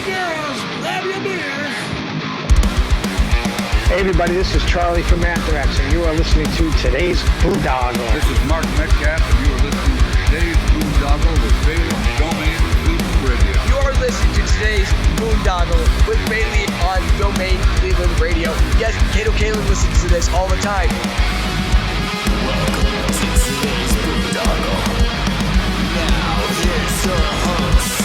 girls, grab your beers. Hey everybody, this is Charlie from Anthrax, and you are listening to today's Boondoggle. This is Mark Metcalf, and you are listening to today's Boondoggle with Bailey on Domain Cleveland Radio. You are listening to today's Boondoggle with Bailey on Domain Cleveland Radio. Yes, Kato Kalin listens to this all the time. Welcome to today's Boondoggle. Now here's your host.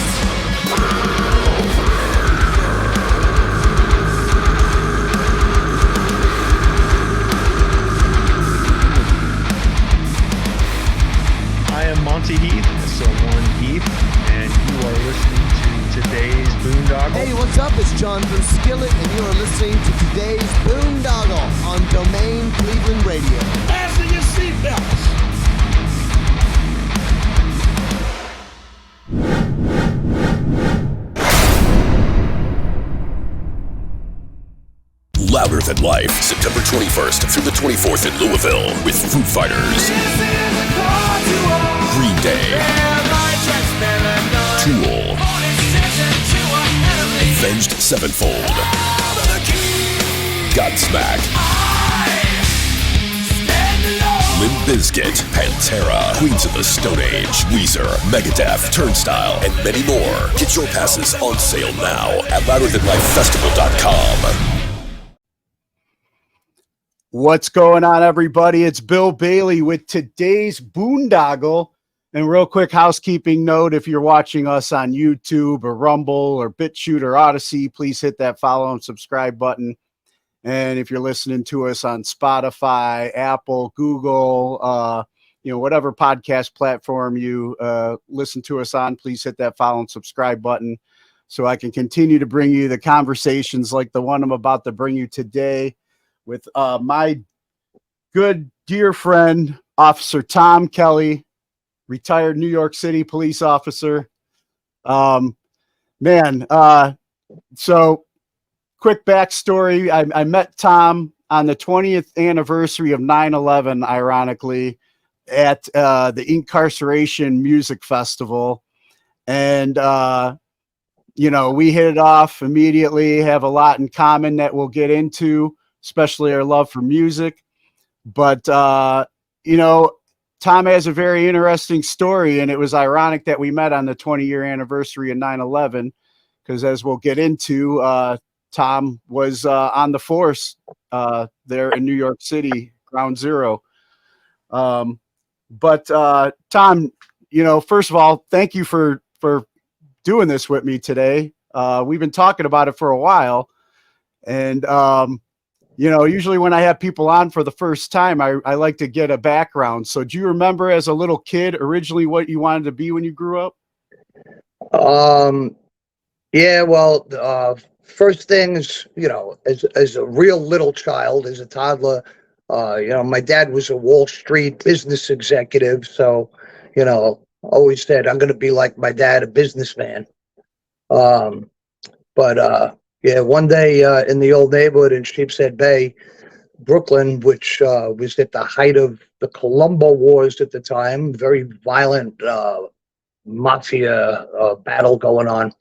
I am Monty Heath, so one Heath, and you are listening to today's Boondoggle. Hey, what's up? It's John from Skillet, and you are listening to today's Boondoggle on Domain Cleveland Radio. Fasten your seatbelts. Louder Than Life, September 21st through the 24th in Louisville with Foo Fighters, Green Day, Tool, Avenged Sevenfold, Godsmack, Limp Bizkit, Pantera, Queens of the Stone Age, Weezer, Megadeth, Turnstile, and many more. Get your passes on sale now at louderthanlifefestival.com. What's going on, everybody? It's Bill Bailey with today's Boondoggle. And real quick housekeeping note, if you're watching us on YouTube or Rumble or BitChute or Odyssey, please hit that follow and subscribe button. And if you're listening to us on Spotify, Apple, Google, whatever podcast platform you listen to us on, please hit that follow and subscribe button so I can continue to bring you the conversations like the one I'm about to bring you today with my good dear friend, Officer Tom Kelly, retired New York City police officer. So quick backstory. I met Tom on the 20th anniversary of 9/11, ironically, at the Incarceration Music Festival. And, we hit it off immediately, have a lot in common that we'll get into, especially our love for music. But, Tom has a very interesting story, and it was ironic that we met on the 20-year anniversary of 9/11, because as we'll get into, Tom was on the force there in New York City, Ground Zero. Tom, first of all, thank you for doing this with me today. We've been talking about it for a while, and usually when I have people on for the first time, I like to get a background. So do you remember as a little kid originally what you wanted to be when you grew up? First things, as a real little child, as a toddler, my dad was a Wall Street business executive. So, always said, I'm going to be like my dad, a businessman. One day in the old neighborhood in Sheepshead Bay, Brooklyn, which was at the height of the Colombo Wars at the time, very violent mafia battle going on.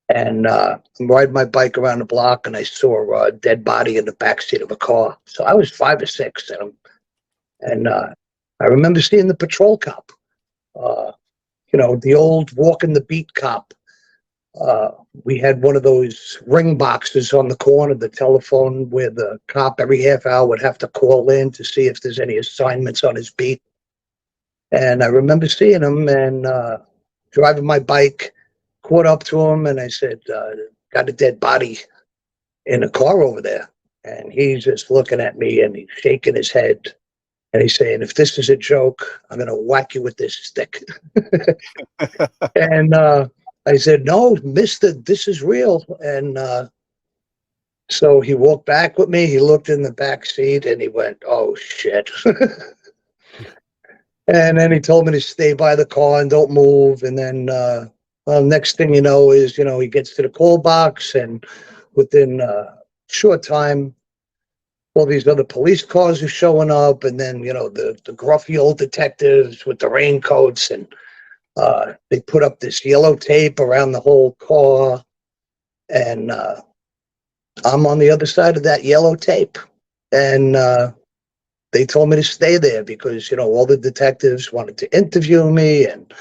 And I'm riding my bike around the block, and I saw a dead body in the backseat of a car. So I was 5 or 6, and I remember seeing the patrol cop, the old walking the beat cop. We had one of those ring boxes on the corner of the telephone where the cop every half hour would have to call in to see if there's any assignments on his beat. And I remember seeing him and driving my bike, caught up to him, and I said, got a dead body in a car over there. And he's just looking at me and he's shaking his head. And he's saying, if this is a joke, I'm going to whack you with this stick. And I said, no, mister, this is real. And so he walked back with me. He looked in the back seat and he went, oh, shit. And then he told me to stay by the car and don't move. And then next thing you know is, he gets to the call box, and within a short time, all these other police cars are showing up. And then, the gruffy old detectives with the raincoats, and they put up this yellow tape around the whole car. and I'm on the other side of that yellow tape, and they told me to stay there because, all the detectives wanted to interview me, and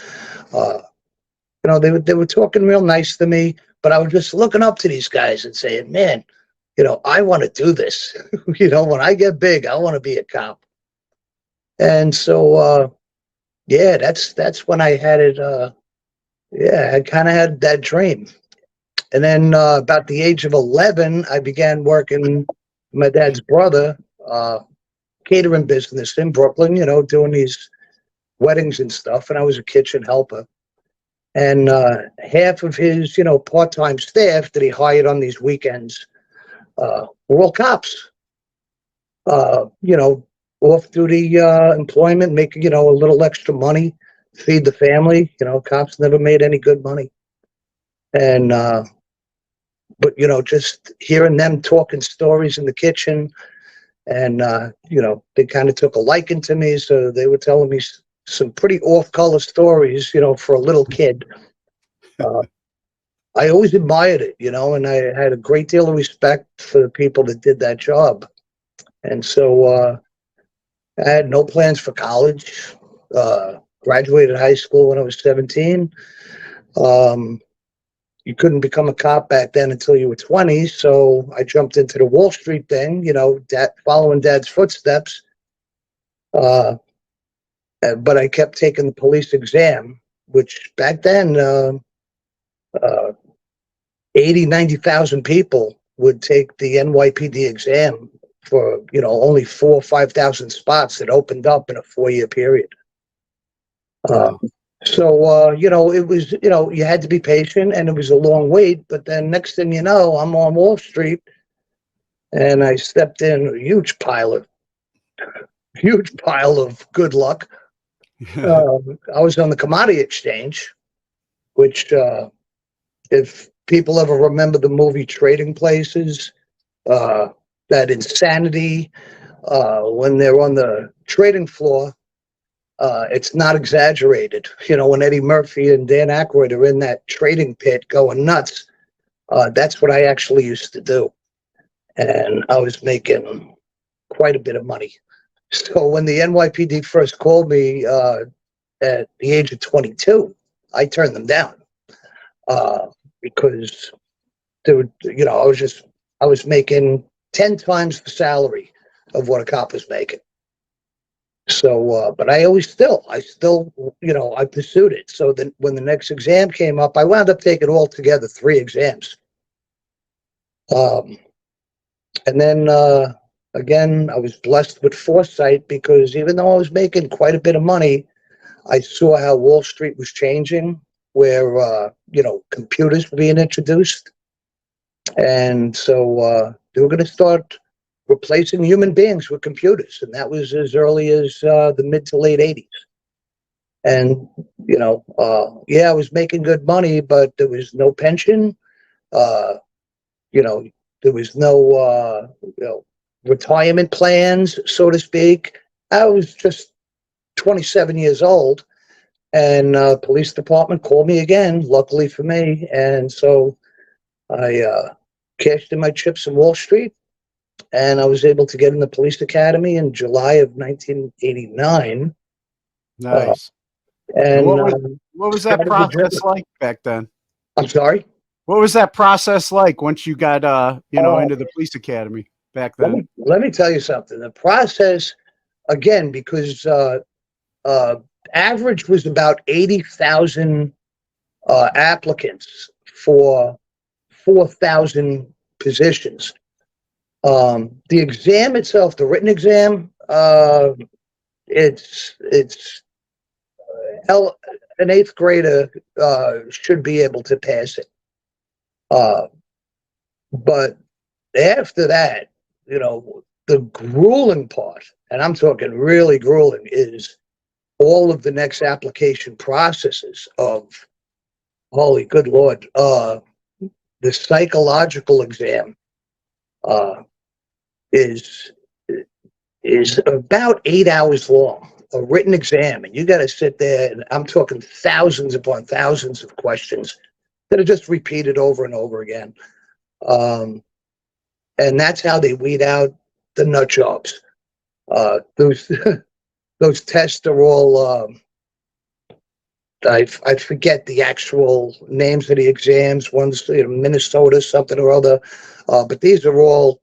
they were talking real nice to me, but I was just looking up to these guys and saying, man, I want to do this. When I get big, I want to be a cop. And so, yeah, that's when I had it. I kind of had that dream. And then about the age of 11, I began working with my dad's brother, catering business in Brooklyn, doing these weddings and stuff. And I was a kitchen helper. And half of his, part-time staff that he hired on these weekends were all cops. Off-duty employment, make, a little extra money, feed the family. Cops never made any good money. And, but, just hearing them talking stories in the kitchen, and, they kind of took a liking to me. So they were telling me some pretty off-color stories, for a little kid. I always admired it, and I had a great deal of respect for the people that did that job. And so I had no plans for college. Graduated high school when I was 17. You couldn't become a cop back then until you were 20. So I jumped into the Wall Street thing, following Dad's footsteps. But I kept taking the police exam, which back then, 90,000 people would take the NYPD exam for, only 4,000 or 5,000 spots that opened up in a 4-year period. So, it was, you had to be patient, and it was a long wait. But then next thing you know, I'm on Wall Street, and I stepped in a huge pile of good luck. I was on the commodity exchange, which, if people ever remember the movie Trading Places, that insanity, when they're on the trading floor, it's not exaggerated. When Eddie Murphy and Dan Aykroyd are in that trading pit going nuts, that's what I actually used to do. And I was making quite a bit of money. So when the NYPD first called me at the age of 22, I turned them down because I was making 10 times the salary of what a cop was making. So, but I still, I pursued it. So then when the next exam came up, I wound up taking altogether 3 exams. And then, again, I was blessed with foresight, because even though I was making quite a bit of money, I saw how Wall Street was changing, where, computers were being introduced. And so they were going to start replacing human beings with computers. And that was as early as the mid to late 80s. And, I was making good money, but there was no pension. There was no, retirement plans, so to speak. I was just 27 years old, and police department called me again, luckily for me. And so I cashed in my chips in Wall Street, and I was able to get in the police academy in July of 1989. Nice. And what was that process like back then? I'm sorry? What was that process like once you got, into the police academy back then? Let me tell you something. The process, again, because average was about 80,000 applicants for 4,000 positions. The exam itself, the written exam, it's an 8th grader should be able to pass it. But after that, the grueling part, and I'm talking really grueling, is all of the next application processes of, holy good Lord, the psychological exam is about 8 hours long, a written exam, and you got to sit there, and I'm talking thousands upon thousands of questions that are just repeated over and over again. And that's how they weed out the nut jobs. Those those tests are all. I forget the actual names of the exams. One's Minnesota something or other, but these are all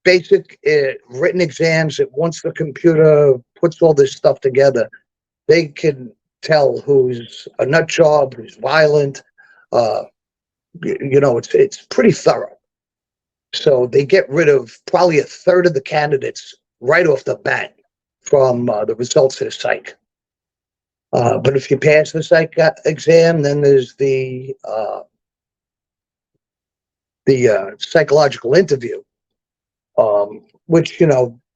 basic written exams that once the computer puts all this stuff together, they can tell who's a nut job, who's violent. It's pretty thorough. So they get rid of probably a third of the candidates right off the bat from the results of the psych. But if you pass the psych exam, then there's the psychological interview, which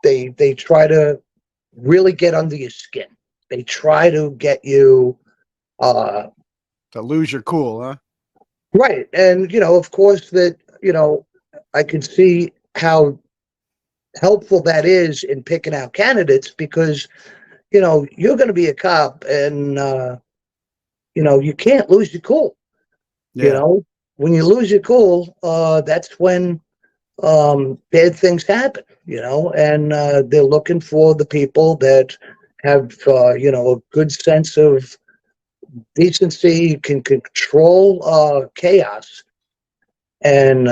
they try to really get under your skin. They try to get you to lose your cool, huh? Right, and of course that I can see how helpful that is in picking out candidates because you're going to be a cop and you can't lose your cool. Yeah. When you lose your cool, that's when bad things happen, and they're looking for the people that have a good sense of decency, can control chaos. And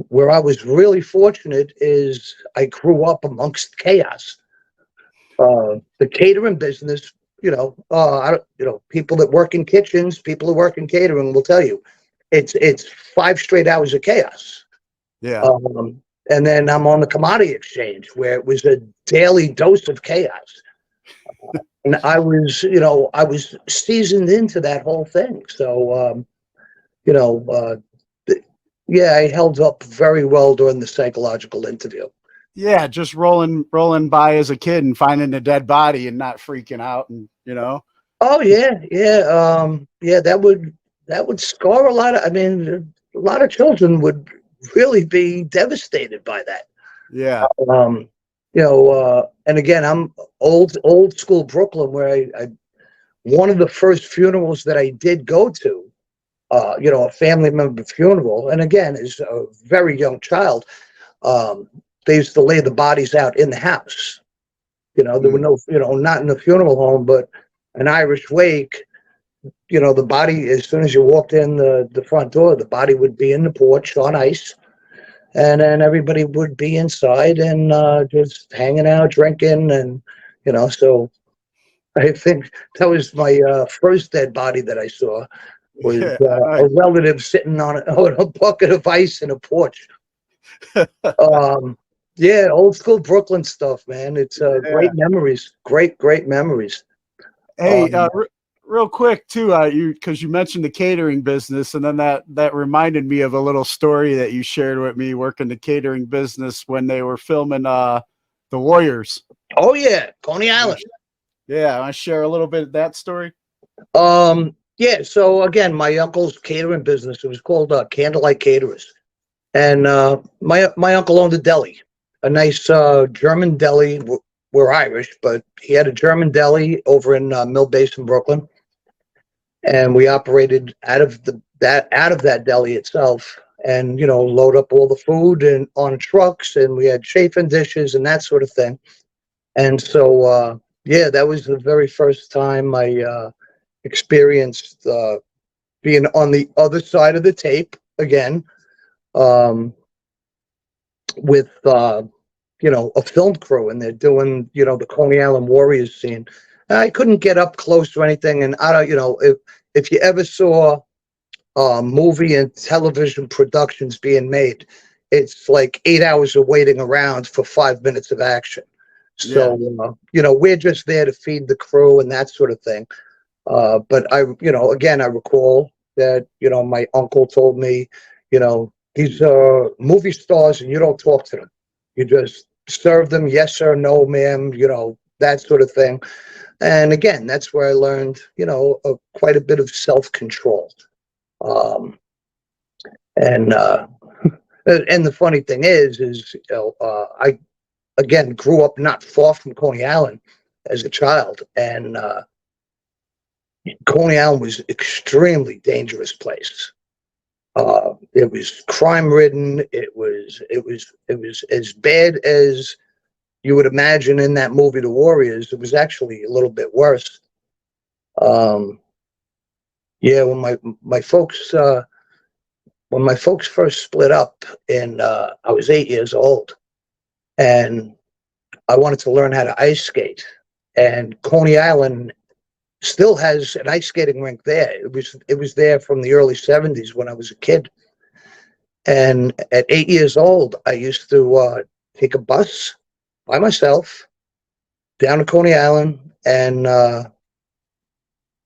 where I was really fortunate is I grew up amongst chaos. The catering business, people that work in kitchens, people who work in catering will tell you, it's 5 straight hours of chaos. Yeah. And then I'm on the commodity exchange where it was a daily dose of chaos. And I was seasoned into that whole thing. So, yeah, I held up very well during the psychological interview. Yeah, just rolling by as a kid and finding a dead body and not freaking out, and Oh yeah, yeah. That would scar a lot of. I mean, a lot of children would really be devastated by that. Yeah. And again, I'm old school Brooklyn, where I one of the first funerals that I did go to, a family member funeral, and again, as a very young child, they used to lay the bodies out in the house. There were no, not in the funeral home, but an Irish wake. The body, as soon as you walked in the front door, the body would be in the porch on ice. And then everybody would be inside and just hanging out, drinking, and so I think that was my first dead body that I saw was a relative sitting on a bucket of ice in a porch. Yeah, old school Brooklyn stuff, man. It's great memories, great memories. Hey, real quick too, because you mentioned the catering business, and then that reminded me of a little story that you shared with me working the catering business when they were filming The Warriors. Oh yeah, Coney Island. Yeah, I want to share a little bit of that story. Yeah. So again, my uncle's catering business. It was called Candlelight Caterers, and my uncle owned a deli, a nice German deli. We're Irish, but he had a German deli over in Mill Basin, Brooklyn. And we operated out of that deli itself, and load up all the food and on trucks, and we had chafing dishes and that sort of thing. And so yeah, that was the very first time I experienced being on the other side of the tape again, with a film crew, and they're doing the Coney Island Warriors scene. I couldn't get up close to anything, and I don't, if you ever saw movie and television productions being made, it's like 8 hours of waiting around for 5 minutes of action. So we're just there to feed the crew and that sort of thing. But again, I recall that my uncle told me, these are movie stars, and you don't talk to them. You just serve them, yes sir, no ma'am, that sort of thing. And again, that's where I learned, quite a bit of self-control. And the funny thing is I again grew up not far from Coney Island as a child, and Coney Island was an extremely dangerous place. It was crime ridden. It was as bad as you would imagine in that movie, The Warriors. It was actually a little bit worse. Yeah, when my folks first split up, and I was 8 years old, and I wanted to learn how to ice skate. And Coney Island still has an ice skating rink there. It was there from the early 70s when I was a kid. And at 8 years old, I used to take a bus by myself down to Coney Island, and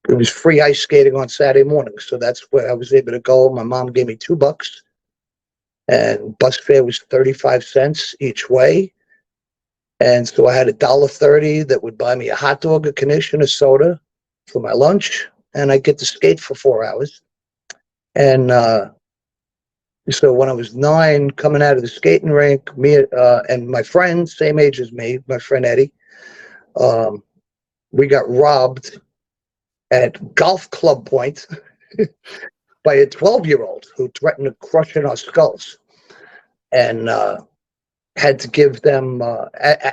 it was free ice skating on Saturday mornings. So that's where I was able to go. My mom gave me $2, and bus fare was 35 cents each way. And so I had $1.30 that would buy me a hot dog, a knish, and a soda for my lunch, and I get to skate for 4 hours. And so when I was 9, coming out of the skating rink, me and my friend, same age as me, my friend Eddie, we got robbed at golf club point by a 12-year-old who threatened to crush in our skulls, and had to give them,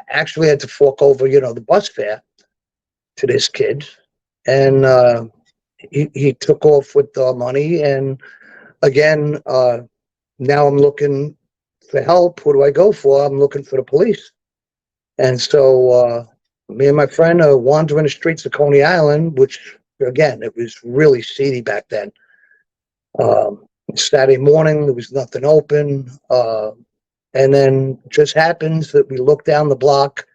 actually had to fork over, the bus fare to this kid. And he took off with the money. And again, now I'm looking for help. Who do I go for? I'm looking for the police. And so me and my friend are wandering the streets of Coney Island, which, again, it was really seedy back then. Saturday morning, there was nothing open. And then just happens that we look down the block,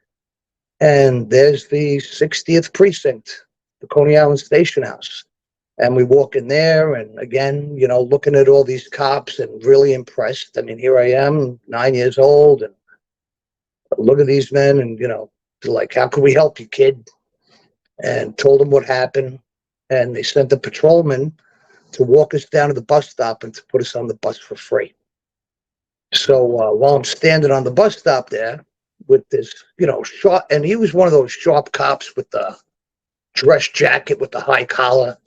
and there's the 60th precinct, the Coney Island Station House. And we walk in there, and again, looking at all these cops and really impressed. I mean, here I am, 9 years old, and look at these men, and, they're like, how can we help you, kid? And told them what happened. And they sent a patrolman to walk us down to the bus stop and to put us on the bus for free. So while I'm standing on the bus stop there with this, sharp, and he was one of those sharp cops with the dress jacket with the high collar.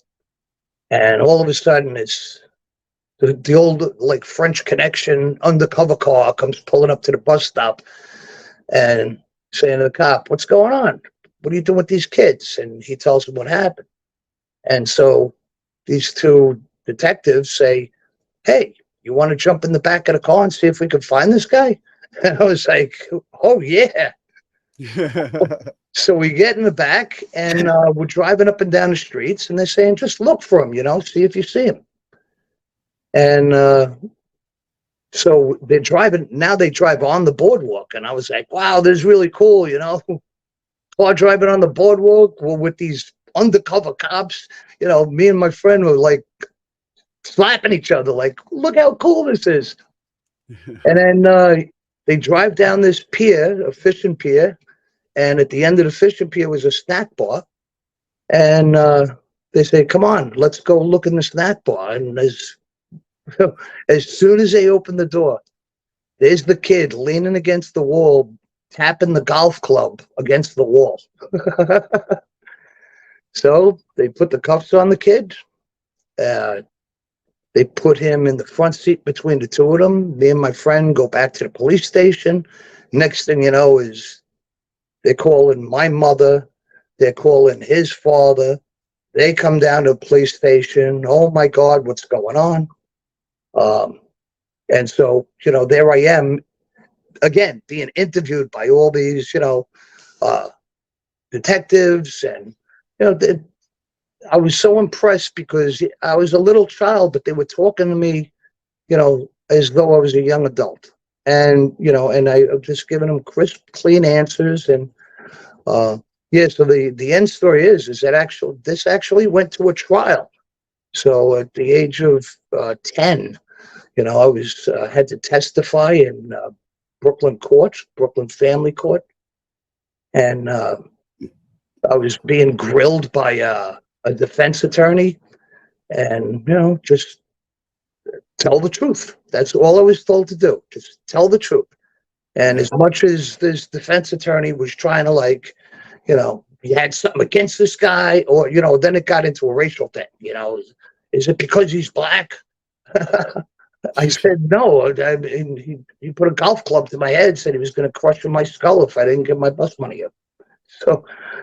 And all of a sudden, it's the old, like, French Connection undercover car comes pulling up to the bus stop and saying to the cop, what's going on? What are you doing with these kids? And he tells him what happened. And so these two detectives say, hey, you want to jump in the back of the car and see if we can find this guy? And I was like, oh, yeah. So we get in the back, and we're driving up and down the streets, and they're saying, just look for him, see if you see him. And so they're driving. Now they drive on the boardwalk, and I was like, wow, this is really cool, Car driving on the boardwalk with these undercover cops. Me and my friend were like slapping each other, like, look how cool this is. And then they drive down this pier, a fishing pier, and at the end of the fishing pier was a snack bar. And they say, come on, let's go look in the snack bar. And as soon as they open the door, there's the kid leaning against the wall, tapping the golf club against the wall. So they put the cuffs on the kid. They put him in the front seat between the two of them. Me and my friend go back to the police station. Next thing you know is they're calling my mother. They're calling his father. They come down to the police station. Oh, my God, what's going on? And so, there I am, again, being interviewed by all these, detectives. And, I was so impressed because I was a little child, but they were talking to me, as though I was a young adult. And, and I was just giving them crisp, clean answers. And, yeah, so the end story is that this actually went to a trial. So at the age of 10, I was had to testify in Brooklyn family court. And I was being grilled by a defense attorney, and just tell the truth. That's all I was told to do. Just tell the truth. And as much as this defense attorney was trying to, he had something against this guy, or then it got into a racial thing. Is it because he's black? I said, no. I mean, he put a golf club to my head, said he was going to crush my skull if I didn't get my bus money up.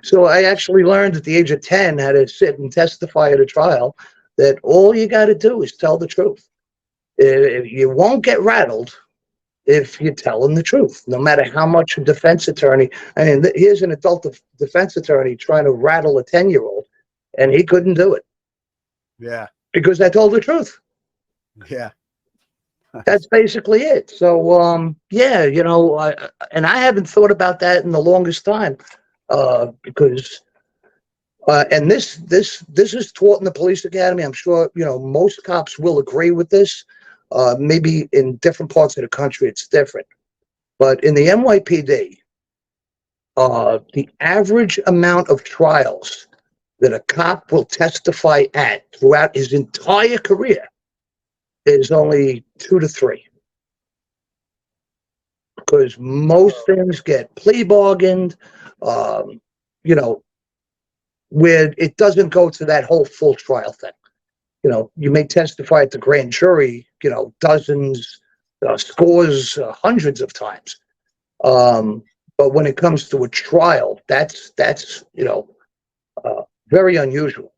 So I actually learned at the age of 10 how to sit and testify at a trial that all you got to do is tell the truth. You won't get rattled if you're telling the truth, no matter how much a defense attorney. I mean, here's an adult defense attorney trying to rattle a 10-year-old, and he couldn't do it. Yeah. Because I told the truth. Yeah. That's basically it. So, yeah, you know, I haven't thought about that in the longest time, because, and this is taught in the police academy. I'm sure, you know, most cops will agree with this. Maybe in different parts of the country, it's different. But in the NYPD, the average amount of trials that a cop will testify at throughout his entire career is only 2 to 3. Because most things get plea bargained, you know, where it doesn't go to that whole full trial thing. You know, you may testify at the grand jury, you know, dozens, scores, hundreds of times. But when it comes to a trial, that's you know, very unusual.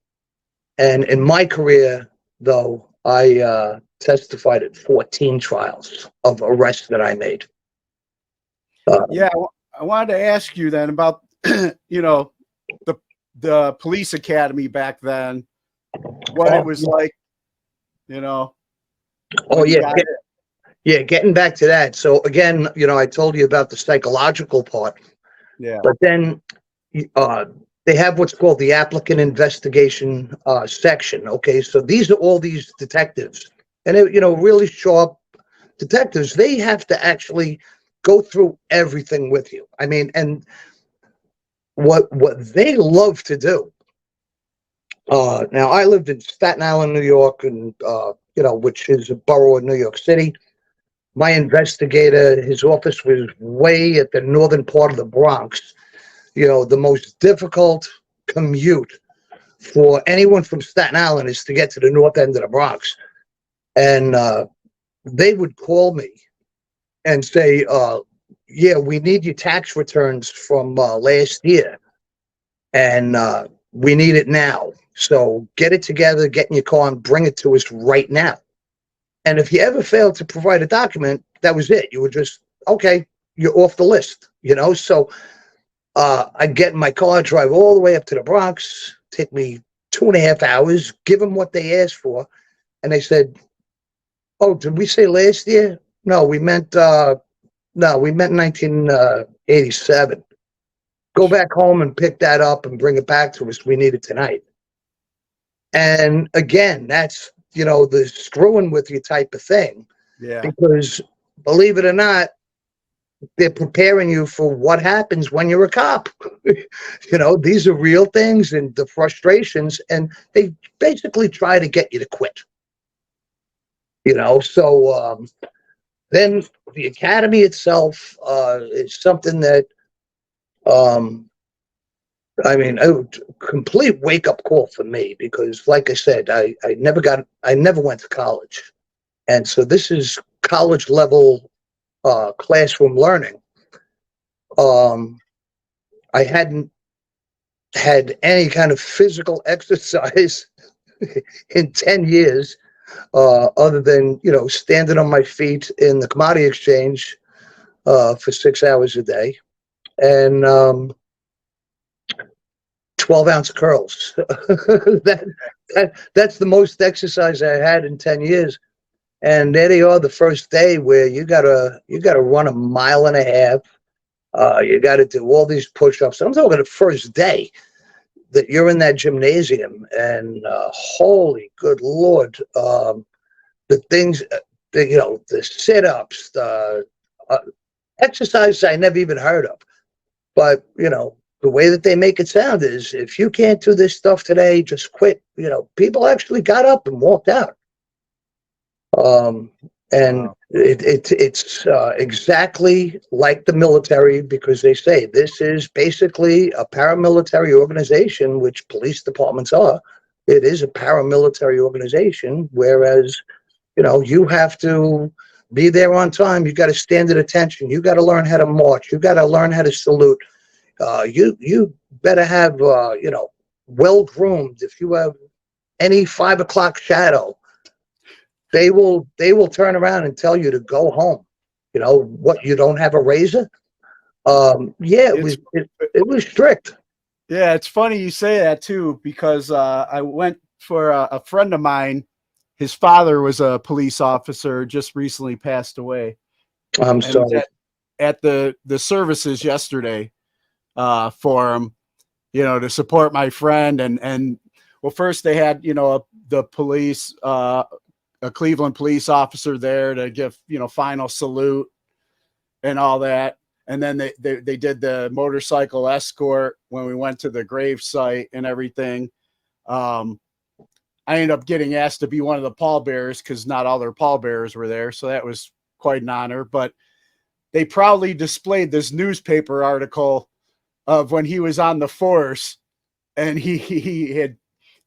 And in my career, though, I testified at 14 trials of arrests that I made. Yeah, I wanted to ask you then about, you know, the police academy back then, what it was like, you know. Oh, yeah. Getting back to that. So again, you know, I told you about the psychological part. Yeah. But then they have what's called the applicant investigation section. Okay, so these are all these detectives, and you know, really sharp detectives. They have to actually go through everything with you. I mean, and what they love to do. Now, I lived in Staten Island, New York, and you know, which is a borough of New York City. My investigator, his office was way at the northern part of the Bronx. You know, the most difficult commute for anyone from Staten Island is to get to the north end of the Bronx. And they would call me and say, yeah, we need your tax returns from last year. And we need it now. So get it together, get in your car, and bring it to us right now. And if you ever failed to provide a document, that was it. You were just, okay, you're off the list, you know? So I'd get in my car, drive all the way up to the Bronx, take me 2.5 hours, give them what they asked for. And they said, oh, did we say last year? No, we meant 1987. Go back home and pick that up and bring it back to us. We need it tonight. And again, that's, you know, the screwing with you type of thing. Yeah. Because believe it or not, they're preparing you for what happens when you're a cop. You know, these are real things and the frustrations, and they basically try to get you to quit. You know, so then the academy itself is something that, I mean, a complete wake-up call for me, because like I said, I never went to college. And so this is college level classroom learning. I hadn't had any kind of physical exercise in 10 years, other than, you know, standing on my feet in the commodity exchange for 6 hours a day, and 12-ounce curls. That's the most exercise I had in 10 years. And there they are, the first day where you gotta run 1.5 miles. You gotta do all these push-ups. I'm talking the first day that you're in that gymnasium, and holy good Lord, the things, you know, the sit-ups, the exercises I never even heard of. But, you know, the way that they make it sound is, if you can't do this stuff today, just quit. You know, people actually got up and walked out. And it's exactly like the military, because they say this is basically a paramilitary organization, which police departments are. It is a paramilitary organization, whereas you have to be there on time. You got to stand at attention. You got to learn how to march. You got to learn how to salute. You better have, well groomed. If you have any 5 o'clock shadow, they will turn around and tell you to go home. What, you don't have a razor? It was strict. Yeah, it's funny you say that too, because I went for a friend of mine. His father was a police officer, just recently passed away. I'm and sorry. was at the services yesterday for him, to support my friend. And well, first they had, the police, a Cleveland police officer there to give, final salute and all that. And then they did the motorcycle escort when we went to the grave site and everything. I ended up getting asked to be one of the pallbearers because not all their pallbearers were there. So that was quite an honor. But they proudly displayed this newspaper article of when he was on the force, and he had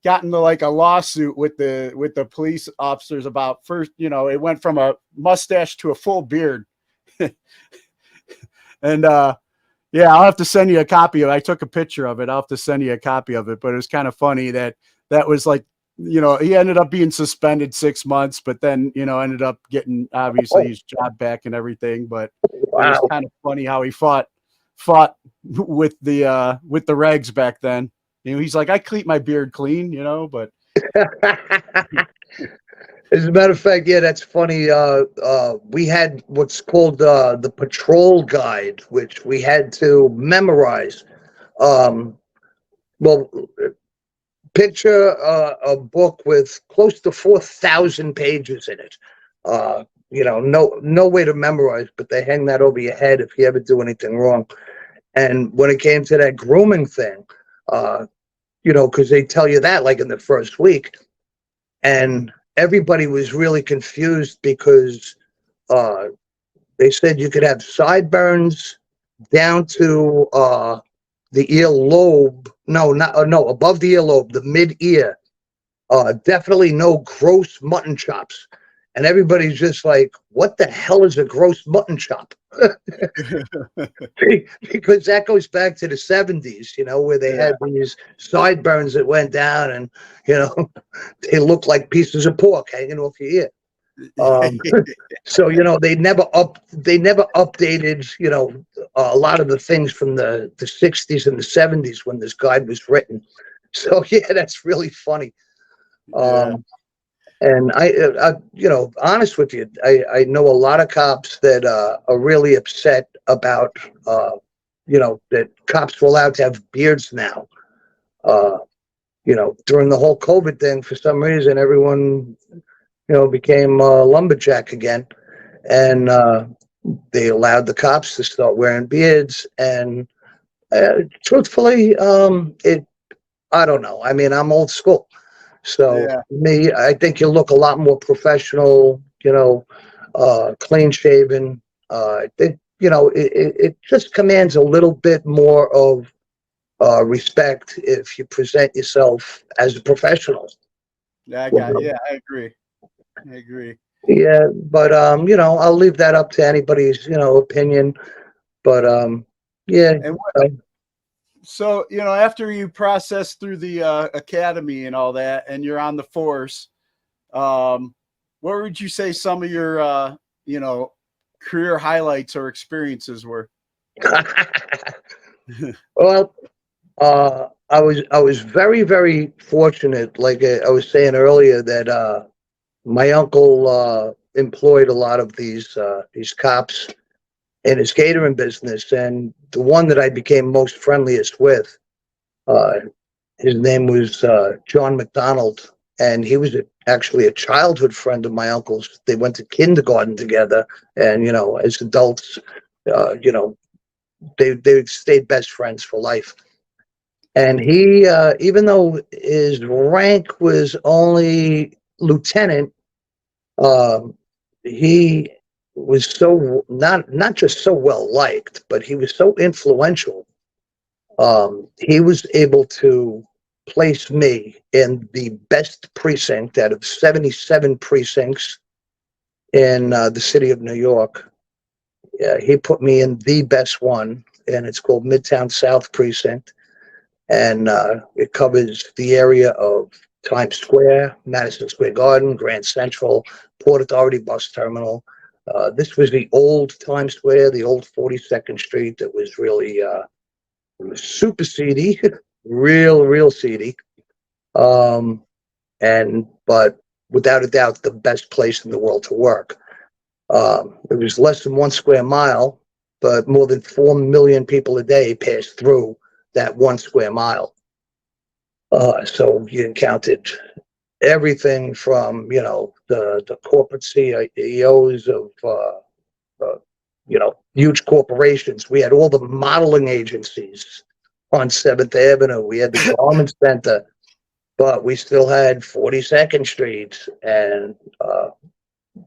gotten to like a lawsuit with the police officers about first, it went from a mustache to a full beard. And yeah, I'll have to send you a copy of it. I took a picture of it. I'll have to send you a copy of it. But it was kind of funny that was like, he ended up being suspended 6 months, but then, ended up getting obviously his job back and everything. But it was kind of funny how he fought with the regs back then. He's like, I keep my beard clean, but as a matter of fact, yeah, that's funny. We had what's called the patrol guide, which we had to memorize. Picture a book with close to 4,000 pages in it. No way to memorize, but they hang that over your head if you ever do anything wrong. And when it came to that grooming thing, because they tell you that like in the first week, and everybody was really confused because they said you could have sideburns down to the earlobe. No, above the earlobe, the mid-ear. Definitely no gross mutton chops. And everybody's just like, what the hell is a gross mutton chop? Because that goes back to the 70s, where they had these sideburns that went down and, they look like pieces of pork hanging off your ear. So, they never updated, a lot of the things from the 60s and the 70s when this guide was written. So, yeah, that's really funny. And I honest with you, I know a lot of cops that are really upset about, that cops are allowed to have beards now. During the whole COVID thing, for some reason, everyone, became lumberjack again. And they allowed the cops to start wearing beards. And truthfully, I don't know. I mean, I'm old school. So me, I think you look a lot more professional, clean shaven. I think, it just commands a little bit more of respect if you present yourself as a professional. I agree. Yeah, but I'll leave that up to anybody's, opinion. But yeah. And so, after you process through the academy and all that, and you're on the force, what would you say some of your, career highlights or experiences were? Well, I was very, very fortunate. Like I was saying earlier, that my uncle employed a lot of these cops in his catering business, and the one that I became most friendliest with, his name was John McDonald, and he was actually a childhood friend of my uncle's. They went to kindergarten together, and as adults, they stayed best friends for life. And he, even though his rank was only lieutenant, he was so not just so well liked, but he was so influential. He was able to place me in the best precinct out of 77 precincts in the city of New York. He put me in the best one, and it's called Midtown South Precinct. And it covers the area of Times Square, Madison Square Garden, Grand Central, Port Authority bus terminal. This was the old Times Square, the old 42nd Street that was really it was super seedy, real seedy. But without a doubt, the best place in the world to work. It was less than 1 square mile, but more than 4 million people a day passed through that 1 square mile. So you encountered everything from, the corporate CEOs of, huge corporations. We had all the modeling agencies on 7th Avenue. We had the Garment Center, but we still had 42nd Street and,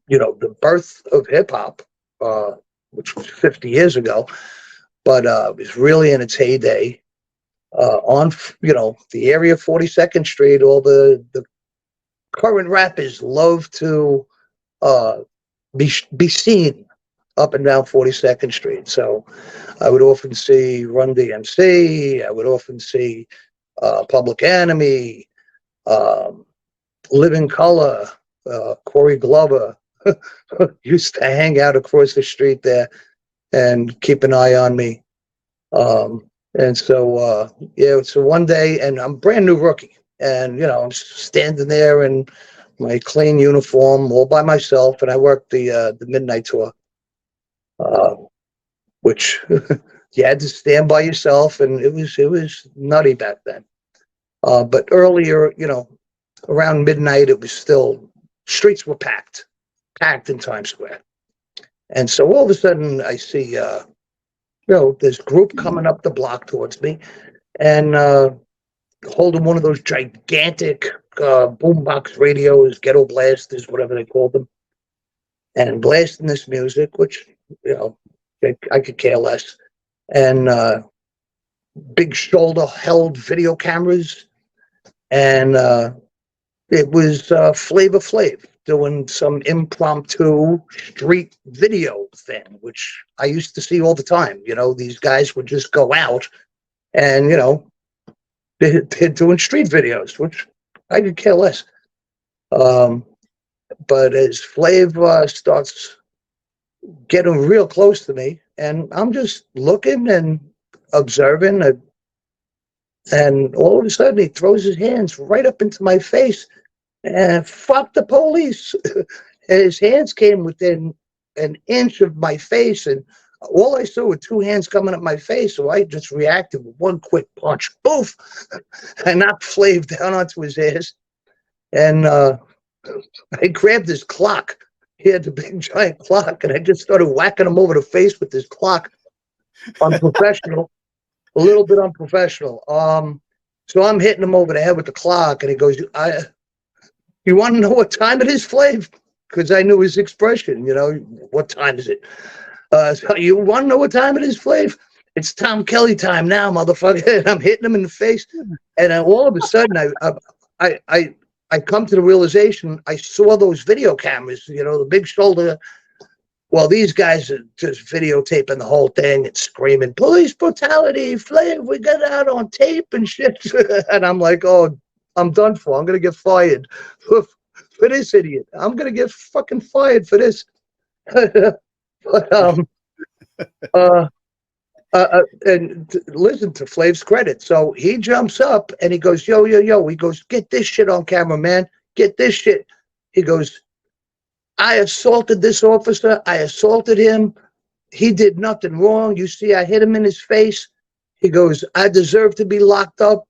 the birth of hip hop, which was 50 years ago, but it was really in its heyday. On the area of 42nd Street, all the current rappers love to be seen up and down 42nd Street. So I would often see Run DMC. I would often see Public Enemy, Living Color, Corey Glover used to hang out across the street there and keep an eye on me. And so, so one day, and I'm a brand new rookie, and, I'm standing there in my clean uniform all by myself, and I worked the midnight tour, which you had to stand by yourself, and it was nutty back then. But earlier, around midnight, it was still, streets were packed in Times Square. And so all of a sudden I see, this group coming up the block towards me and holding one of those gigantic boombox radios, ghetto blasters, whatever they called them, and blasting this music, which, I could care less. And big shoulder-held video cameras. And it was Flavor Flav doing some impromptu street video thing, which I used to see all the time. These guys would just go out and, they're doing street videos, which I could care less. But as Flav starts getting real close to me, and I'm just looking and observing, and all of a sudden he throws his hands right up into my face and fuck the police. And his hands came within an inch of my face, and all I saw were 2 hands coming at my face, so I just reacted with one quick punch. Boof! I knocked Flav down onto his ass, and I grabbed his clock. He had the big giant clock, and I just started whacking him over the face with this clock. Unprofessional. A little bit unprofessional. So I'm hitting him over the head with the clock, and he goes, you want to know what time it is, Flav? Because I knew his expression, what time is it? So you want to know what time it is, Flav? It's Tom Kelly time now, motherfucker. And I'm hitting him in the face. And all of a sudden, I come to the realization, I saw those video cameras, the big shoulder. Well, these guys are just videotaping the whole thing and screaming, police brutality, Flav, we got out on tape and shit. And I'm like, oh, I'm done for. I'm going to get fired for this idiot. I'm going to get fucking fired for this. But, and listen to Flav's credit. So he jumps up and he goes, yo. He goes, get this shit on camera, man. Get this shit. He goes, I assaulted this officer. I assaulted him. He did nothing wrong. You see, I hit him in his face. He goes, I deserve to be locked up.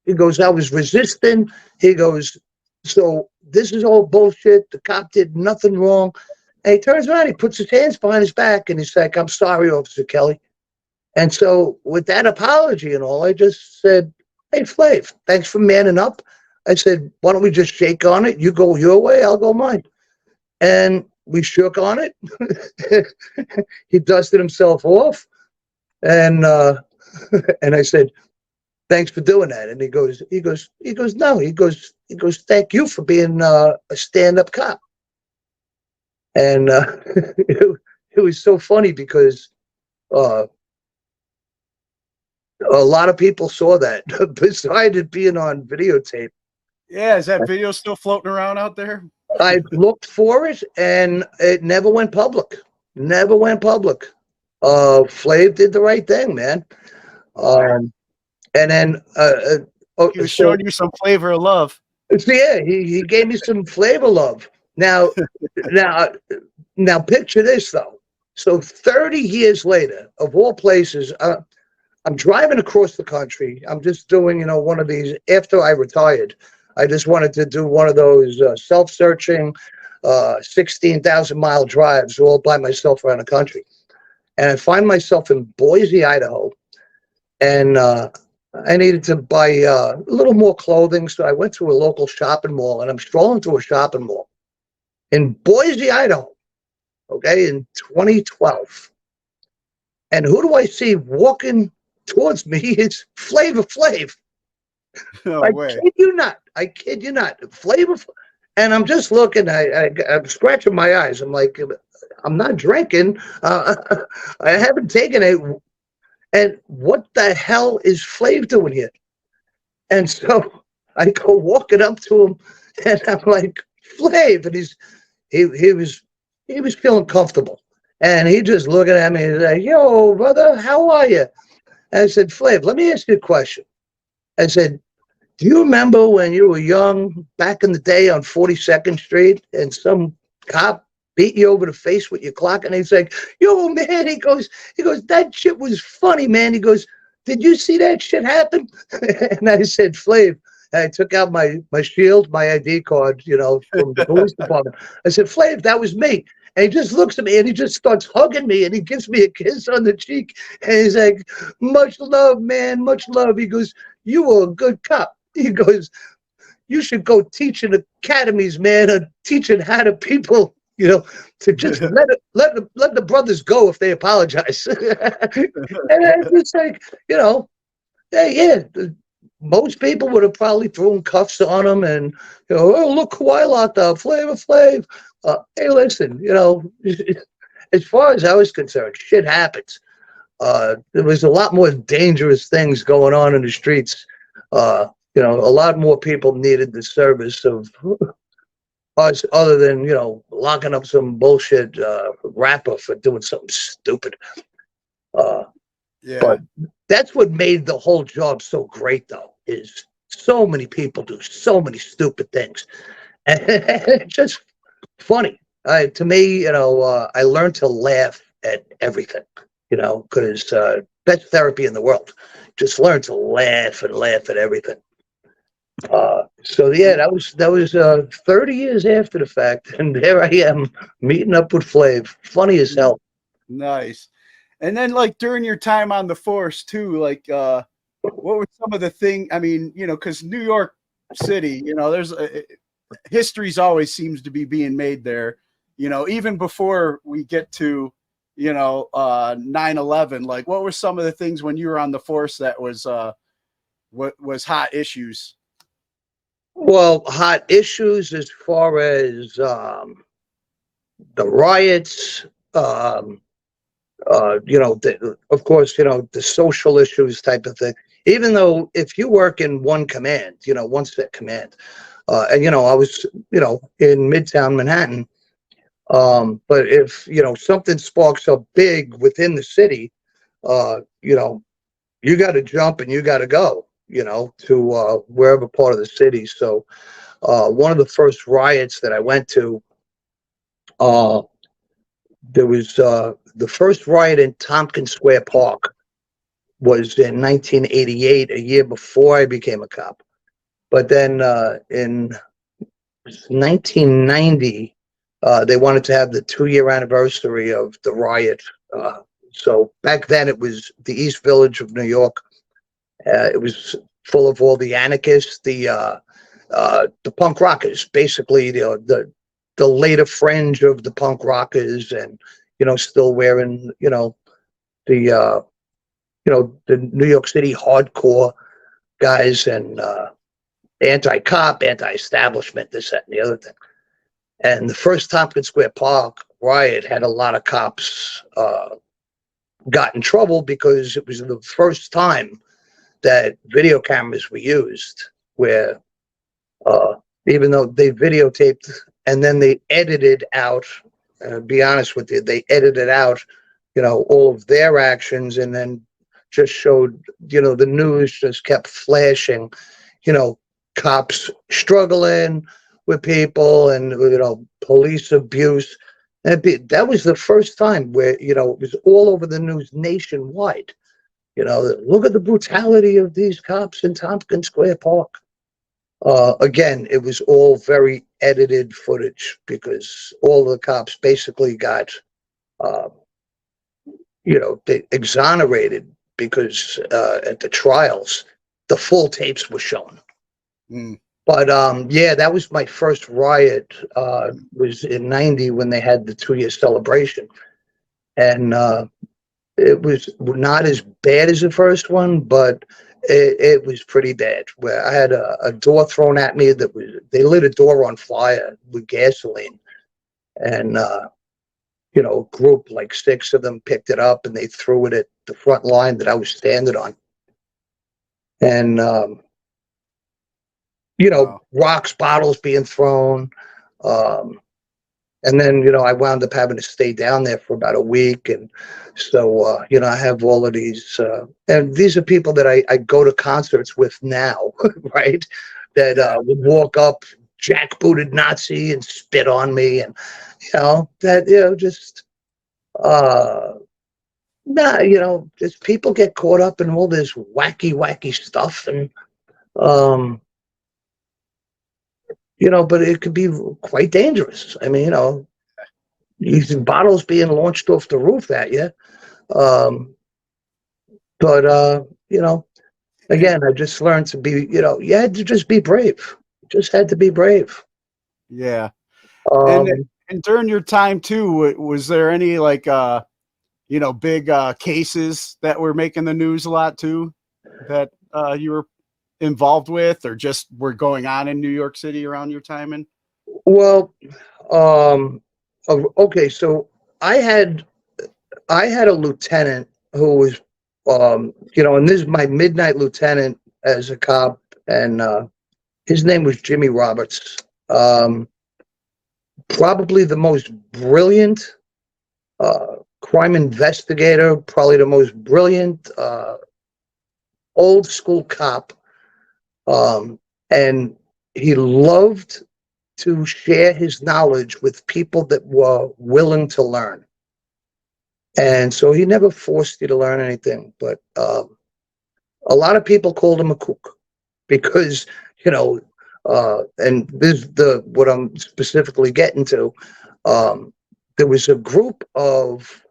He goes, I was resisting. He goes, so this is all bullshit. The cop did nothing wrong. And he turns around, he puts his hands behind his back, and he's like, I'm sorry, Officer Kelly. And so with that apology and all, I just said, hey, Flav, thanks for manning up. I said, why don't we just shake on it? You go your way, I'll go mine. And we shook on it. He dusted himself off. And I said, thanks for doing that. And he goes, no, he goes, thank you for being a stand-up cop. And it was so funny because a lot of people saw that besides it being on videotape. Yeah, is that video still floating around out there? I looked for it and it never went public. Never went public. Flav did the right thing, man. And then He was showing you some flavor of love. so yeah, he gave me some flavor love. Now now picture this though. So 30 years later, of all places, I'm driving across the country. I'm just doing, one of these after I retired. I just wanted to do one of those self-searching 16,000-mile drives all by myself around the country. And I find myself in Boise, Idaho. And I needed to buy a little more clothing. So I went to a local shopping mall, and I'm strolling through a shopping mall in Boise, Idaho, okay, in 2012. And who do I see walking towards me? It's Flavor Flav. No way. Kid you not. I kid you not. Flavor. And I'm just looking. I'm scratching my eyes. I'm like, I'm not drinking. I haven't taken it. And what the hell is Flav doing here? And so I go walking up to him, and I'm like, Flav, and he was feeling comfortable, and he just looking at me and like, yo, brother, how are you? And I said, Flav, let me ask you a question. I said, do you remember when you were young, back in the day on 42nd Street, and some cop beat you over the face with your clock? And he's like, yo, man, he goes, that shit was funny, man. He goes, did you see that shit happen? And I said, Flav, I took out my shield, my ID card, from the police department. I said, Flav, that was me. And he just looks at me and he just starts hugging me and he gives me a kiss on the cheek. And he's like, much love, man, much love. He goes, you were a good cop. He goes, you should go teach in academies, man, or teaching how to people, to just let the brothers go if they apologize. And it's just like, yeah, most people would have probably thrown cuffs on him and, oh, look who I locked up, Flavor Flav. Hey, listen, as far as I was concerned, shit happens. There was a lot more dangerous things going on in the streets. A lot more people needed the service of us other than, locking up some bullshit rapper for doing something stupid. Yeah. But that's what made the whole job so great, though, is so many people do so many stupid things. And it's just funny. To me, I learned to laugh at everything, because best therapy in the world. Just learn to laugh and laugh at everything. So yeah, that was 30 years after the fact, and there I am meeting up with Flav. Funny as hell. Nice. And then, like, during your time on the force too, like, what were some of the things? I mean, because New York City, there's history's always seems to be being made there. Even before we get to 9/11, like, what were some of the things when you were on the force that was what was hot issues? Well, hot issues as far as the riots, of course, the social issues type of thing. Even though if you work in one command, one set command, and I was, in Midtown Manhattan, but if something sparks up big within the city, you got to jump and you got to go, to wherever part of the city. So one of the first riots that I went to, there was the first riot in Tompkins Square Park was in 1988, a year before I became a cop. But then in 1990, they wanted to have the 2-year anniversary of the riot. So back then it was the East Village of New York. It was full of all the anarchists, the punk rockers, basically the later fringe of the punk rockers, and still wearing the New York City hardcore guys, and anti-cop, anti-establishment, this, that, and the other thing. And the first Tompkins Square Park riot had a lot of cops got in trouble because it was the first time that video cameras were used, where even though they videotaped and then they edited out, be honest with you, they edited out, all of their actions, and then just showed, the news just kept flashing, cops struggling with people and, police abuse. That was the first time where, it was all over the news nationwide. Look at the brutality of these cops in Tompkins Square Park. Again, it was all very edited footage because all the cops basically got, they exonerated because at the trials, the full tapes were shown. But yeah, that was my first riot. Was in '90 when they had the 2-year celebration, and it was not as bad as the first one, but it was pretty bad. Where I had a door thrown at me they lit a door on fire with gasoline, and a group like 6 of them picked it up and they threw it at the front line that I was standing on, and rocks, bottles being thrown. And then, I wound up having to stay down there for about a week. And so, I have all of these, and these are people that I go to concerts with now, right? That would walk up, jackbooted Nazi and spit on me. And, just, just people get caught up in all this wacky stuff. And, but it could be quite dangerous. I mean, these bottles being launched off the roof at you. Again, I just learned to be, you had to just be brave. You just had to be brave. Yeah. And during your time too, was there any big cases that were making the news a lot too, that you were involved with, or just were going on in New York City around your time? And well, okay, so I had a lieutenant who was, and this is my midnight lieutenant as a cop, and his name was Jimmy Roberts. Probably the most brilliant crime investigator, probably the most brilliant old school cop. And he loved to share his knowledge with people that were willing to learn. And so he never forced you to learn anything, but a lot of people called him a kook because, and this is what I'm specifically getting to. There was a group of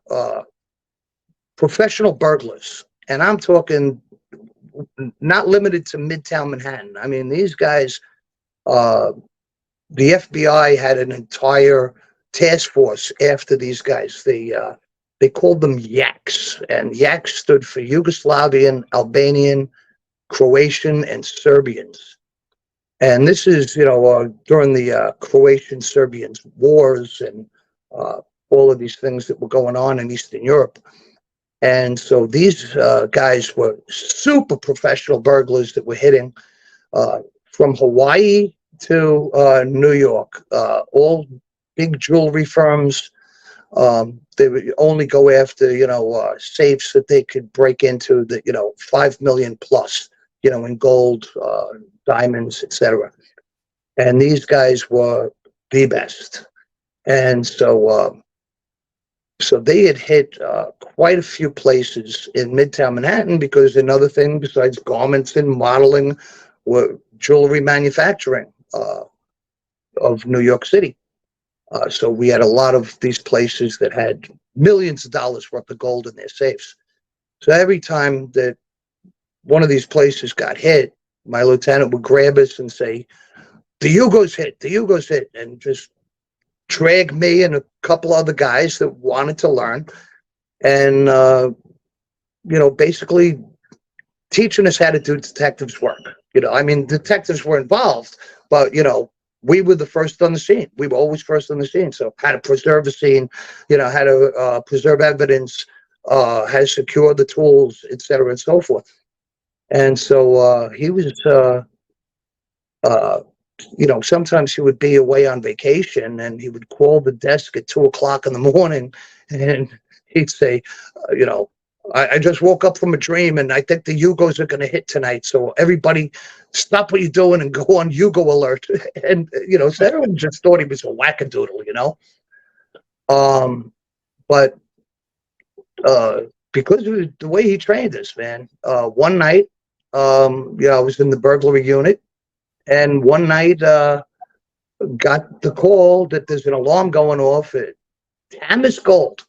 professional burglars, and I'm talking not limited to Midtown Manhattan. I mean, these guys, the FBI had an entire task force after these guys. They called them Yaks, and Yaks stood for Yugoslavian, Albanian, Croatian, and Serbians. And this is, during the Croatian-Serbian wars and all of these things that were going on in Eastern Europe. And so these guys were super professional burglars that were hitting from Hawaii to New York, all big jewelry firms. They would only go after, safes that they could break into that, 5 million plus, in gold, diamonds, etc. And these guys were the best. And so, so they had hit quite a few places in Midtown Manhattan because another thing besides garments and modeling were jewelry manufacturing of New York City. So we had a lot of these places that had millions of dollars worth of gold in their safes. So every time that one of these places got hit, my lieutenant would grab us and say, the Yugo's hit, and just drag me and a couple other guys that wanted to learn, and basically teaching us how to do detectives work. I mean, detectives were involved, but we were the first on the scene. We were always first on the scene. So how to preserve the scene, how to preserve evidence, how to secure the tools, et cetera, and so forth. And so he was, sometimes he would be away on vacation and he would call the desk at 2:00 in the morning and he'd say, I just woke up from a dream and I think the Yugos are going to hit tonight. So everybody stop what you're doing and go on Yugo alert. And, so everyone just thought he was a wackadoodle, But because of the way he trained us, man, one night, I was in the burglary unit and one night got the call that there's an alarm going off at Tamas Gold.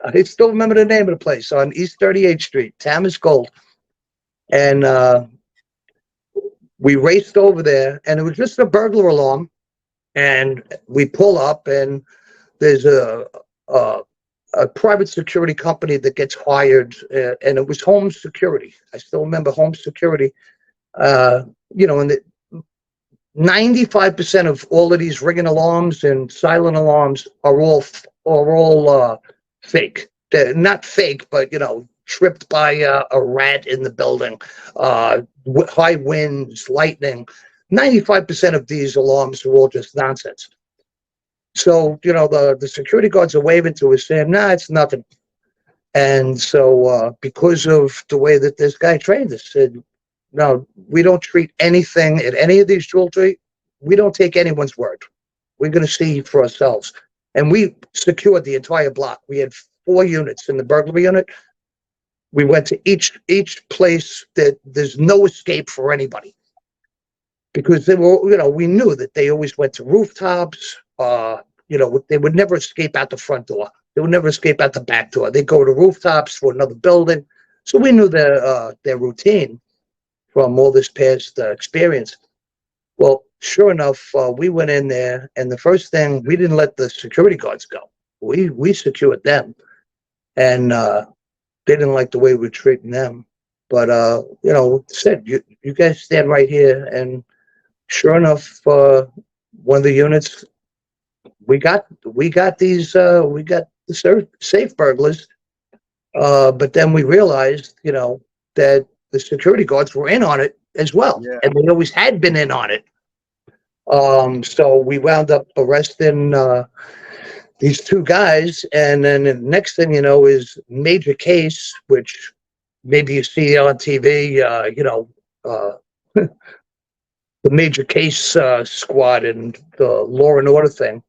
I still remember the name of the place on East 38th Street, Tamas Gold. And we raced over there, and it was just a burglar alarm. And we pull up, and there's a private security company that gets hired, and it was Home Security. I still remember Home Security. And 95% of all of these ringing alarms and silent alarms are all fake. They're not fake, but tripped by a rat in the building, high winds, lightning. 95% of these alarms are all just nonsense. So the security guards are waving to us saying, "Nah, it's nothing." And so because of the way that this guy trained us, said, "No, we don't treat anything at any of these jewelry. We don't take anyone's word. We're going to see for ourselves." And we secured the entire block. We had 4 units in the burglary unit. We went to each place that there's no escape for anybody. Because they were, we knew that they always went to rooftops. They would never escape out the front door. They would never escape out the back door. They'd go to rooftops for another building. So we knew their routine from all this past experience. Well, sure enough, we went in there, and the first thing, we didn't let the security guards go. We secured them, and they didn't like the way we were treating them. But said, you guys stand right here, and sure enough, one of the units, we got the safe burglars, but then we realized, that the security guards were in on it as well, and they always had been in on it. So we wound up arresting these 2 guys, and then the next thing you know is Major Case, which maybe you see on TV, the Major Case squad and the Law and Order thing.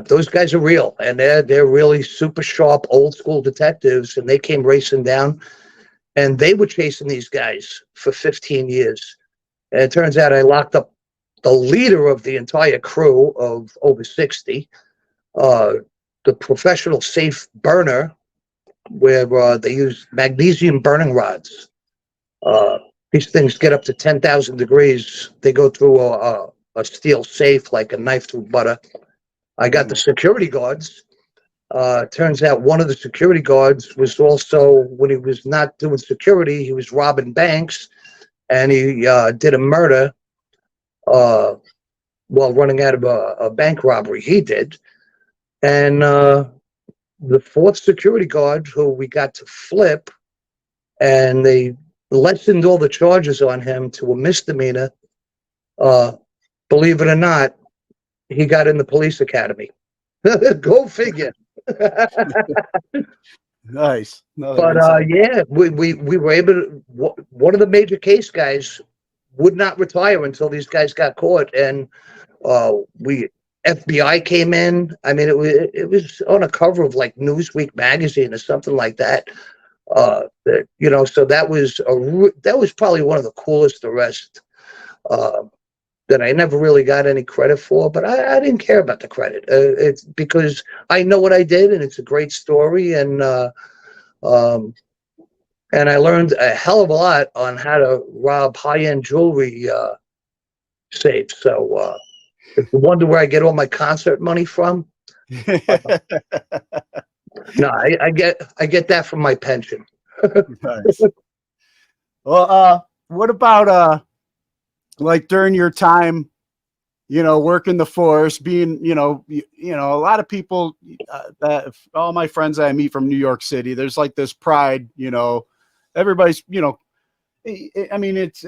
Those guys are real, and they're really super sharp, old school detectives, and they came racing down, and they were chasing these guys for 15 years. And it turns out I locked up the leader of the entire crew of over 60, the professional safe burner, where they use magnesium burning rods. These things get up to 10,000 degrees. They go through a steel safe like a knife through butter. I got the security guards. Turns out one of the security guards was also, when he was not doing security, he was robbing banks, and he did a murder while running out of a bank robbery. He did. And the 4th security guard, who we got to flip, and they lessened all the charges on him to a misdemeanor. Believe it or not, he got in the police academy. Go figure. Nice. But we were able to. One of the Major Case guys would not retire until these guys got caught, and FBI came in. I mean, it was on a cover of like Newsweek magazine or something like that. So that was probably one of the coolest arrests that I never really got any credit for, but I didn't care about the credit. It's because I know what I did, and it's a great story, and I learned a hell of a lot on how to rob high-end jewelry safes. So if you wonder where I get all my concert money from, no, I get that from my pension. Nice. Well, what about like during your time, working the force, being, a lot of people, that all my friends I meet from New York City, there's like this pride, everybody's, I mean, it's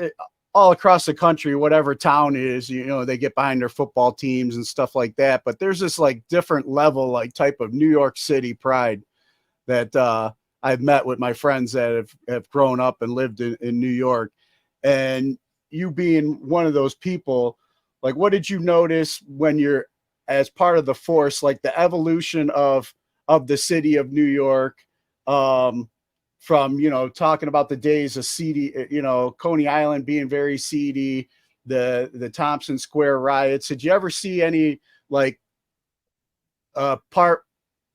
all across the country, whatever town it is, they get behind their football teams and stuff like that. But there's this like different level, like type of New York City pride that I've met with my friends that have grown up and lived in New York. And you being one of those people, like, what did you notice when you're as part of the force, like the evolution of the city of New York, from, talking about the days of seedy, Coney Island being very seedy, the Thompson Square riots. Did you ever see any like part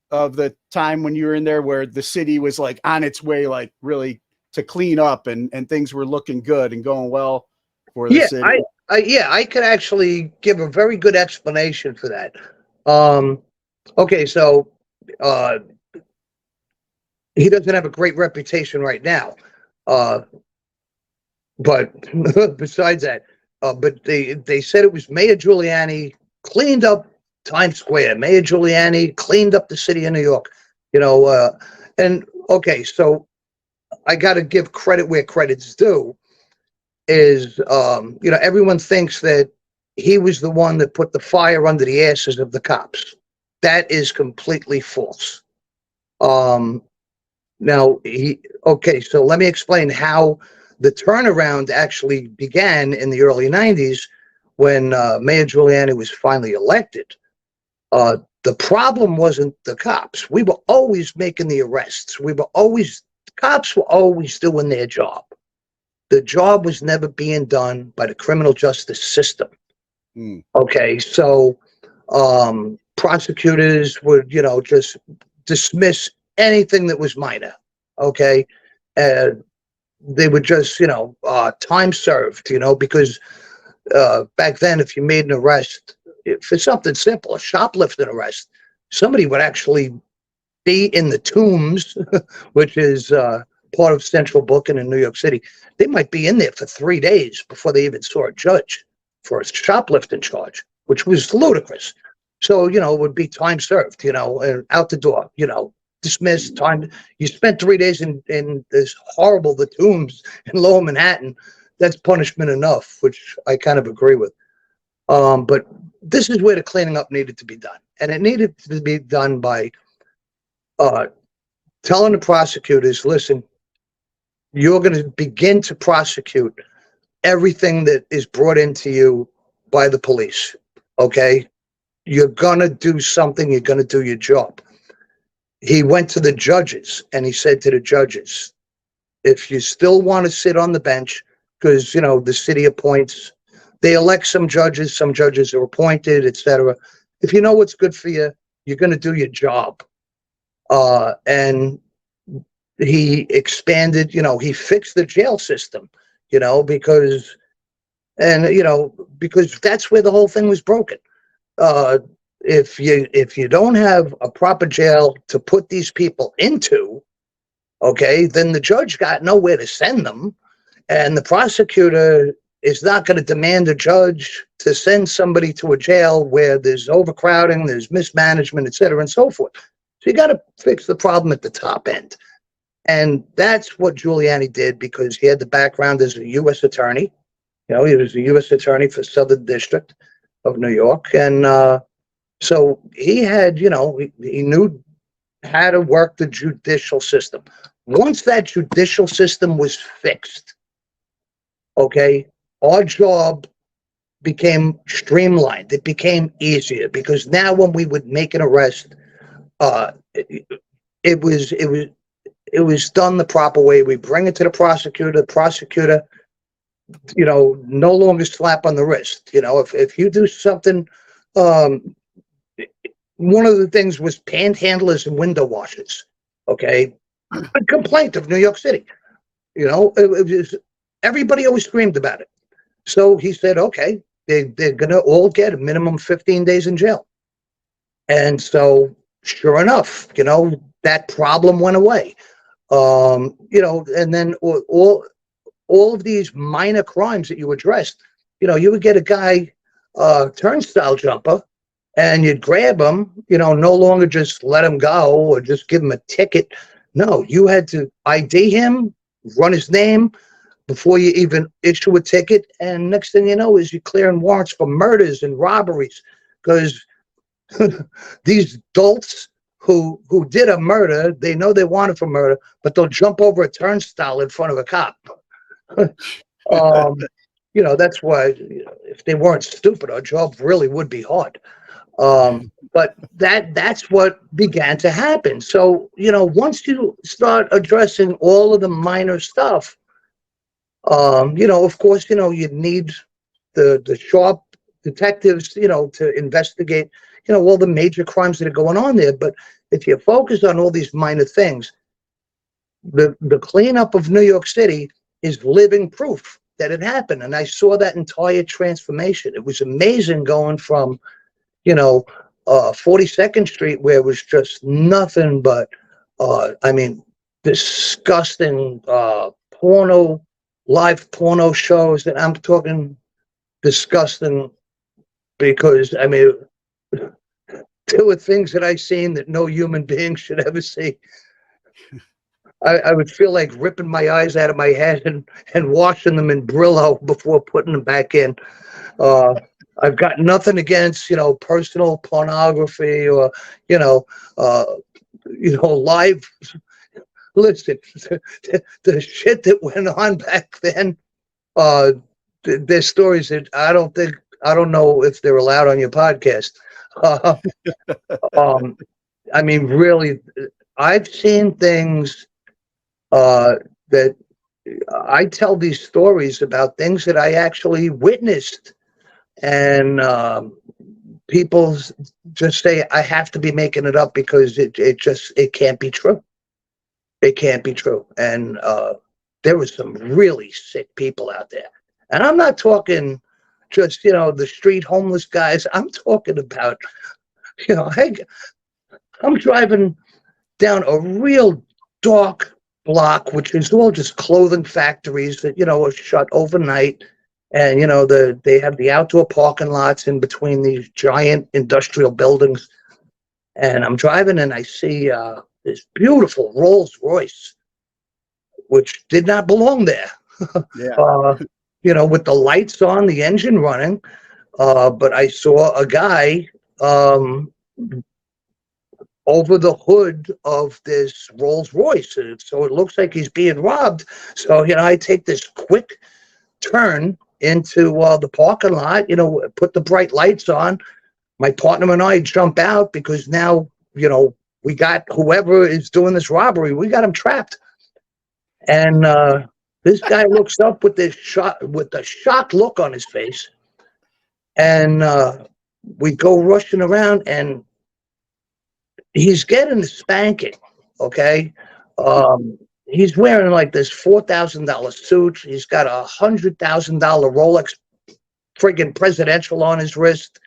of the time when you were in there where the city was like on its way, like really to clean up and things were looking good and going well for the city? I could actually give a very good explanation for that. Okay, so he doesn't have a great reputation right now, but besides that, but they said it was Mayor Giuliani cleaned up Times Square. Mayor Giuliani cleaned up the city of New York, and okay, so I got to give credit where credit's due. Is everyone thinks that he was the one that put the fire under the asses of the cops. That is completely false. Now, so let me explain how the turnaround actually began in the early 90s when Mayor Giuliani was finally elected. The problem wasn't the cops. We were always making the arrests. Cops were always doing their job. The job was never being done by the criminal justice system. Okay, so prosecutors would, just dismiss anything that was minor. Okay, they would just, time served, because back then, if you made an arrest for something simple, a shoplifting arrest, somebody would actually be in the Tombs, which is part of central booking in New York City. They might be in there for 3 days before they even saw a judge for a shoplifting charge, which was ludicrous. So, it would be time served, and out the door, dismissed, time. You spent 3 days in this horrible, the Tombs in Lower Manhattan. That's punishment enough, which I kind of agree with. But this is where the cleaning up needed to be done. And it needed to be done by telling the prosecutors, listen, you're going to begin to prosecute everything that is brought into you by the police. Okay? You're going to do something. You're going to do your job. He went to the judges and he said to the judges, if you still want to sit on the bench, because, the city appoints, they elect some judges are appointed, etc. If you know what's good for you, you're going to do your job. And he expanded, he fixed the jail system, because that's where the whole thing was broken. If you don't have a proper jail to put these people into, okay, then the judge got nowhere to send them, and the prosecutor is not going to demand a judge to send somebody to a jail where there's overcrowding, there's mismanagement, et cetera, and so forth. So you got to fix the problem at the top end. And that's what Giuliani did, because he had the background as a U.S. attorney. He was a U.S. attorney for Southern District of New York. And so he had, he knew how to work the judicial system. Once that judicial system was fixed, okay, our job became streamlined. It became easier, because now when we would make an arrest, it was done the proper way. We bring it to the prosecutor. The prosecutor, no longer slap on the wrist. If you do something, one of the things was panhandlers and window washers. Okay, a complaint of New York City. It was, everybody always screamed about it. So he said, okay, they're going to all get a minimum 15 days in jail. And so, sure enough, that problem went away. And then all of these minor crimes that you addressed, you would get a guy turnstile jumper, and you'd grab him, no longer just let him go or just give him a ticket. No, you had to ID him, run his name before you even issue a ticket. And next thing you know is you're clearing warrants for murders and robberies, because these adults who did a murder, they know they wanted for murder, but they'll jump over a turnstile in front of a cop. That's why if they weren't stupid, our job really would be hard. But that's what began to happen. So, once you start addressing all of the minor stuff, of course, you need the sharp detectives, to investigate, all the major crimes that are going on there. But if you focus on all these minor things, the cleanup of New York City is living proof that it happened. And I saw that entire transformation. It was amazing going from, 42nd Street, where it was just nothing but, disgusting live porno shows. And I'm talking disgusting because, there were things that I seen that no human being should ever see. I would feel like ripping my eyes out of my head and washing them in Brillo before putting them back in. I've got nothing against, personal pornography or, live. Listen, the shit that went on back then, there's stories that I don't know if they're allowed on your podcast. Really, I've seen things that I tell these stories about things that I actually witnessed, and people just say I have to be making it up because it can't be true. It can't be true. And there was some really sick people out there, and I'm not talking just the street homeless guys. I'm talking about I'm driving down a real dark block, which is all just clothing factories that are shut overnight, and they have the outdoor parking lots in between these giant industrial buildings. And I'm driving and I see this beautiful Rolls Royce, which did not belong there. Yeah. With the lights on, the engine running, but I saw a guy over the hood of this Rolls Royce. So it looks like he's being robbed. So, I take this quick turn into the parking lot, put the bright lights on. My partner and I jump out because now, we got whoever is doing this robbery, we got him trapped. And this guy looks up with a shocked look on his face. And we go rushing around, and he's getting a spanking, okay? He's wearing like this $4,000 suit. He's got a $100,000 Rolex friggin' presidential on his wrist.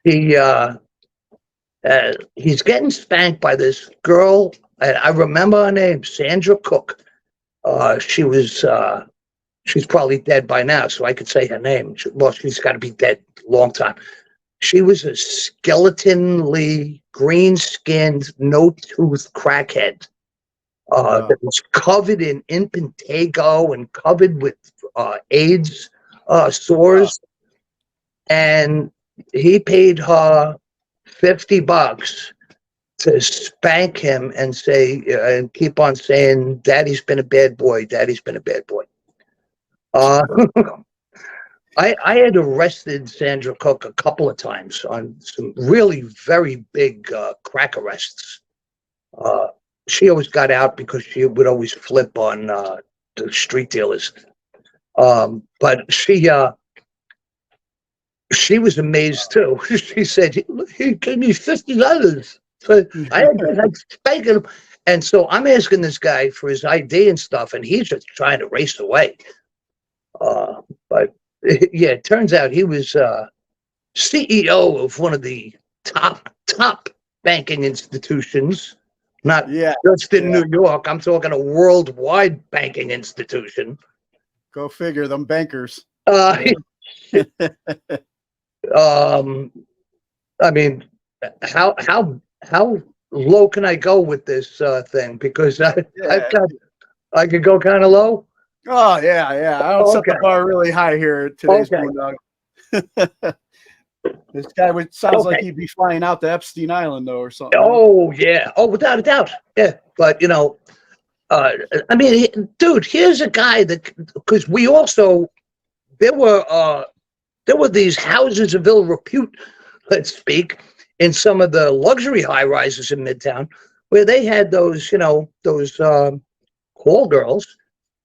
He's getting spanked by this girl, and I remember her name, Sandra Cook. She's probably dead by now, so I could say her name. She's got to be dead a long time. She was a skeletonly, green-skinned, no-tooth crackhead that was covered in impetigo and covered with AIDS sores. And he paid her $50 to spank him and say, and keep on saying, "Daddy's been a bad boy. Daddy's been a bad boy." I had arrested Sandra Cook a couple of times on some really very big crack arrests. She always got out because she would always flip on the street dealers. But she was amazed too. She said, he gave me $50. So I had to spank him. And so I'm asking this guy for his ID and stuff, and he's just trying to race away. But yeah, it turns out he was CEO of one of the top banking institutions, not just in New York. I'm talking a worldwide banking institution. Go figure, them bankers. I mean, how low can I go with this thing? Because I could go kind of low. Oh yeah. I don't set the Okay. bar really high here at today's Okay. Boondoggle. This guy sounds like Okay. he'd be flying out to Epstein Island though, or something. Oh yeah. Oh, without a doubt. Yeah. But I mean, dude, here's a guy that, because we also, there were these houses of ill repute, let's speak, in some of the luxury high rises in Midtown, where they had those call girls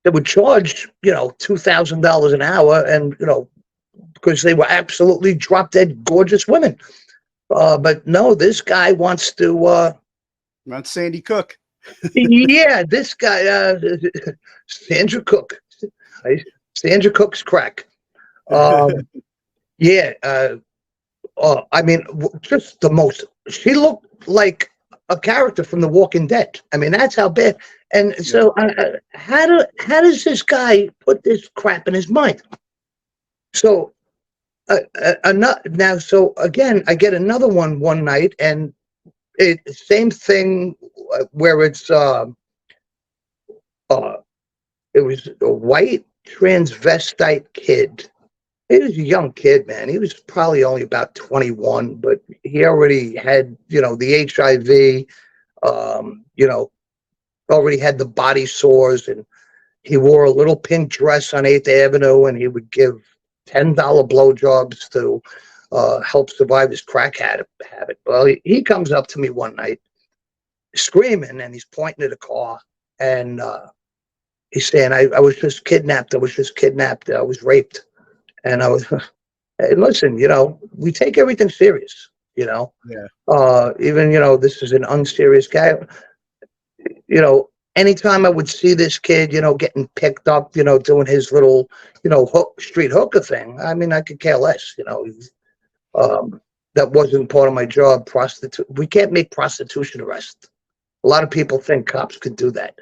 that would charge $2,000 an hour, and because they were absolutely drop dead gorgeous women. But no, this guy wants to. Not Sandy Cook. Yeah, this guy, Sandra Cook. Sandra Cook's crack. Yeah. I mean, just the most. She looked like a character from The Walking Dead. I mean, that's how bad. And so, how does this guy put this crap in his mind? So, now, so again, I get another one night, and same thing where it was a white transvestite kid. He was a young kid, man. He was probably only about 21, but he already had, the HIV, already had the body sores, and he wore a little pink dress on 8th Avenue, and he would give $10 blowjobs to help survive his crack habit. Well, he comes up to me one night screaming, and he's pointing at a car, and he's saying, I was just kidnapped. I was raped. And I was, hey, listen, we take everything serious, Yeah. even, this is an unserious guy. Anytime I would see this kid, getting picked up, doing his little, street hooker thing, I mean, I could care less, that wasn't part of my job. We can't make prostitution arrests. A lot of people think cops could do that.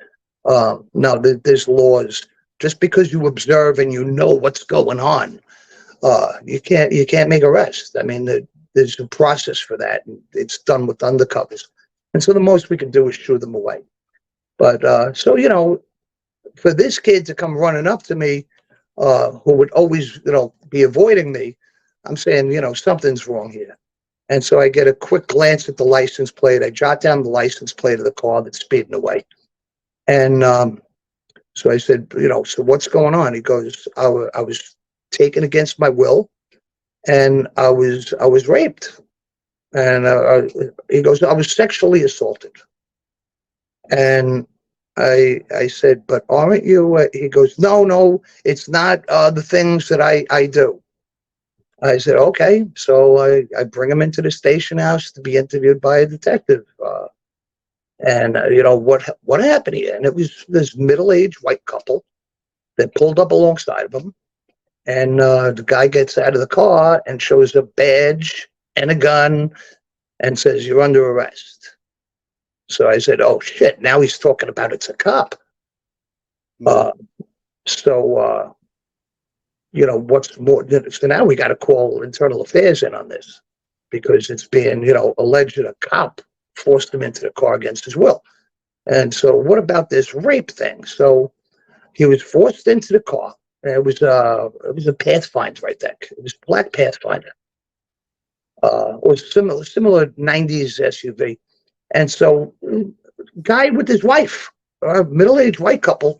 No, there's laws. Just because you observe and you know what's going on, you can't make arrests. I mean, there's a process for that, and it's done with undercovers. And so the most we can do is shoo them away. But so for this kid to come running up to me, who would always be avoiding me, I'm saying something's wrong here. And so I get a quick glance at the license plate. I jot down the license plate of the car that's speeding away, and so I said, so what's going on? He goes, I was taken against my will, and I was raped. And he goes, I was sexually assaulted. And I said, but aren't you? He goes, no, it's not the things that I do. I said, okay. So I bring him into the station house to be interviewed by a detective. And what happened here? And it was this middle-aged white couple that pulled up alongside of him. And the guy gets out of the car and shows a badge and a gun and says, you're under arrest. So I said, oh, shit, now he's talking about it's a cop. What's more, so now we got to call internal affairs in on this, because it's being, alleged that a cop forced him into the car against his will. And so what about this rape thing? So he was forced into the car. It was a Pathfinder, I think. It was black Pathfinder. Or similar 90s SUV. And so guy with his wife, middle-aged white couple,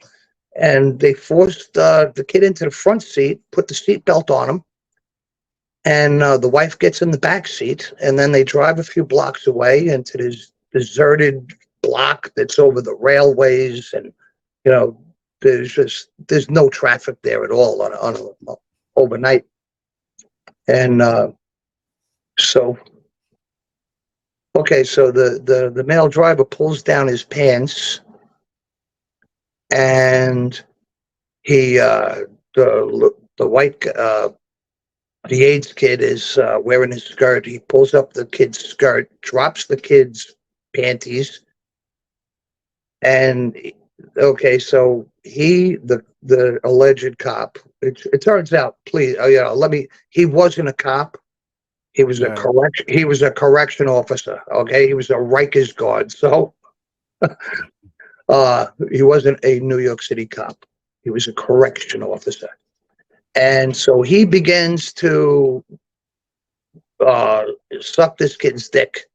and they forced the kid into the front seat, put the seatbelt on him, and the wife gets in the back seat, and then they drive a few blocks away into this deserted block that's over the railways, and there's no traffic there at all on overnight. And so the male driver pulls down his pants, and he the white the AIDS kid is wearing his skirt. He pulls up the kid's skirt, drops the kid's panties, and okay, so the alleged cop, it turns out, please, he wasn't a cop. He was he was a correction officer. Okay. He was a Rikers guard. So, he wasn't a New York City cop. He was a correction officer. And so he begins to, suck this kid's dick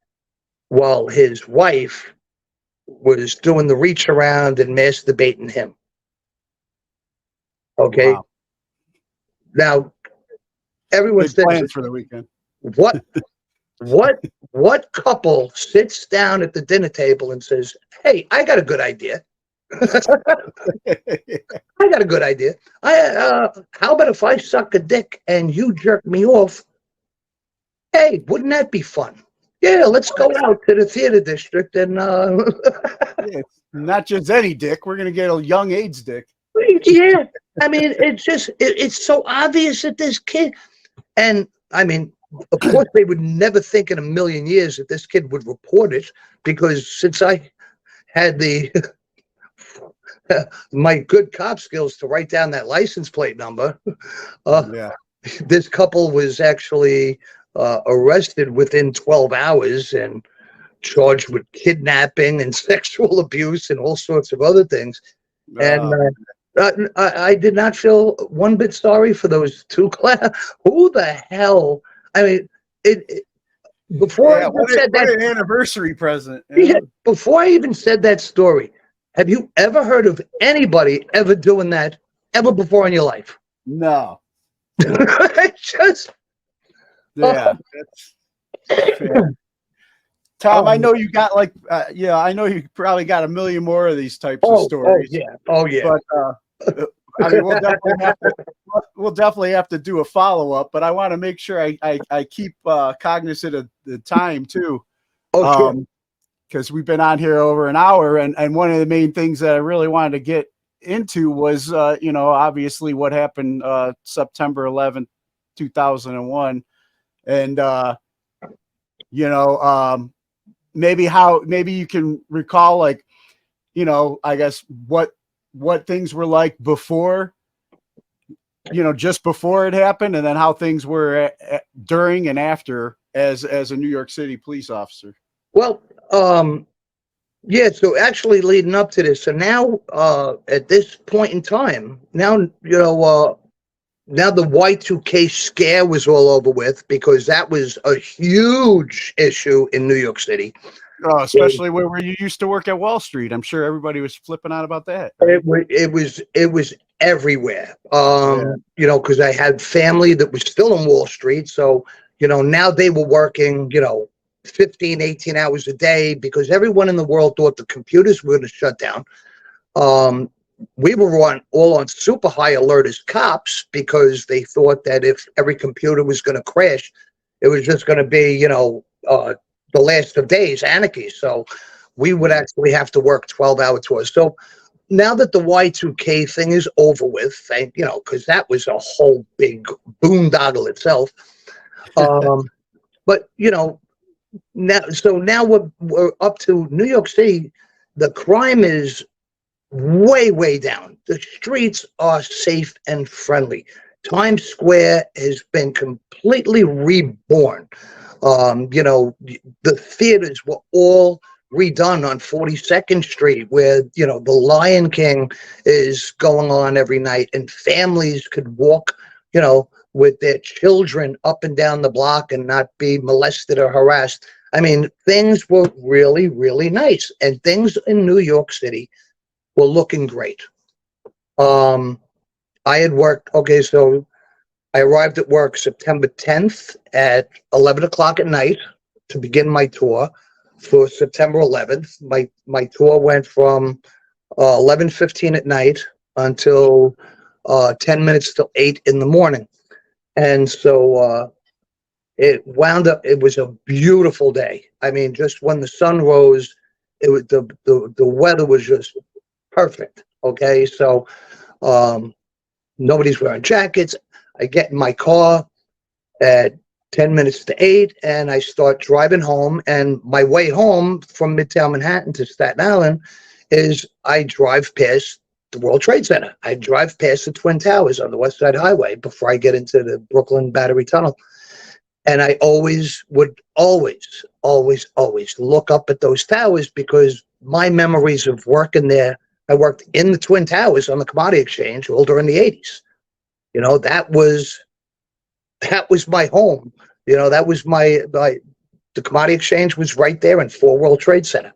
while his wife was doing the reach around and masturbating him. Okay. Wow. Now, everyone Big says plans for the weekend. What couple sits down at the dinner table and says, "Hey, I got a good idea. I got a good idea. How about if I suck a dick and you jerk me off? Hey, wouldn't that be fun? Yeah, let's go out to the theater district and Yeah, not just any dick. We're gonna get a young AIDS dick. yeah." I mean, it's so obvious that this kid, and I mean, of course, they would never think in a million years that this kid would report it, because since I had the my good cop skills to write down that license plate number, this couple was actually arrested within 12 hours and charged with kidnapping and sexual abuse and all sorts of other things. And I did not feel one bit sorry for those two. Who the hell? I mean, before I even said that, an anniversary present. before I even said that story, have you ever heard of anybody ever doing that ever before in your life? No. Just Tom, I know you got like, I know you probably got a million more of these types of stories. Oh yeah. But I mean, we'll definitely have to do a follow up. But I want to make sure I keep cognizant of the time too. Because we've been on here over an hour, and one of the main things that I really wanted to get into was, obviously what happened September 11th, 2001, and maybe you can recall, like, I guess what things were like before, just before it happened, and then how things were during and after as a New York City police officer. Well, so actually leading up to this, so now at this point in time, now the Y2K scare was all over with, because that was a huge issue in New York City. Especially where you used to work at Wall Street. I'm sure everybody was flipping out about that. It was everywhere. Because I had family that was still on Wall Street. So, now they were working, 15, 18 hours a day, because everyone in the world thought the computers were going to shut down. We were all on super high alert as cops, because they thought that if every computer was going to crash, it was just going to be, the last of days, anarchy. So we would actually have to work 12-hour tours. So now that the Y2K thing is over with, because that was a whole big boondoggle itself. But now we're up to New York City. The crime is way down. The streets are safe and friendly. Times Square has been completely reborn. The theaters were all redone on 42nd Street, where, the Lion King is going on every night, and families could walk, with their children up and down the block and not be molested or harassed. I mean, things were really, really nice, and things in New York City were looking great. I had worked, so I arrived at work September 10th at 11 o'clock at night to begin my tour for September 11th. My tour went from 11:15 at night until 10 minutes till 8 in the morning. And so it wound up, it was a beautiful day. I mean, just when the sun rose, it was the weather was just perfect. Okay, so nobody's wearing jackets. I get in my car at 10 minutes to 8, and I start driving home. And my way home from Midtown Manhattan to Staten Island is I drive past the World Trade Center. I drive past the Twin Towers on the West Side Highway before I get into the Brooklyn Battery Tunnel. And I would always look up at those towers because my memories of working there, I worked in the Twin Towers on the Commodity Exchange all during the 80s. You know, that was my home. You know, that was the Commodity Exchange was right there in 4 World Trade Center.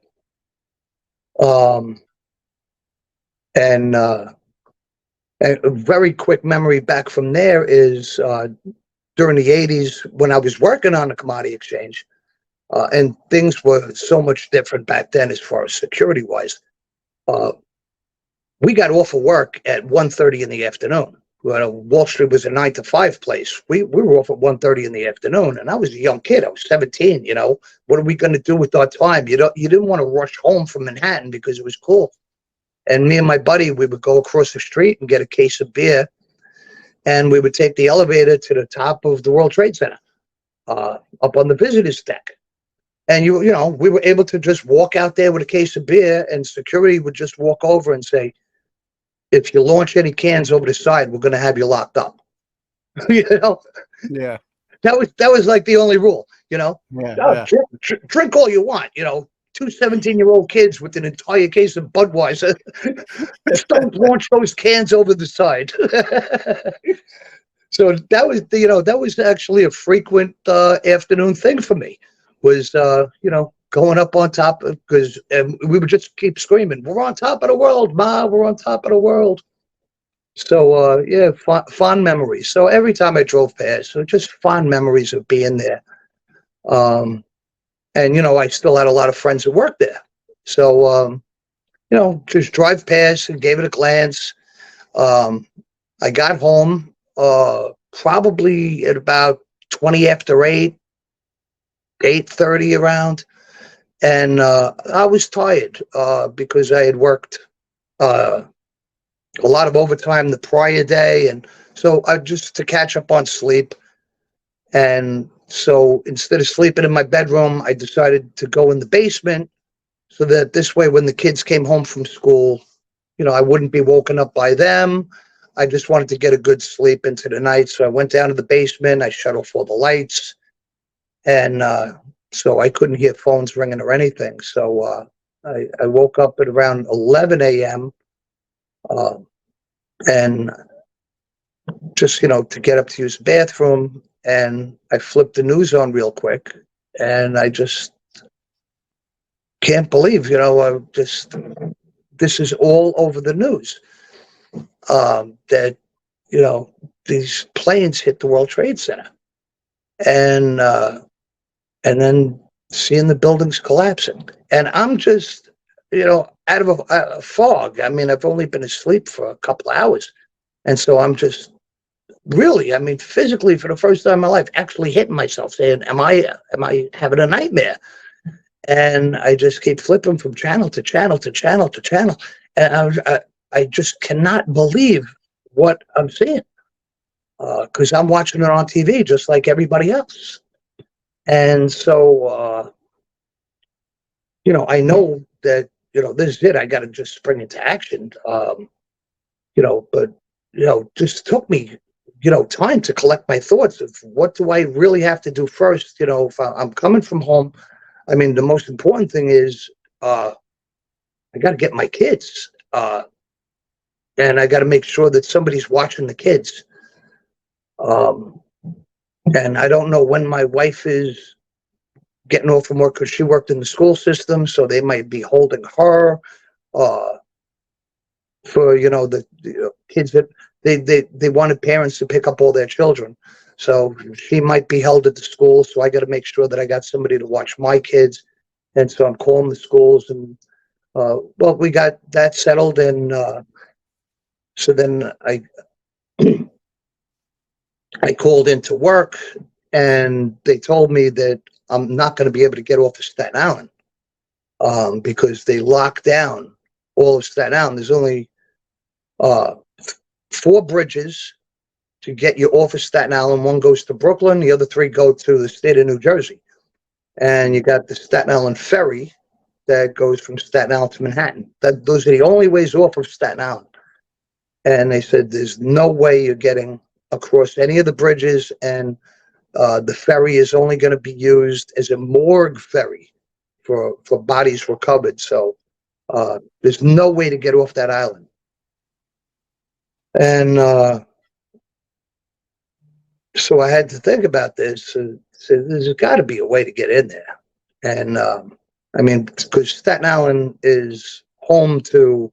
And a very quick memory back from there is during the 80s when I was working on the Commodity Exchange, and things were so much different back then as far as security wise. We got off of work at 1:30 in the afternoon. Wall Street was a 9 to 5 place. We were off at 1:30 in the afternoon, and I was a young kid. I was 17. You know, what are we going to do with our time? You didn't want to rush home from Manhattan because it was cool. And me and my buddy, we would go across the street and get a case of beer, and we would take the elevator to the top of the World Trade Center, up on the visitors deck. And you know, we were able to just walk out there with a case of beer, and security would just walk over and say, if you launch any cans over the side, we're going to have you locked up. You know? Yeah. That was like the only rule, you know? Yeah, Oh, yeah. drink all you want, you know? 2 17-year-old kids with an entire case of Budweiser. Just don't launch those cans over the side. So that was, you know, that was actually a frequent afternoon thing for me, was, you know, going up on top of, because we would just keep screaming, we're on top of the world, Ma, we're on top of the world. So, yeah, fond memories. So every time I drove past, so just fond memories of being there. And, you know, I still had a lot of friends that worked there. So, you know, just drive past and gave it a glance. I got home probably at about 20 after 8, 8:30 around. And I was tired because I had worked a lot of overtime the prior day. And so I just to catch up on sleep. And so instead of sleeping in my bedroom, I decided to go in the basement so that this way, when the kids came home from school, you know, I wouldn't be woken up by them. I just wanted to get a good sleep into the night. So I went down to the basement. I shut off all the lights. And so I couldn't hear phones ringing or anything. So I woke up at around 11 a.m. And just, you know, to get up to use the bathroom. And I flipped the news on real quick. And I just can't believe, you know, this is all over the news. That, you know, these planes hit the World Trade Center. And then seeing the buildings collapsing. And I'm just, you know, out of a fog. I mean, I've only been asleep for a couple of hours. And so I'm just really, I mean, physically for the first time in my life, actually hitting myself saying, am I having a nightmare? And I just keep flipping from channel to channel to channel to channel. And I just cannot believe what I'm seeing. Because I'm watching it on TV just like everybody else. And so, you know, I know that, you know, this is it. I got to just spring into action, you know, but, you know, just took me, you know, time to collect my thoughts of what do I really have to do first. You know, if I'm coming from home, I mean, the most important thing is I got to get my kids and I got to make sure that somebody's watching the kids. And I don't know when my wife is getting off from work because she worked in the school system, so they might be holding her for, you know, the kids that they wanted parents to pick up all their children. So she might be held at the school, so I got to make sure that I got somebody to watch my kids. And so I'm calling the schools, and well, we got that settled, and so then I called into work, and they told me that I'm not going to be able to get off of Staten Island because they locked down all of Staten Island. There's only 4 bridges to get you off of Staten Island. One goes to Brooklyn, the other 3 go to the state of New Jersey. And you got the Staten Island Ferry, that goes from Staten Island to Manhattan. Those are the only ways off of Staten Island. And they said, there's no way you're getting across any of the bridges, and the ferry is only going to be used as a morgue ferry for bodies recovered. So there's no way to get off that island. And so I had to think about this. So there's got to be a way to get in there. And I mean, because Staten Island is home to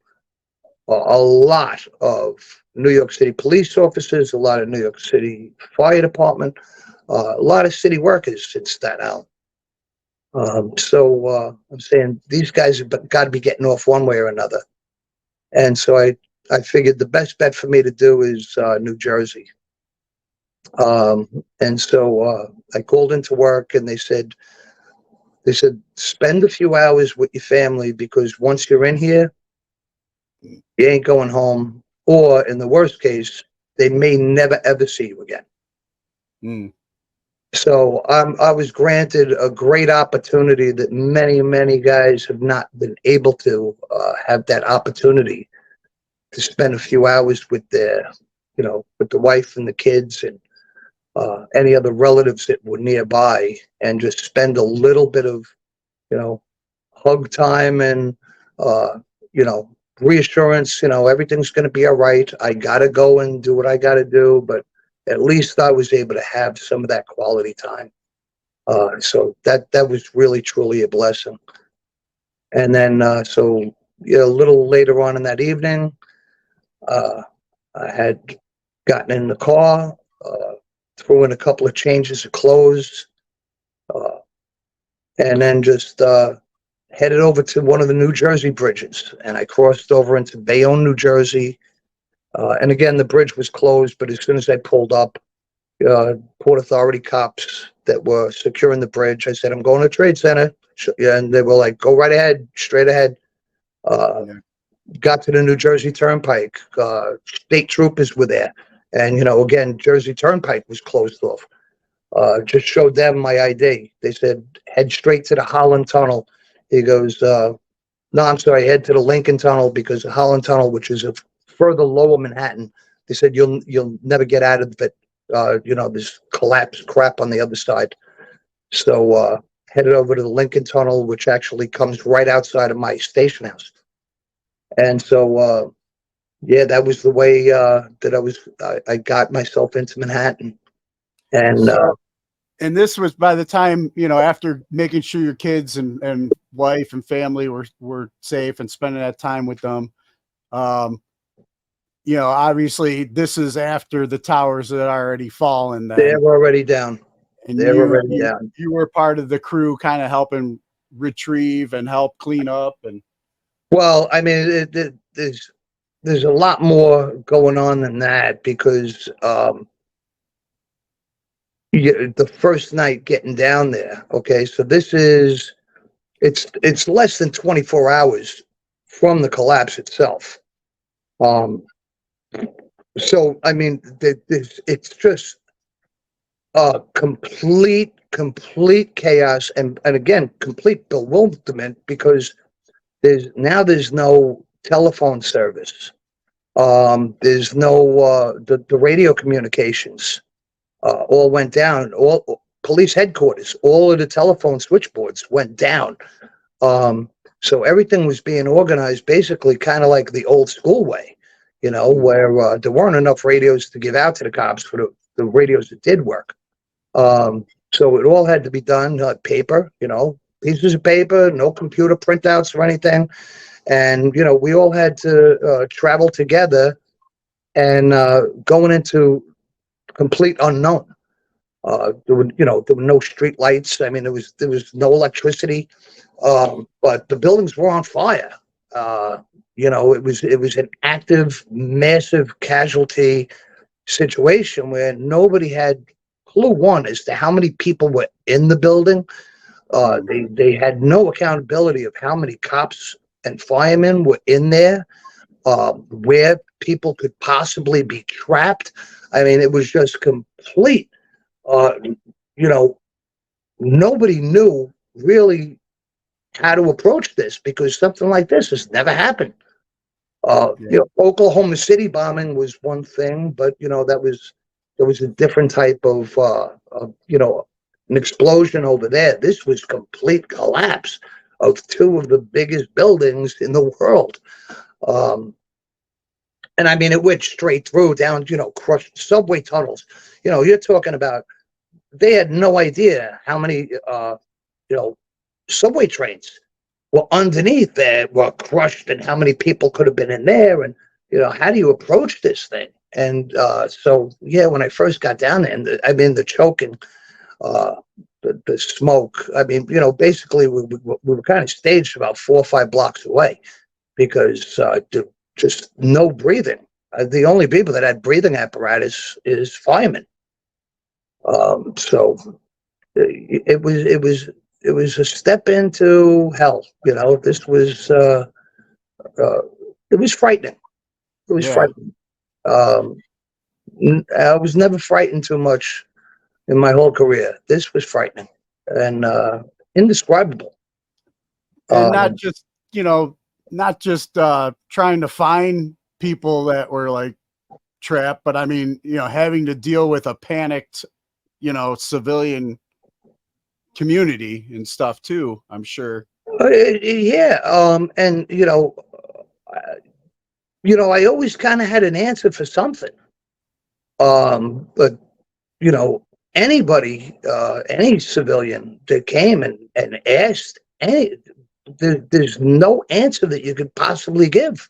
a lot of New York City police officers, a lot of New York City Fire Department, a lot of city workers in Staten Island. So I'm saying these guys have got to be getting off one way or another. And so I figured the best bet for me to do is New Jersey. And so I called into work, and they said, spend a few hours with your family, because once you're in here, you ain't going home. Or in the worst case, they may never, ever see you again. Mm. So I was granted a great opportunity that many, many guys have not been able to have that opportunity to spend a few hours with their, with the wife and the kids and any other relatives that were nearby, and just spend a little bit of, hug time and, reassurance, everything's going to be all right. I got to go and do what I got to do, but at least I was able to have some of that quality time. So that was really, truly a blessing. And then, so, a little later on in that evening, I had gotten in the car, threw in a couple of changes of clothes, and then just headed over to one of the New Jersey bridges. And I crossed over into Bayonne, New Jersey. And again, the bridge was closed, but as soon as I pulled up, Port Authority cops that were securing the bridge, I said, I'm going to Trade Center. And they were like, go right ahead, straight ahead. Got to the New Jersey Turnpike. State troopers were there. And, again, Jersey Turnpike was closed off. Just showed them my ID. They said, head straight to the Holland Tunnel. He goes, no, I'm sorry, head to the Lincoln Tunnel, because the Holland Tunnel, which is a further lower Manhattan, they said, you'll never get out of it. There's collapsed crap on the other side. So headed over to the Lincoln Tunnel, which actually comes right outside of my station house. And so, that was the way that I got myself into Manhattan. And and this was by the time, after making sure your kids and wife and family were safe and spending that time with them. Obviously this is after the towers had already fallen. They're already down. And you were part of the crew kind of helping retrieve and help clean up. And well, I mean, there's a lot more going on than that, because the first night getting down there. Okay, so it's less than 24 hours from the collapse itself. So I mean, it's just complete chaos, and again, complete bewilderment, because there's no telephone service. There's no the radio communications all went down. All police headquarters, all of the telephone switchboards went down. So everything was being organized basically kind of like the old school way, where there weren't enough radios to give out to the cops for the radios that did work. So it all had to be done paper, pieces of paper, no computer printouts or anything. And, we all had to travel together and going into complete unknown. There were no street lights. I mean, there was no electricity, but the buildings were on fire. It was an active, massive casualty situation where nobody had clue one as to how many people were in the building. They had no accountability of how many cops and firemen were in there, where people could possibly be trapped. I mean, it was just complete. Nobody knew really how to approach this, because something like this has never happened. Oklahoma City bombing was one thing, but there was a different type of an explosion over there. This was complete collapse of two of the biggest buildings in the world. And I mean, it went straight through down, crushed subway tunnels. You're talking about, they had no idea how many, subway trains were underneath there, were crushed, and how many people could have been in there. And, how do you approach this thing? And when I first got down there, and the choking, the smoke, basically we were kind of staged about 4 or 5 blocks away, because just no breathing. The only people that had breathing apparatus is firemen. So it was a step into hell. This was it was frightening. It was frightening. I was never frightened too much in my whole career. This was frightening and indescribable. And not just trying to find people that were like trapped, but I mean, having to deal with a panicked, civilian community and stuff too, I'm sure. And I always kind of had an answer for something. But anybody, any civilian that came and asked, there's no answer that you could possibly give.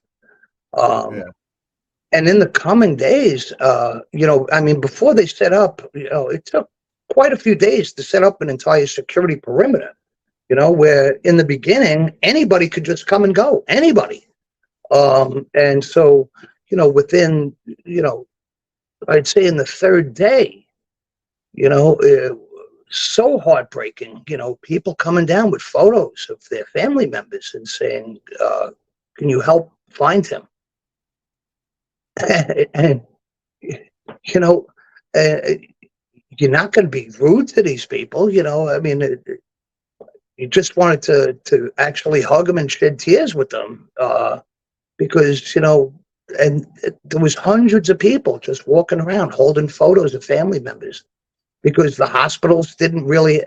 And in the coming days, before they set up, it took quite a few days to set up an entire security perimeter, where in the beginning, anybody could just come and go, anybody. And so, within, I'd say in the third day, so heartbreaking, people coming down with photos of their family members and saying, can you help find him? And you're not going to be rude to these people, you just wanted to actually hug them and shed tears with them, because and there was hundreds of people just walking around holding photos of family members, because the hospitals didn't really,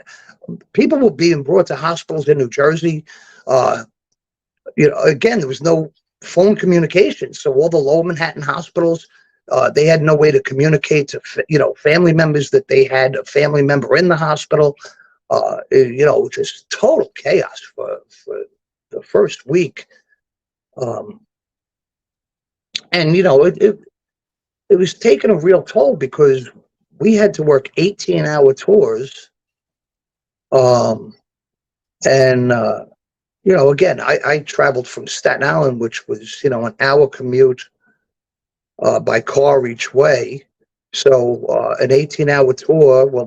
people were being brought to hospitals in New Jersey. Again, there was no phone communication. So all the lower Manhattan hospitals, they had no way to communicate to, family members that they had a family member in the hospital. Just total chaos for the first week. And, it was taking a real toll, because we had to work 18-hour tours. Again, I traveled from Staten Island, which was, an hour commute by car each way. So an 18-hour tour, well,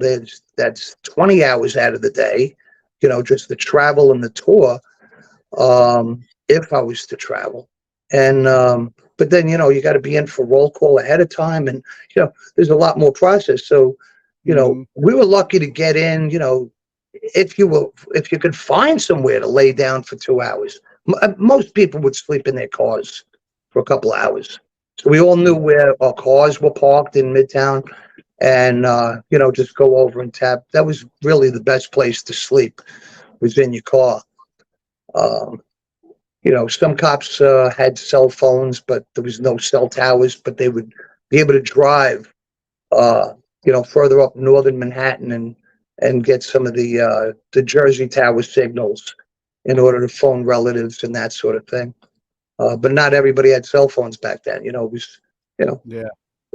that's 20 hours out of the day, just the travel and the tour, if I was to travel. And but then, you got to be in for roll call ahead of time, and, there's a lot more process. So, we were lucky to get in, if you could find somewhere to lay down for 2 hours. Most people would sleep in their cars for a couple of hours. So we all knew where our cars were parked in Midtown, and, just go over and tap. That was really the best place to sleep, was in your car. Some cops had cell phones, but there was no cell towers, but they would be able to drive, further up northern Manhattan and get some of the Jersey Tower signals in order to phone relatives and that sort of thing. But not everybody had cell phones back then. It was,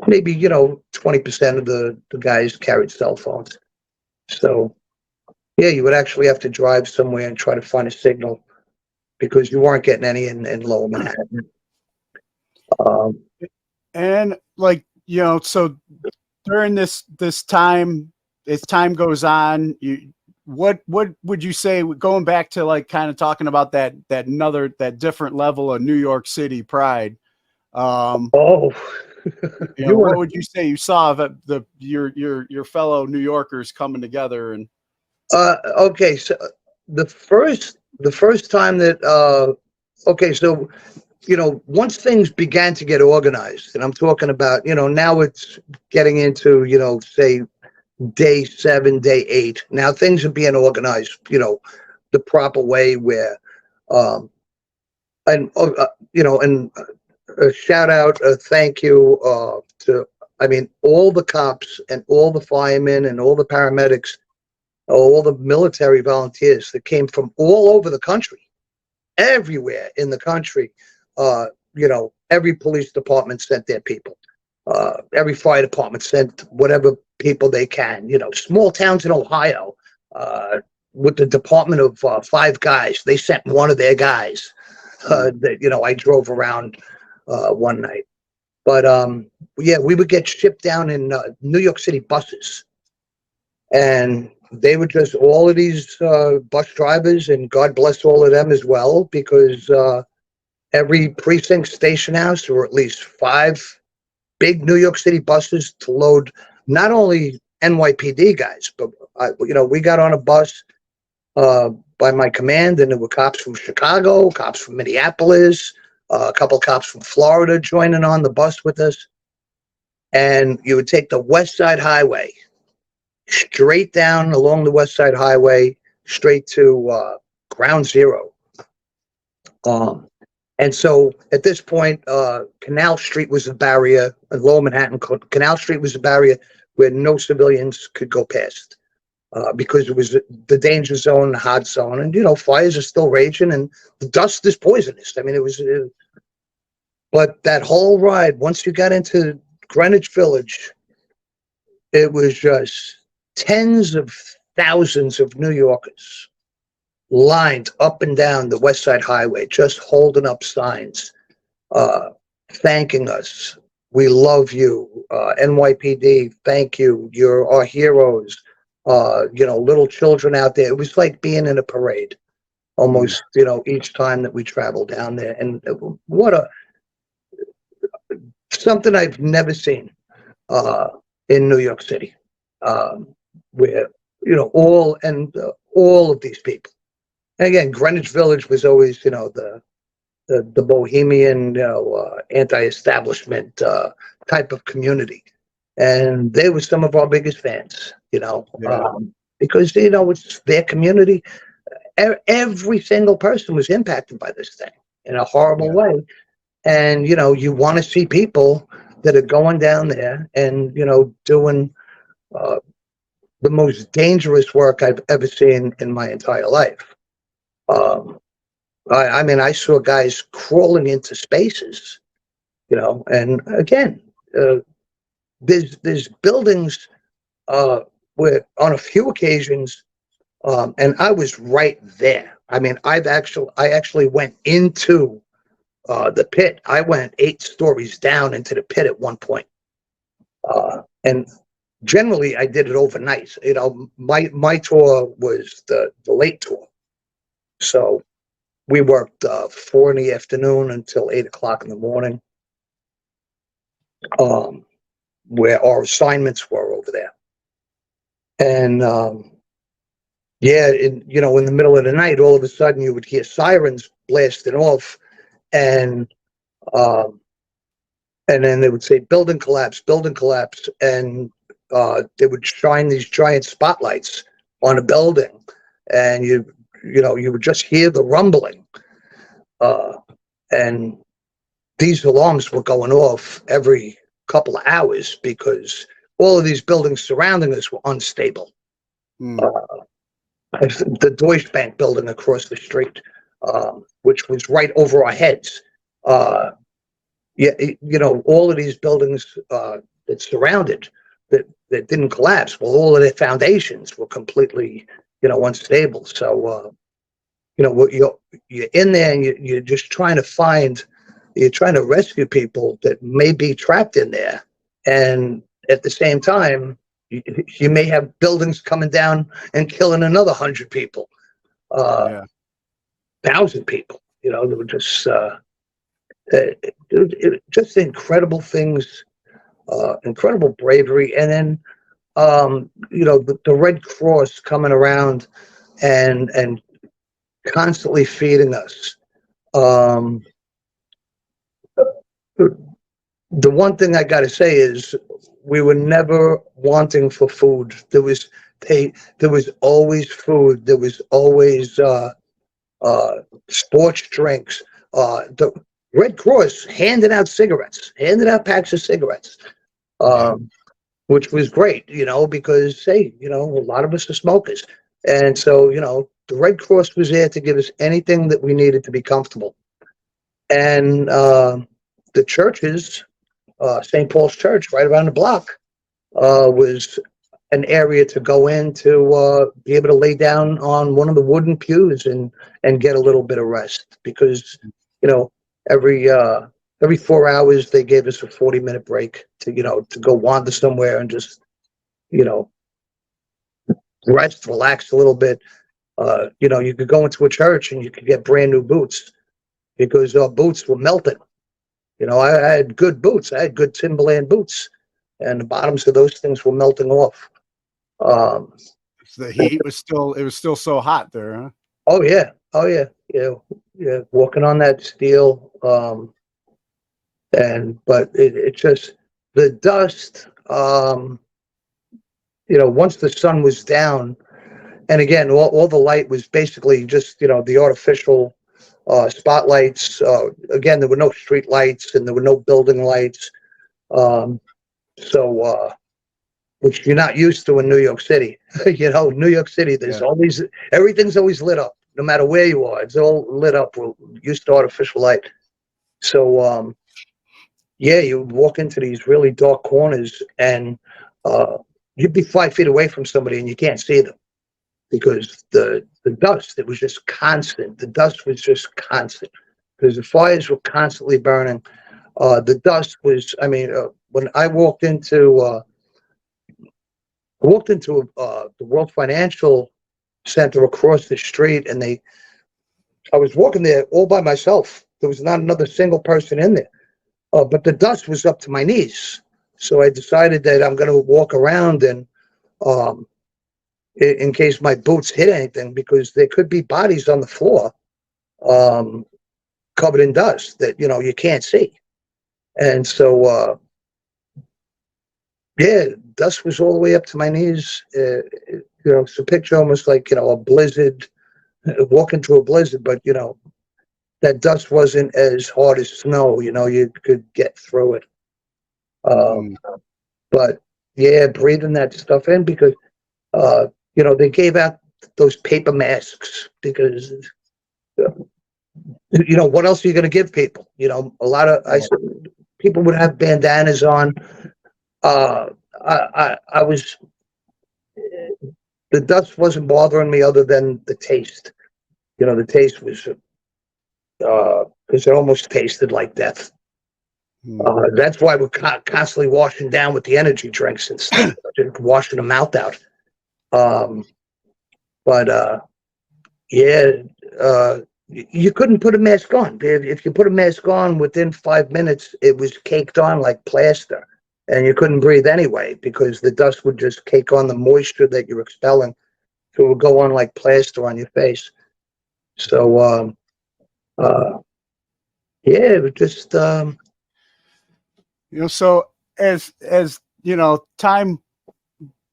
maybe, 20% of the guys carried cell phones. So, you would actually have to drive somewhere and try to find a signal, because you weren't getting any in lower Manhattan. And so during this time, as time goes on, what would you say, going back to like kind of talking about that different level of New York City pride? What would you say you saw of your fellow New Yorkers coming together? And okay, so the first the first time that, okay, so, once things began to get organized, and I'm talking about, now it's getting into, say, day 7, day 8. Now things are being organized, the proper way where, and a shout out, a thank you to, all the cops and all the firemen and all the paramedics, all the military volunteers that came from all over the country, everywhere in the country. Every police department sent their people. Every fire department sent whatever people they can. Small towns in Ohio, with the department of 5 guys, they sent one of their guys. That I drove around one night, but we would get shipped down in New York City buses, and they were just all of these bus drivers, and God bless all of them as well, because every precinct station house there were at least 5 big New York City buses to load not only NYPD guys, but we got on a bus by my command, and there were cops from Chicago, cops from Minneapolis, a couple cops from Florida joining on the bus with us. And you would take the West Side Highway straight down along the West Side Highway, straight to Ground Zero. And so at this point, Canal Street was a barrier, in Lower Manhattan. Canal Street was a barrier where no civilians could go past. Because it was the danger zone, the hot zone, and fires are still raging, and the dust is poisonous. But that whole ride, once you got into Greenwich Village, it was just tens of thousands of New Yorkers lined up and down the West Side Highway, just holding up signs, thanking us. We love you, NYPD. Thank you. You're our heroes. Little children out there. It was like being in a parade almost, each time that we traveled down there. And what something I've never seen in New York City, where, all of these people. And again, Greenwich Village was always, the bohemian, anti-establishment type of community. And they were some of our biggest fans, because, it's their community. Every single person was impacted by this thing in a horrible way. And, you want to see people that are going down there and, doing the most dangerous work I've ever seen in my entire life. I saw guys crawling into spaces, and again, there's buildings where on a few occasions, and I was right there. I actually went into the pit. I went 8 stories down into the pit at one point, and generally I did it overnight. My tour was the late tour, so we worked 4 in the afternoon until 8 o'clock in the morning. Where our assignments were over there. And, in the middle of the night, all of a sudden you would hear sirens blasting off, and then they would say, building collapse, and they would shine these giant spotlights on a building, and you would just hear the rumbling. And these alarms were going off every couple of hours because all of these buildings surrounding us were unstable. The Deutsche Bank building across the street, which was right over our heads. All of these buildings that surrounded that didn't collapse. Well, all of their foundations were completely, unstable. So, you're in there and you're just trying to rescue people that may be trapped in there. And at the same time, you may have buildings coming down and killing another 100 people, 1,000 people. They were just incredible things, incredible bravery. And then, the Red Cross coming around and constantly feeding us. The one thing I got to say is we were never wanting for food. There was always food. There was always sports drinks. The Red Cross handed out packs of cigarettes, which was great, because hey, a lot of us are smokers, and so the Red Cross was there to give us anything that we needed to be comfortable, and the churches. St. Paul's Church, right around the block, was an area to go in to be able to lay down on one of the wooden pews and get a little bit of rest, because every 4 hours they gave us a 40-minute break to to go wander somewhere and just rest, relax a little bit. You could go into a church and you could get brand new boots because our boots were melting. I had good boots. I had good Timberland boots, and the bottoms of those things were melting off. So the heat was still so hot there, huh? Oh yeah. Walking on that steel, but it just the dust. Once the sun was down, and again, all the light was basically just the artificial. Spotlights. Again, there were no street lights and there were no building lights. Which you're not used to in New York City. New York City, there's always, everything's always lit up, no matter where you are. It's all lit up. We're used to artificial light. So, you would walk into these really dark corners and you'd be 5 feet away from somebody and you can't see them. Because the dust, it was just constant. The dust was just constant because the fires were constantly burning. The dust was, when I walked into the World Financial Center across the street, and I was walking there all by myself. There was not another single person in there, but the dust was up to my knees. So I decided that I'm going to walk around and in case my boots hit anything, because there could be bodies on the floor covered in dust that you can't see. And so dust was all the way up to my knees. It's a picture almost like a blizzard, walking through a blizzard, but that dust wasn't as hard as snow. You could get through it. But breathing that stuff in, because they gave out those paper masks because, what else are you going to give people? A lot of people would have bandanas on. I was, the dust wasn't bothering me other than the taste. The taste was, because it almost tasted like death. That's why we're constantly washing down with the energy drinks instead of washing the mouth out. You couldn't put a mask on. If you put a mask on, within 5 minutes, it was caked on like plaster, and you couldn't breathe anyway because the dust would just cake on the moisture that you're expelling, so it would go on like plaster on your face. So, it was just, So as time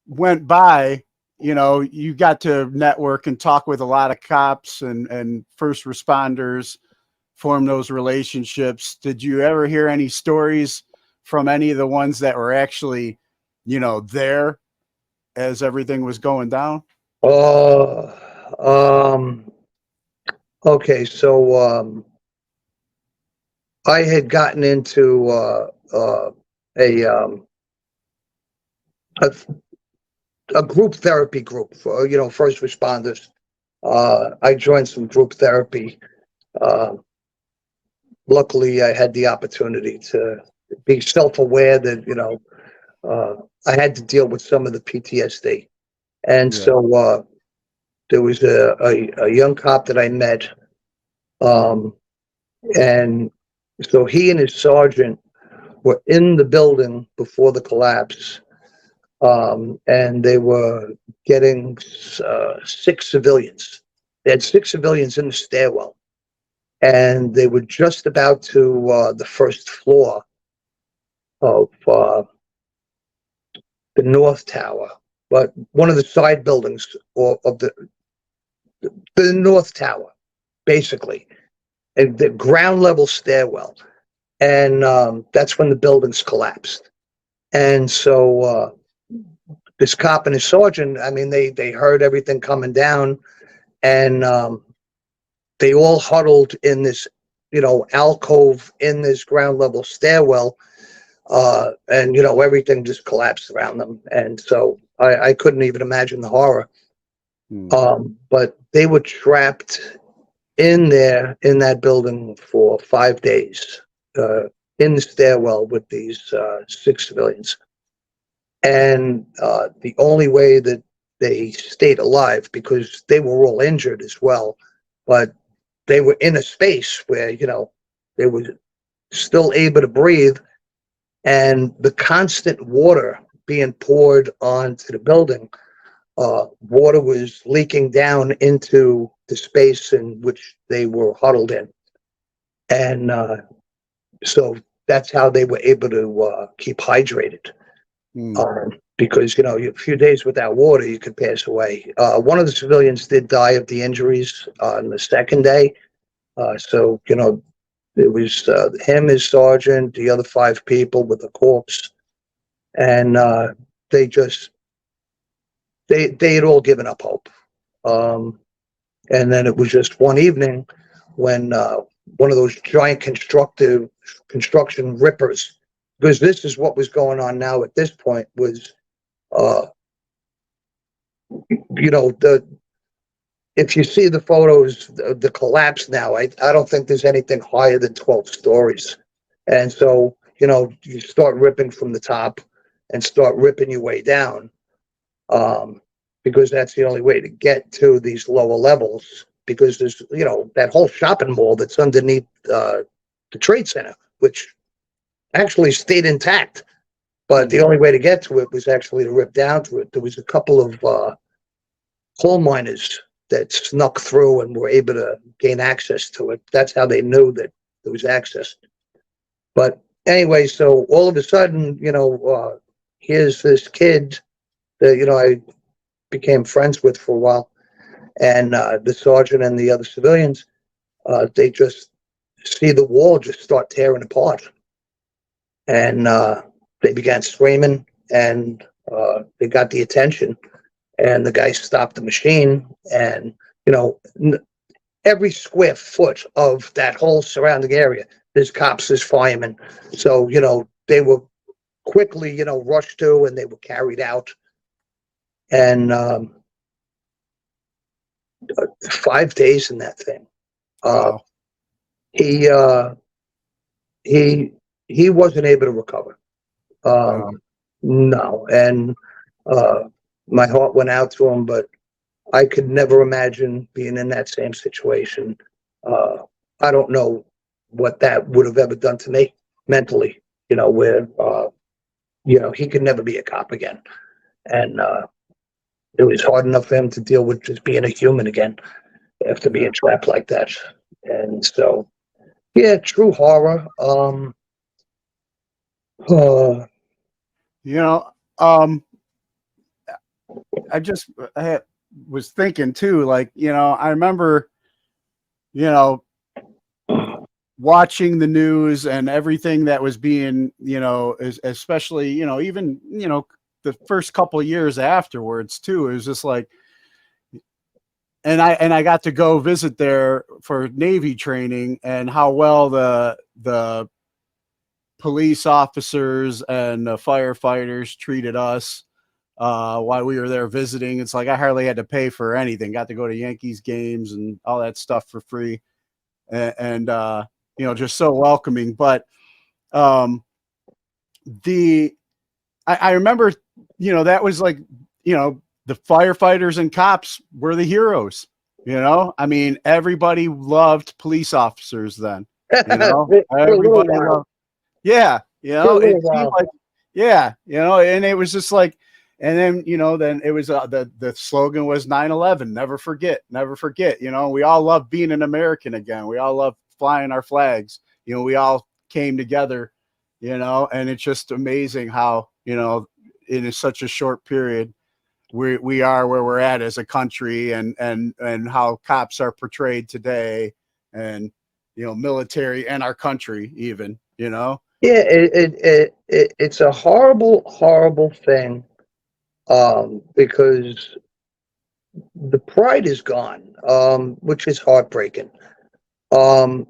went by, you got to network and talk with a lot of cops and first responders, form those relationships. Did you ever hear any stories from any of the ones that were actually, there as everything was going down? Okay. So, I had gotten into, a group therapy group for first responders. I joined some group therapy. Luckily, I had the opportunity to be self-aware that I had to deal with some of the PTSD, and so there was a young cop that I met, and so he and his sergeant were in the building before the collapse. And they were getting 6 civilians They had 6 civilians in the stairwell, and they were just about to the first floor of the North Tower, but one of the side buildings of the North Tower, basically, and the ground level stairwell, and that's when the buildings collapsed. And so this cop and his sergeant, I mean, they heard everything coming down, and they all huddled in this, alcove in this ground level stairwell, and everything just collapsed around them. And so I couldn't even imagine the horror. But they were trapped in there in that building for 5 days, in the stairwell with these 6 civilians. And the only way that they stayed alive, because they were all injured as well, but they were in a space where, they were still able to breathe, and the constant water being poured onto the building, water was leaking down into the space in which they were huddled in. And so that's how they were able to keep hydrated. Because, a few days without water, you could pass away. One of the civilians did die of the injuries on the second day. So, it was him, his sergeant, the other 5 people with the corpse. And they had all given up hope. And then it was just one evening when one of those giant construction rippers, because this is what was going on now at this point, was, if you see the photos, the collapse now, I don't think there's anything higher than 12 stories. And so, you start ripping from the top and start ripping your way down, because that's the only way to get to these lower levels, because there's, that whole shopping mall that's underneath the Trade Center, which actually stayed intact. But the only way to get to it was actually to rip down to it. There was a couple of coal miners that snuck through and were able to gain access to it. That's how they knew that there was access. But anyway, so all of a sudden, here's this kid that, I became friends with for a while. And the sergeant and the other civilians, they just see the wall just start tearing apart. And they began screaming, and they got the attention. And the guy stopped the machine, and, every square foot of that whole surrounding area, there's cops, there's firemen. So, they were quickly, rushed to, and they were carried out. And 5 days in that thing. Wow. He wasn't able to recover. No. And my heart went out to him, but I could never imagine being in that same situation. I don't know what that would have ever done to me mentally, where, he could never be a cop again. And it was hard enough for him to deal with just being a human again after being trapped like that. And so, yeah, true horror. I was thinking too, like, I remember, watching the news and everything that was being, especially, even, the first couple of years afterwards too. It was just like, and I got to go visit there for Navy training, and how well the police officers and the firefighters treated us while we were there visiting. It's like I hardly had to pay for anything. Got to go to Yankees games and all that stuff for free, and just so welcoming. But I remember, that was like, the firefighters and cops were the heroes. I mean, everybody loved police officers then. Everybody loved. Yeah, it seemed like, and it was just like, And then, then it was the slogan was 9/11, never forget, never forget. We all love being an American again. We all love flying our flags. We all came together, and it's just amazing how, in such a short period, we are where we're at as a country, and how cops are portrayed today, and, military and our country even, Yeah, it's a horrible, horrible thing. Because the pride is gone, which is heartbreaking. And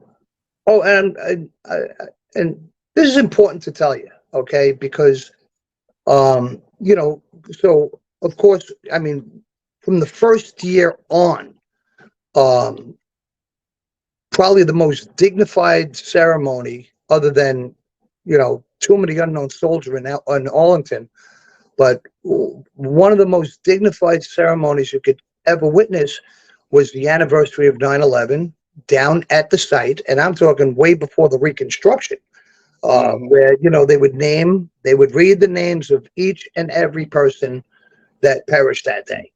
this is important to tell you, okay? Because, so of course, I mean, from the first year on, probably the most dignified ceremony, other than, Tomb of the Unknown Soldier in Arlington. But one of the most dignified ceremonies you could ever witness was the anniversary of 9/11 down at the site. And I'm talking way before the Reconstruction, where, they would read the names of each and every person that perished that day.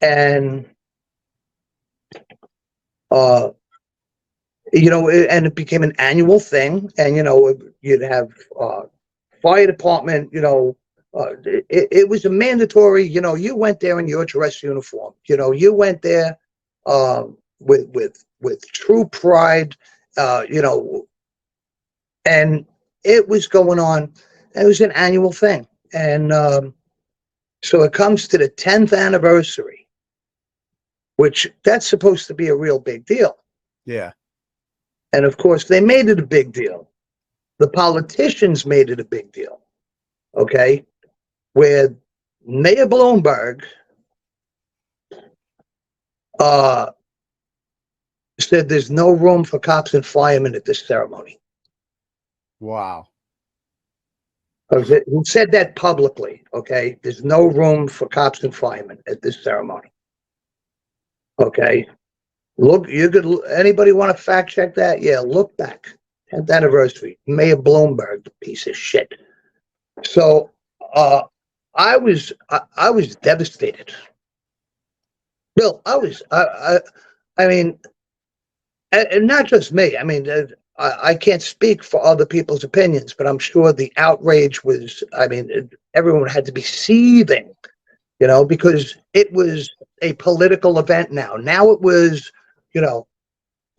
And it became an annual thing. And, you'd have fire department, it was a mandatory, you went there in your dress uniform, you went there with true pride, and it was going on. It was an annual thing. And so it comes to the 10th anniversary, which that's supposed to be a real big deal. Yeah. And of course, they made it a big deal. The politicians made it a big deal, okay? Where Mayor Bloomberg said there's no room for cops and firemen at this ceremony. Wow. He said that publicly, okay? There's no room for cops and firemen at this ceremony. Okay? Look, anybody want to fact check that? Yeah, look back. 10th anniversary, Mayor Bloomberg, the piece of shit. So I was devastated. Bill, I mean, and not just me. I mean, I can't speak for other people's opinions, but I'm sure the outrage was, everyone had to be seething, because it was a political event now. Now it was,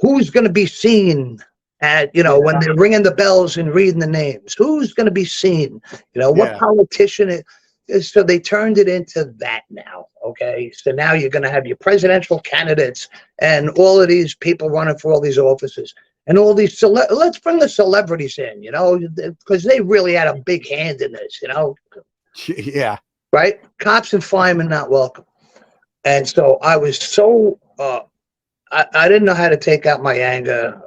who's going to be seen at, when they're ringing the bells and reading the names, who's going to be seen, what politician so they turned it into that now. Okay. So now you're going to have your presidential candidates and all of these people running for all these offices and all these, let's bring the celebrities in, because they really had a big hand in this, Yeah. Right. Cops and firemen not welcome. And so I was so, I didn't know how to take out my anger.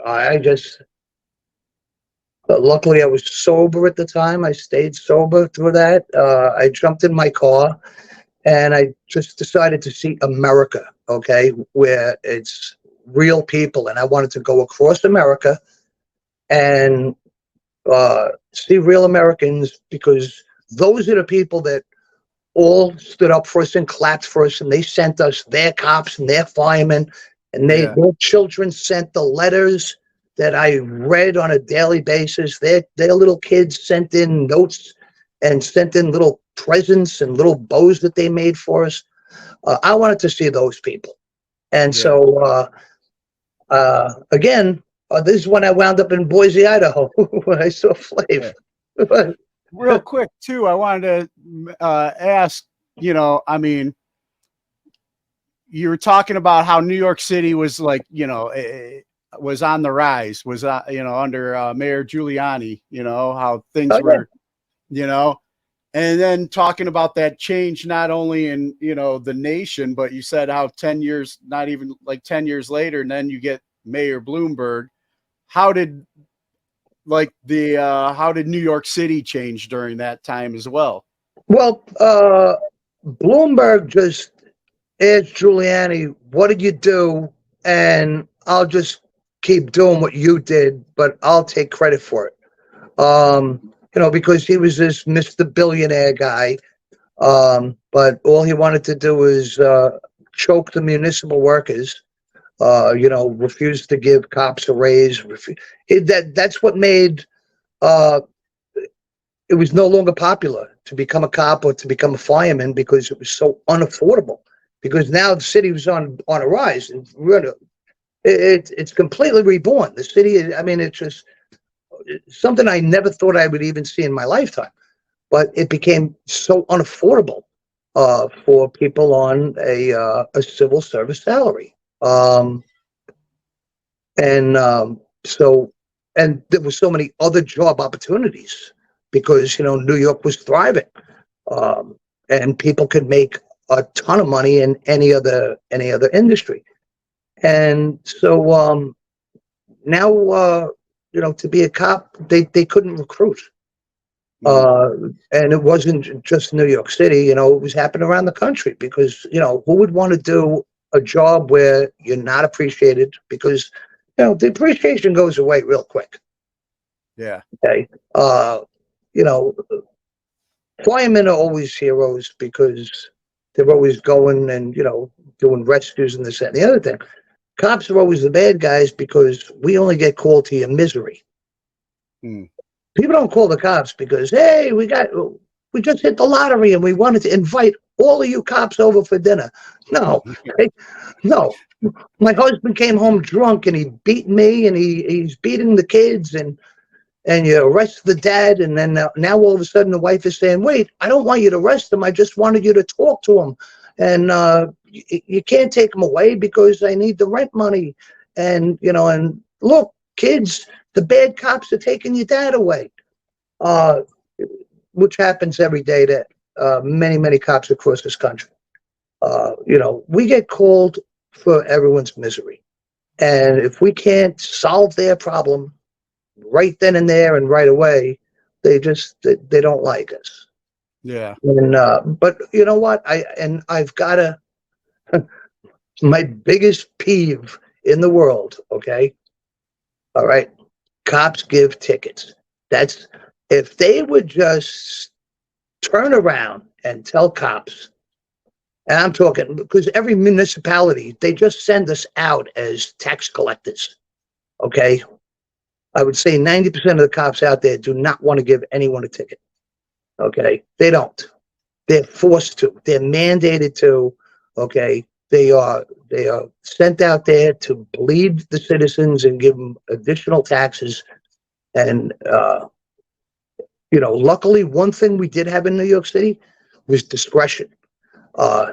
But luckily I was sober at the time. I stayed sober through that. I jumped in my car and I just decided to see America, okay, where it's real people. And I wanted to go across America and see real Americans, because those are the people that all stood up for us and clapped for us, and they sent us their cops and their firemen, and their children sent the letters that I read on a daily basis. Their little kids sent in notes and sent in little presents and little bows that they made for us. I wanted to see those people. And so, again, this is when I wound up in Boise, Idaho, when I saw Flav. Yeah. Real quick, too, I wanted to ask, you were talking about how New York City was like, was on the rise, was, under Mayor Giuliani, how things were, and then talking about that change, not only in, the nation, but you said how 10 years, not even like 10 years later, and then you get Mayor Bloomberg. How did New York City change during that time as well? Well, Bloomberg just asked Giuliani, what did you do? And I'll just keep doing what you did, but I'll take credit for it. because he was this Mr. Billionaire guy. But all he wanted to do was choke the municipal workers. Refused to give cops a raise. That's what made it was no longer popular to become a cop or to become a fireman, because it was so unaffordable. Because now the city was on a rise, and it's completely reborn. The city, I mean, it's just something I never thought I would even see in my lifetime. But it became so unaffordable for people on a civil service salary. So there were so many other job opportunities because, New York was thriving, and people could make a ton of money in any other industry. And so now, to be a cop, they couldn't recruit. And it wasn't just New York City, it was happening around the country, because, who would want to do a job where you're not appreciated? Because, the appreciation goes away real quick. Yeah. Okay. Firemen are always heroes because they're always going and, doing rescues and this, that, and the other thing. Cops are always the bad guys because we only get called to your misery. People don't call the cops because, hey, we just hit the lottery and we wanted to invite all of you cops over for dinner. No, no. My husband came home drunk and he beat me and he's beating the kids and you arrest the dad, and then now all of a sudden the wife is saying, wait, I don't want you to arrest him. I just wanted you to talk to him. And you can't take him away because I need the rent money. And, and look, kids, the bad cops are taking your dad away, which happens every day to many, many cops across this country. We get called for everyone's misery. And if we can't solve their problem right then and there and right away, they don't like us. Yeah. And but you know what? I've got my biggest peeve in the world, okay? All right. Cops give tickets. That's, if they would just turn around and tell cops, and I'm talking because every municipality, they just send us out as tax collectors. Okay. I would say 90% of the cops out there do not want to give anyone a ticket. Okay. They don't. They're forced to. They're mandated to. Okay. They are sent out there to bleed the citizens and give them additional taxes. And, luckily, one thing we did have in New York City was discretion.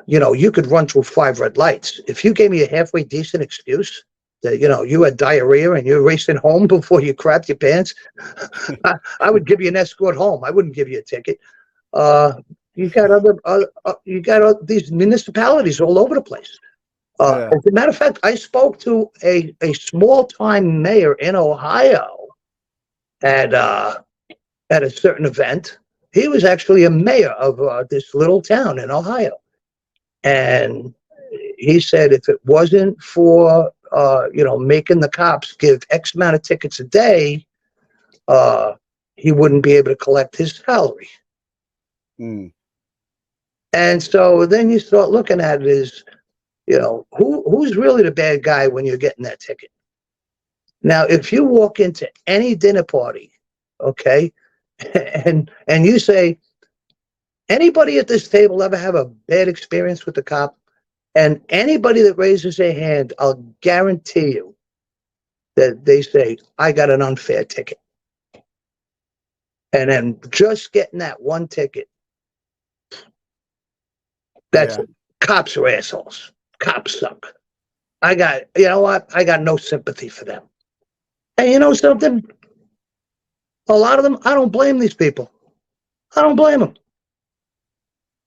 You could run through 5 red lights. If you gave me a halfway decent excuse that, you had diarrhea and you're racing home before you crapped your pants, I would give you an escort home. I wouldn't give you a ticket. You got these municipalities all over the place. Yeah. As a matter of fact, I spoke to a small-time mayor in Ohio at a certain event. He was actually a mayor of this little town in Ohio. And he said if it wasn't for, making the cops give X amount of tickets a day, he wouldn't be able to collect his salary. And so then you start looking at it as, who's really the bad guy when you're getting that ticket? Now, if you walk into any dinner party, okay, and you say, anybody at this table ever have a bad experience with the cop? And anybody that raises their hand, I'll guarantee you that they say, I got an unfair ticket. And then just getting that one ticket, that's it. Cops are assholes. Cops suck. I got no sympathy for them. And you know something? A lot of them, I don't blame these people. I don't blame them.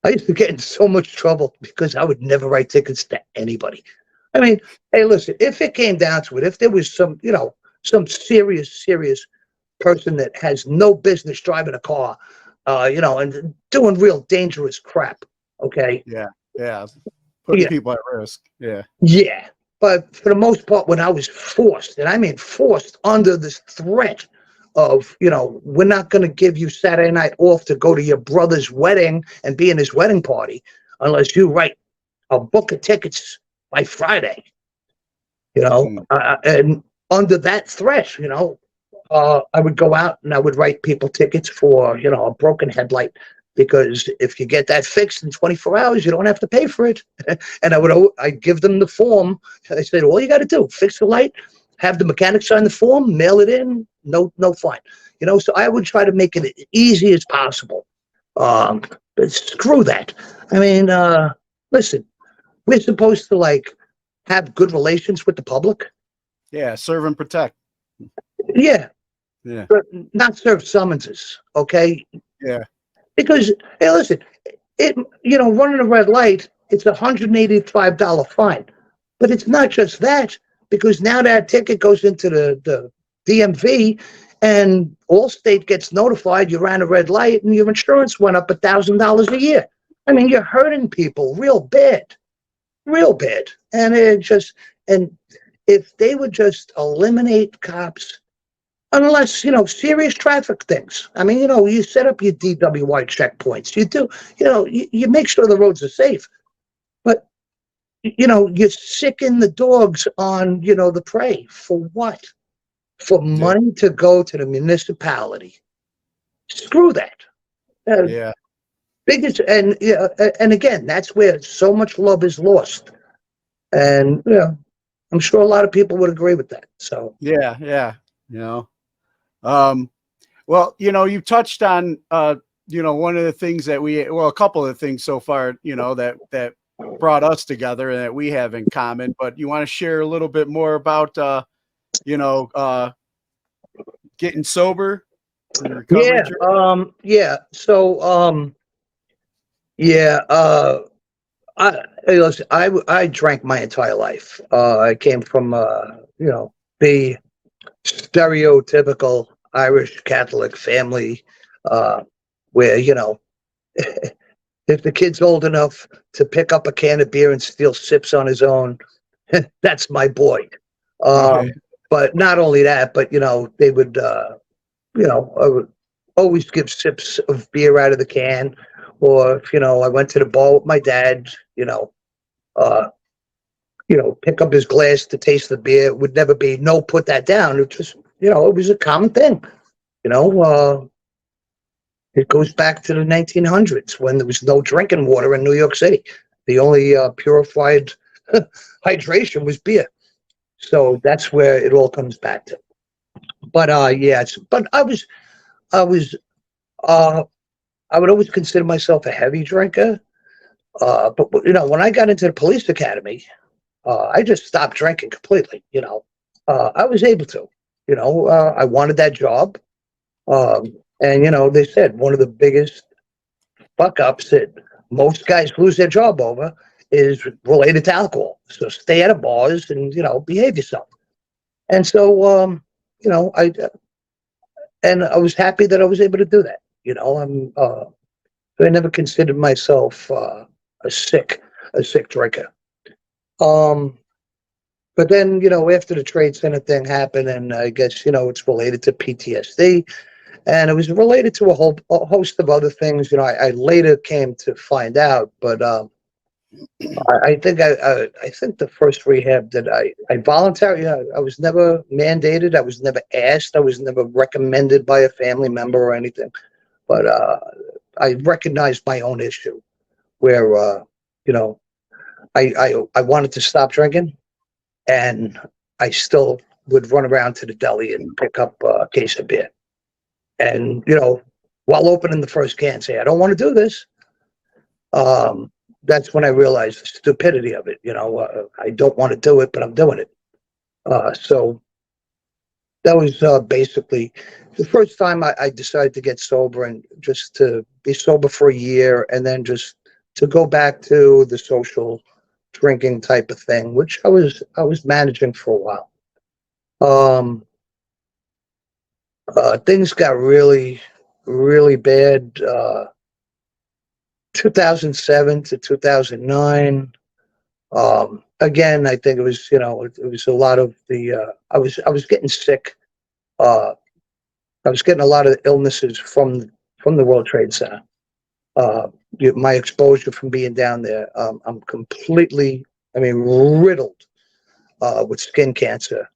I used to get in so much trouble because I would never write tickets to anybody. I mean, hey, listen, if it came down to it, if there was some serious person that has no business driving a car, and doing real dangerous crap, okay? Yeah. Putting people at risk. Yeah. Yeah. But for the most part, when I was forced, and I mean forced under this threat of, we're not going to give you Saturday night off to go to your brother's wedding and be in his wedding party unless you write a book of tickets by Friday, and under that threat, I would go out and I would write people tickets for, a broken headlight, because if you get that fixed in 24 hours, you don't have to pay for it. And I'd give them the form. I said, all you got to do, fix the light, have the mechanic sign the form, mail it in, no fine. So I would try to make it as easy as possible. But screw that. I mean, listen, we're supposed to have good relations with the public. Yeah, serve and protect. Yeah. Yeah. But not serve summonses, okay? Yeah. Because, hey, listen, running a red light, it's a $185 fine. But it's not just that, because now that ticket goes into the DMV, and Allstate gets notified you ran a red light and your insurance went up $1,000 a year. I mean, you're hurting people real bad. And and if they would just eliminate cops, unless, serious traffic things. I mean, you set up your DWI checkpoints. You do, you make sure the roads are safe. But, you sicken the dogs on, the prey. For what? For money to go to the municipality. Screw that. Yeah. Biggest, and again, that's where so much love is lost. And, I'm sure a lot of people would agree with that. So, Yeah. Well, you touched on, one of the things that a couple of things so far, that brought us together and that we have in common, but you want to share a little bit more about, getting sober and recovery? I drank my entire life. I came from, the stereotypical Irish Catholic family, where, if the kid's old enough to pick up a can of beer and steal sips on his own, that's my boy. But not only that, but, they would, I would always give sips of beer out of the can. Or if, I went to the bar with my dad, pick up his glass to taste the beer. It would never be, no, put that down. It just, it was a common thing. It goes back to the 1900s when there was no drinking water in New York City. The only purified hydration was beer. So that's where it all comes back to. But but I would always consider myself a heavy drinker. But when I got into the police academy, I just stopped drinking completely. I was able to. I wanted that job. And, they said one of the biggest fuck ups that most guys lose their job over is related to alcohol. So stay out of bars and, behave yourself. And so, I was happy that I was able to do that. I never considered myself a sick drinker. But then, after the Trade Center thing happened, and I guess, it's related to PTSD, and it was related to a host of other things, I later came to find out, but I think the first rehab that I voluntarily, I was never mandated, I was never asked, I was never recommended by a family member or anything, but I recognized my own issue where, I wanted to stop drinking, and I still would run around to the deli and pick up a case of beer. And, while opening the first can, say, I don't want to do this. That's when I realized the stupidity of it. I don't want to do it, but I'm doing it. So that was basically the first time I decided to get sober, and just to be sober for a year, and then just to go back to the social drinking type of thing, which I was managing for a while. Things got really, really bad. 2007 to 2009. Again, I think it was, it was a lot of the. I was getting sick I was getting a lot of illnesses from the World Trade Center. My exposure from being down there, I'm completely, riddled with skin cancer.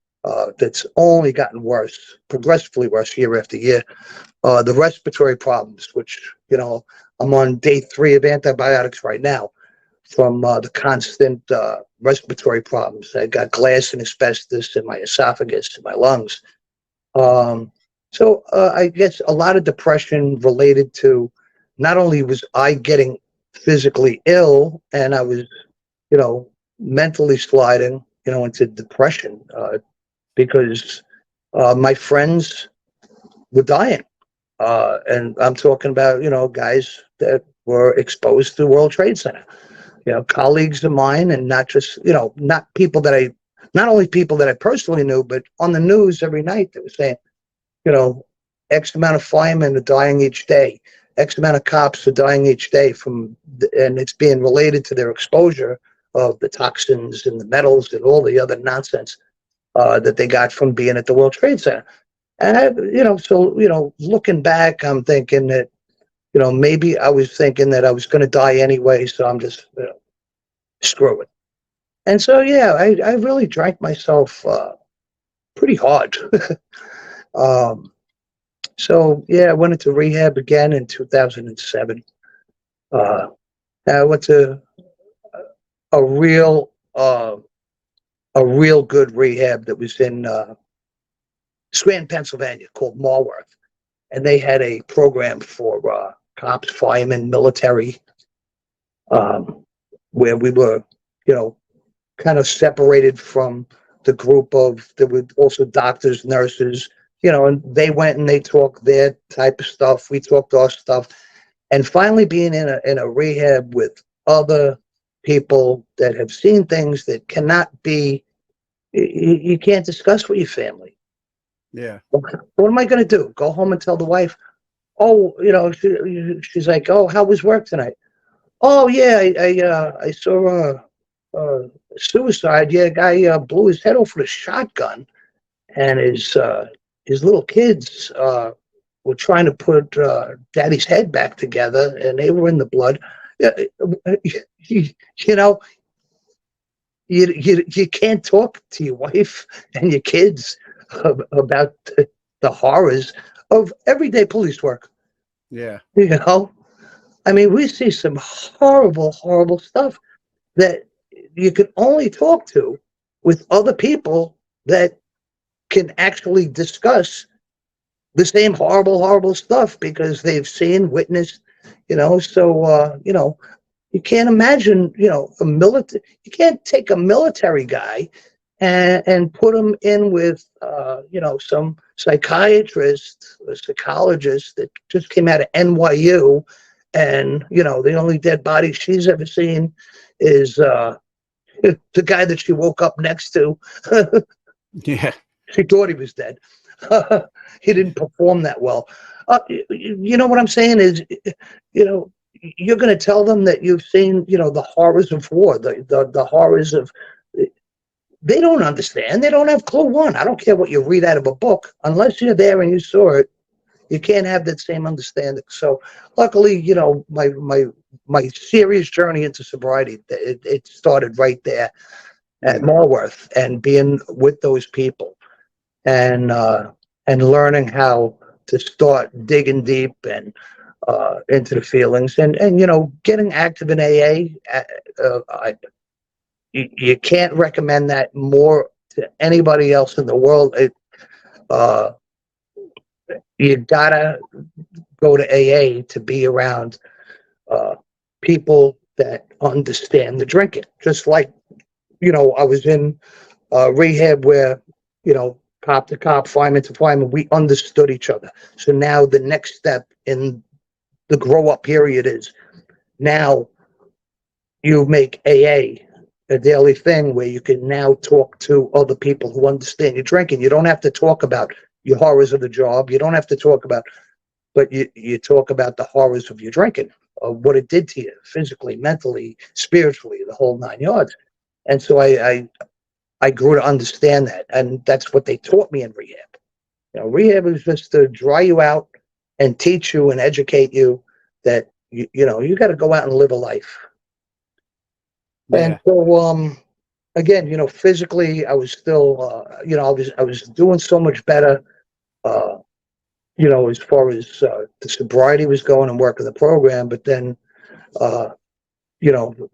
That's only gotten worse, progressively worse year after year. The respiratory problems, which, I'm on day 3 of antibiotics right now from the constant respiratory problems. I got glass and asbestos in my esophagus and my lungs. So I guess a lot of depression related to, not only was I getting physically ill and I was, mentally sliding, into depression because my friends were dying. And I'm talking about, guys that were exposed to the World Trade Center, colleagues of mine, and not just, not only people that I personally knew, but on the news every night that was saying, X amount of firemen are dying each day. X amount of cops are dying each day and it's being related to their exposure of the toxins and the metals and all the other nonsense that they got from being at the World Trade Center. And, looking back, I'm thinking that, maybe I was thinking that I was going to die anyway, so I'm just, screw it. And so, yeah, I really drank myself pretty hard. So, yeah, I went into rehab again in 2007. I went to a real good rehab that was in Scranton, Pennsylvania, called Marworth. And they had a program for cops, firemen, military, where we were, kind of separated from the group there were also doctors, nurses, and they went and they talked their type of stuff. We talked our stuff. And finally being in a rehab with other people that have seen things that cannot be, you can't discuss with your family. Yeah. What am I going to do? Go home and tell the wife, oh, she's like, oh, how was work tonight? Oh, yeah, I saw a suicide. Yeah, a guy blew his head off with a shotgun, and his little kids were trying to put daddy's head back together, and they were in the blood. You can't talk to your wife and your kids about the horrors of everyday police work. Yeah. We see some horrible, horrible stuff that you can only talk to with other people that can actually discuss the same horrible, horrible stuff because they've seen, witnessed, so, you can't imagine, you can't take a military guy and put him in with, some psychiatrist or psychologist that just came out of NYU. And, the only dead body she's ever seen is the guy that she woke up next to. Yeah. She thought he was dead. He didn't perform that well. You know what I'm saying is, you're going to tell them that you've seen, the horrors of war, the horrors of. They don't understand. They don't have clue one. I don't care what you read out of a book. Unless you're there and you saw it, you can't have that same understanding. So luckily, my serious journey into sobriety, it started right there at Marworth and being with those people and learning how to start digging deep and into the feelings and getting active in AA. You can't recommend that more to anybody else in the world. You gotta go to AA to be around people that understand the drinking. Just like, I was in rehab where, cop to cop, fireman to fireman, we understood each other. So now the next step in the grow up period is now you make AA a daily thing where you can now talk to other people who understand your drinking. You don't have to talk about your horrors of the job. You don't have to talk about, but you talk about the horrors of your drinking, of what it did to you physically, mentally, spiritually, the whole 9 yards. And so I grew to understand that. And that's what they taught me in rehab. Rehab is just to dry you out and teach you and educate you that you got to go out and live a life. Yeah. And so, again, physically, I was still, I was doing so much better, as far as the sobriety was going and working the program. But then,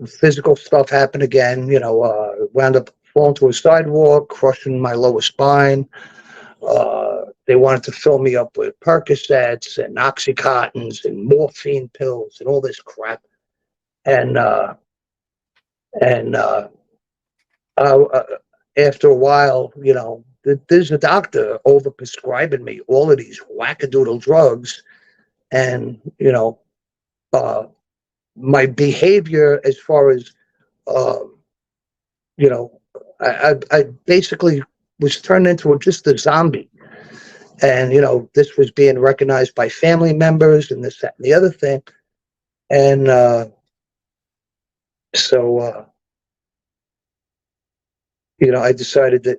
physical stuff happened again. Wound up falling to a sidewalk, crushing my lower spine. They wanted to fill me up with Percocets and Oxycontins and morphine pills and all this crap. And after a while, there's a doctor overprescribing me all of these wackadoodle drugs, and my behavior as far as I basically was turned into just a zombie. And, this was being recognized by family members and this, that, and the other thing. And so, I decided that,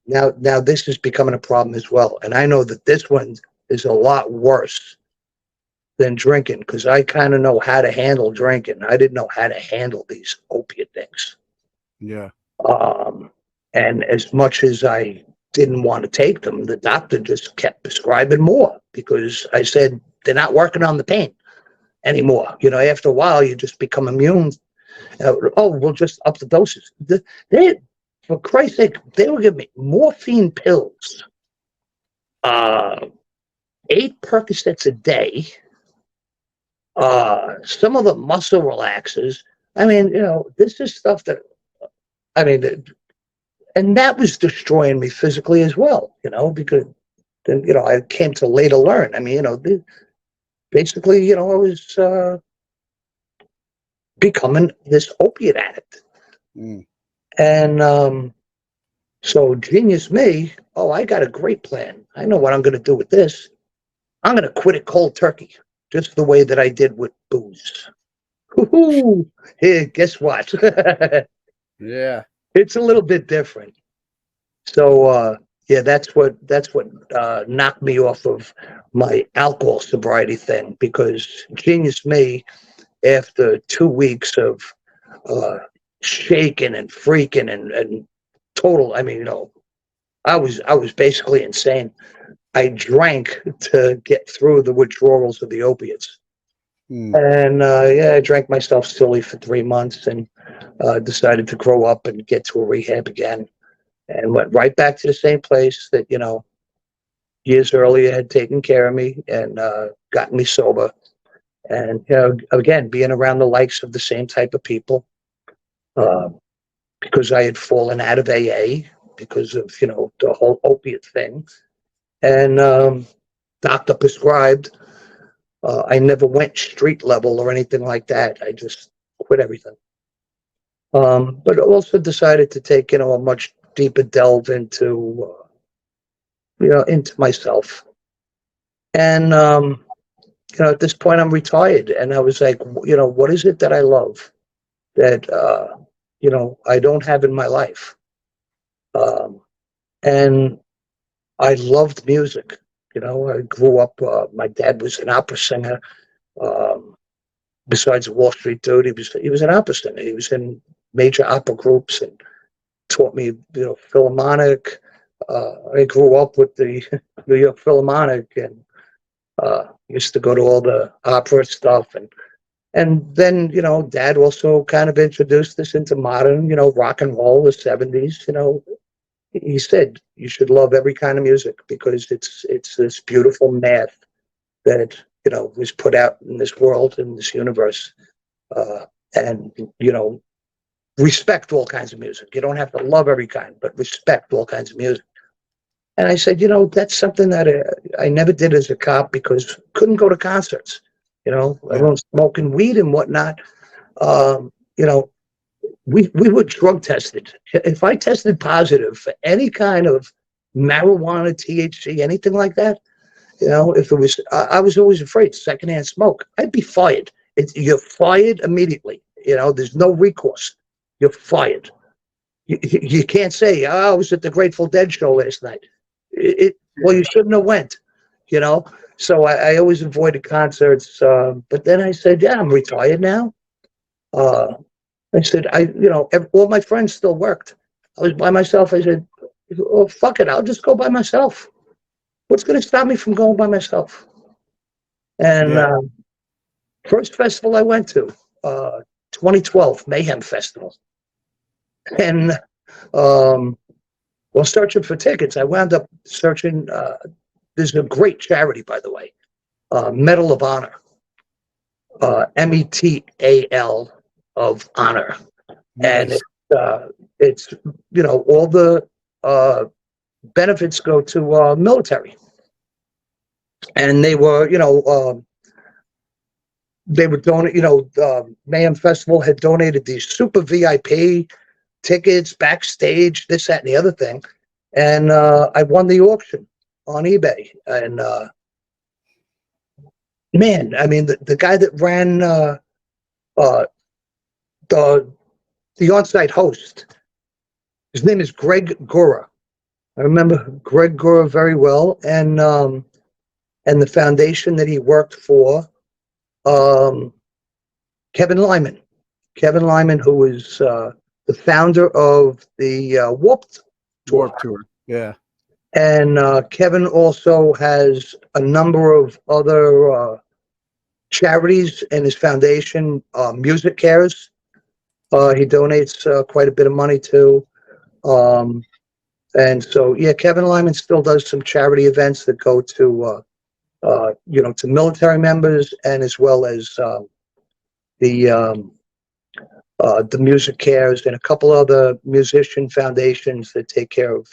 now this is becoming a problem as well. And I know that this one is a lot worse than drinking, because I kind of know how to handle drinking. I didn't know how to handle these opiate things. Yeah. And as much as I didn't want to take them, the doctor just kept prescribing more, because I said, they're not working on the pain anymore. After a while, you just become immune. We'll just up the doses. For Christ's sake, they were giving me morphine pills, 8 Percocets a day, some of the muscle relaxers. I mean, this is stuff that, and that was destroying me physically as well, because then, I came to later learn. I mean, basically, I was becoming this opiate addict. Mm. And so genius me, I got a great plan. I know what I'm going to do with this. I'm going to quit it cold turkey, just the way that I did with booze. Woo-hoo! Hey, guess what? Yeah. It's a little bit different. So, that's what knocked me off of my alcohol sobriety thing, because genius me, after 2 weeks of shaking and freaking and total, I was basically insane. I drank to get through the withdrawals of the opiates. And I drank myself silly for 3 months, and decided to grow up and get to a rehab again, and went right back to the same place that years earlier had taken care of me and gotten me sober. And again, being around the likes of the same type of people, because I had fallen out of AA because of the whole opiate thing, and doctor prescribed. I never went street level or anything like that. I just quit everything. But also decided to take a much deeper delve into into myself. And at this point, I'm retired, and I was like, what is it that I love that I don't have in my life? And I loved music. I grew up. My dad was an opera singer. Besides a Wall Street dude, he was an opera singer. He was in major opera groups and taught me, Philharmonic. I grew up with the New York Philharmonic, and used to go to all the opera stuff. And then, Dad also kind of introduced us into modern, rock and roll, the 70s. He said you should love every kind of music, because it's this beautiful math that was put out in this world, in this universe, and respect all kinds of music. You don't have to love every kind, but respect all kinds of music. And I said, that's something that I never did as a cop, because couldn't go to concerts. Everyone's smoking weed and whatnot. We were drug tested. If I tested positive for any kind of marijuana, THC, anything like that, if it was, I was always afraid, secondhand smoke, I'd be fired. You're fired immediately. There's no recourse. You're fired. You can't say, I was at the Grateful Dead show last night. well, you shouldn't have went, you know? So I always avoided concerts. But then I said, yeah, I'm retired now. I said, all my friends still worked. I was by myself. I said, oh, fuck it. I'll just go by myself. What's going to stop me from going by myself? And first festival I went to, 2012 Mayhem Festival. And while searching for tickets, I wound up searching. There's a great charity, by the way, Medal of Honor, METAL of Honor. Nice. And it's all the benefits go to military. And they were, they would donate, Mayhem Festival had donated these super VIP tickets, backstage, this, that, and the other thing. And I won the auction on eBay. And man, I mean, the guy that ran the on-site host, his name is Greg Gura. I remember Greg Gura very well. And the foundation that he worked for, Kevin Lyman, who is the founder of the Warped Tour. Yeah. And Kevin also has a number of other charities in his foundation, Music Cares. He donates quite a bit of money to. And so, yeah, Kevin Lyman still does some charity events that go to, to military members, and as well as the Music Cares and a couple other musician foundations that take care of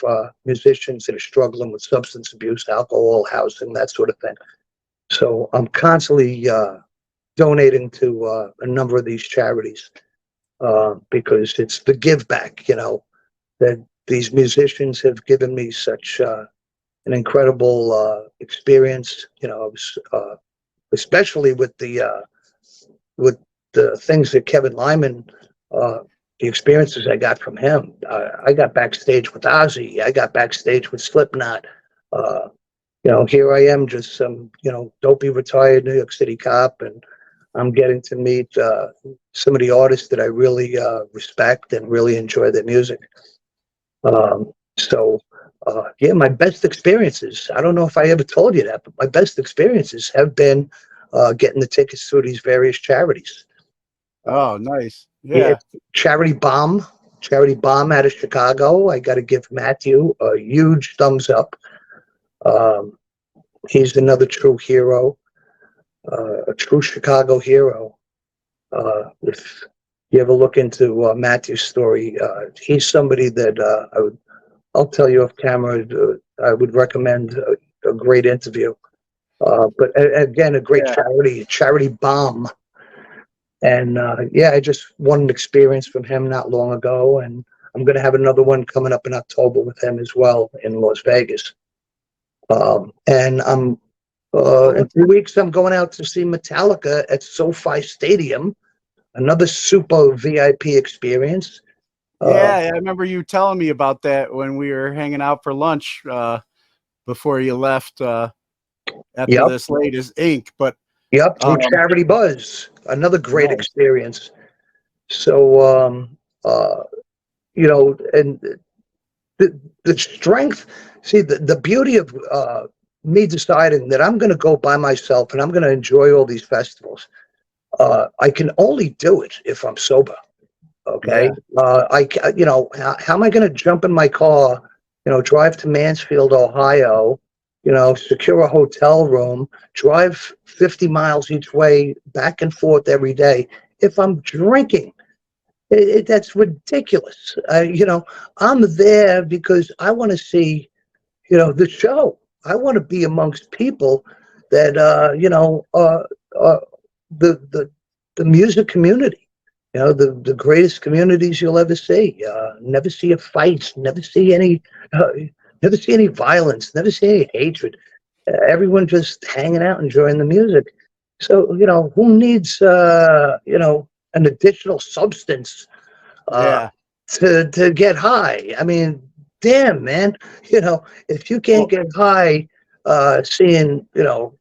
musicians that are struggling with substance abuse, alcohol, housing, that sort of thing. So I'm constantly donating to a number of these charities because it's the give back, that these musicians have given me such an incredible experience, especially with the things that Kevin Lyman, the experiences I got from him. I got backstage with Ozzy. I got backstage with Slipknot. Here I am, just some, dopey retired New York City cop, and I'm getting to meet some of the artists that I really respect and really enjoy their music. My best experiences, I don't know if I ever told you that, but my best experiences have been getting the tickets through these various charities. Oh, nice. Yeah. Charity Bomb out of Chicago. I got to give Matthew a huge thumbs up. He's another true hero, a true Chicago hero. If you ever look into Matthew's story, he's somebody that I'll tell you off camera, I would recommend a great interview. But again, a great Charity Bomb. And I just won an experience from him not long ago, and I'm going to have another one coming up in October with him as well in Las Vegas. And I'm in 3 weeks, I'm going out to see Metallica at SoFi Stadium, another super VIP experience. I remember you telling me about that when we were hanging out for lunch before you left after this latest ink. But through Charity Buzz, another great experience. So, and the strength, see, the beauty of me deciding that I'm going to go by myself and I'm going to enjoy all these festivals. I can only do it if I'm sober. Okay. Yeah. How am I going to jump in my car, drive to Mansfield, Ohio, secure a hotel room, drive 50 miles each way back and forth every day if I'm drinking? That's ridiculous. I'm there because I want to see, the show. I want to be amongst people that, the music community. The greatest communities you'll ever see. Never see a fight. Never see any violence. Never see any hatred. Everyone just hanging out, enjoying the music. So who needs an additional substance to get high? I mean, damn, man, if you can't get high, seeing,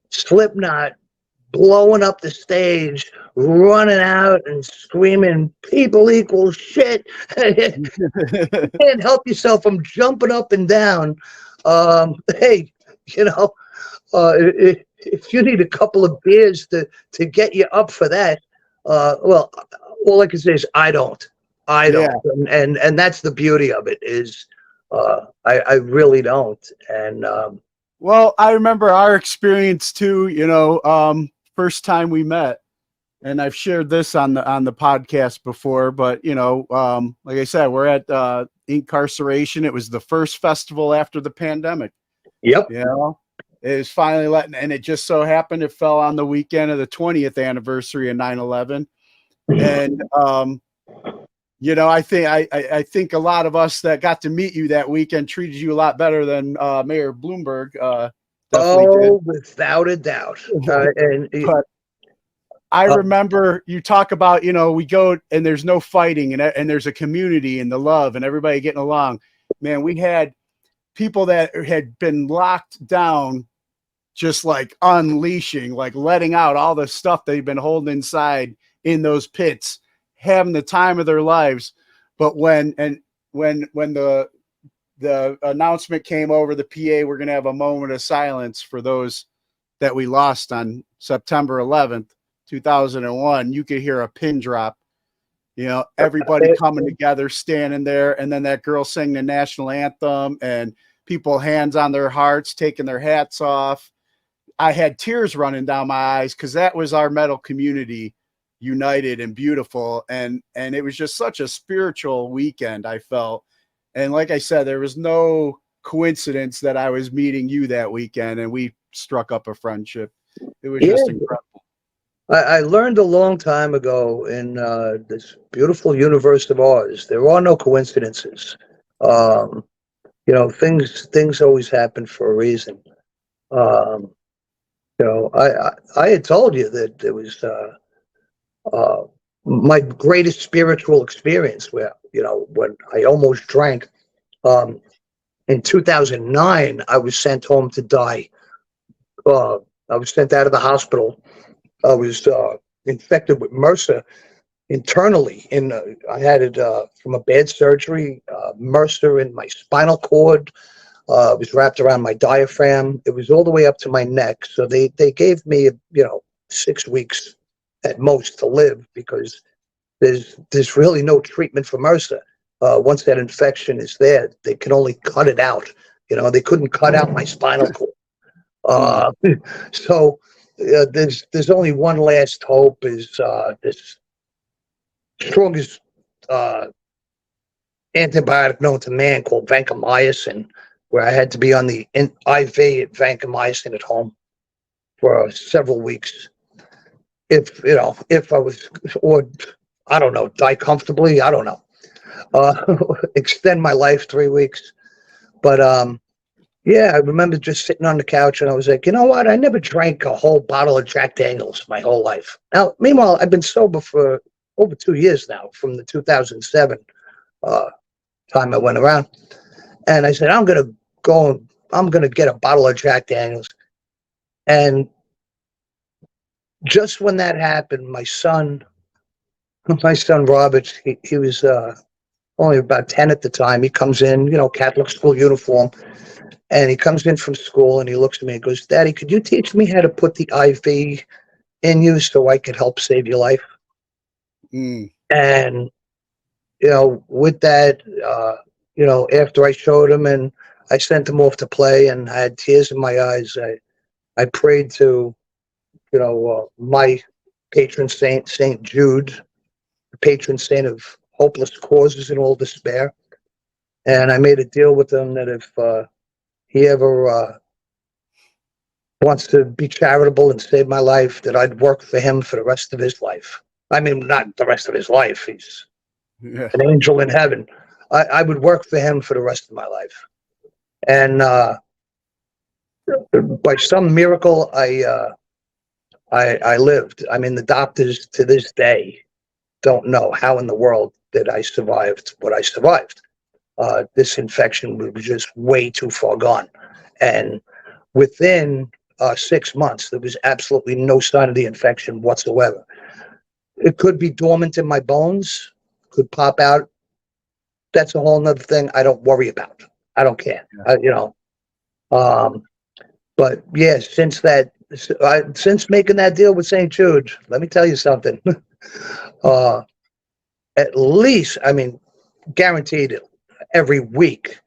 Slipknot blowing up the stage, running out and screaming, "People equal shit." You can't help yourself from jumping up and down. Hey, if you need a couple of beers to get you up for that, well, all I can say is I don't, and that's the beauty of it is, I really don't, and Well, I remember our experience too. First time we met, and I've shared this on the podcast before. But like I said, we're at Incarceration. It was the first festival after the pandemic. Yep. It was finally letting, and it just so happened it fell on the weekend of the 20th anniversary of 9/11. And I think a lot of us that got to meet you that weekend treated you a lot better than Mayor Bloomberg. Did. Without a doubt. But I remember you talk about, we go and there's no fighting and there's a community and the love and everybody getting along. Man, we had people that had been locked down, just like unleashing, like letting out all the stuff they've been holding inside in those pits, having the time of their lives. But when the announcement came over the PA, we're going to have a moment of silence for those that we lost on September 11th, 2001. You could hear a pin drop, everybody coming together, standing there. And then that girl sang the national anthem and people hands on their hearts, taking their hats off. I had tears running down my eyes because that was our metal community, united and beautiful. And it was just such a spiritual weekend, I felt. And like I said, there was no coincidence that I was meeting you that weekend and we struck up a friendship. It was just incredible. I learned a long time ago in this beautiful universe of ours, there are no coincidences. Things always happen for a reason. I had told you that it was my greatest spiritual experience where, when I almost drank. In 2009, I was sent home to die. I was sent out of the hospital. I was infected with MRSA internally. I had it from a bad surgery, MRSA in my spinal cord. It was wrapped around my diaphragm. It was all the way up to my neck. So they gave me, 6 weeks at most to live because there's really no treatment for MRSA. Once that infection is there, they can only cut it out. They couldn't cut out my spinal cord. So there's only one last hope is this strongest antibiotic known to man called vancomycin, where I had to be on the IV vancomycin at home for several weeks. If I was, or I don't know, die comfortably, I don't know. Extend my life 3 weeks. But I remember just sitting on the couch and I was like, you know what? I never drank a whole bottle of Jack Daniels my whole life. Now, meanwhile, I've been sober for over 2 years now, from the 2007 time I went around. And I said, I'm going to get a bottle of Jack Daniels. And just when that happened, my son Robert, he was only about 10 at the time. He comes in, Catholic school uniform, and he comes in from school and he looks at me and goes, "Daddy, could you teach me how to put the IV in you so I could help save your life?" And, with that, after I showed him and I sent him off to play and I had tears in my eyes, I prayed to, my patron saint, St. Jude, the patron saint of hopeless causes and all despair. And I made a deal with him that if he ever wants to be charitable and save my life, that I'd work for him for the rest of his life. I mean, not the rest of his life. He's an angel in heaven. I would work for him for the rest of my life. And by some miracle, I lived. I mean, the doctors to this day don't know how in the world that I survived what I survived. this infection was just way too far gone. And within 6 months, there was absolutely no sign of the infection whatsoever. It could be dormant in my bones, could pop out. That's a whole nother thing I don't worry about. I don't care, but yeah, since making that deal with St. Jude, let me tell you something. At least, I mean, guaranteed every week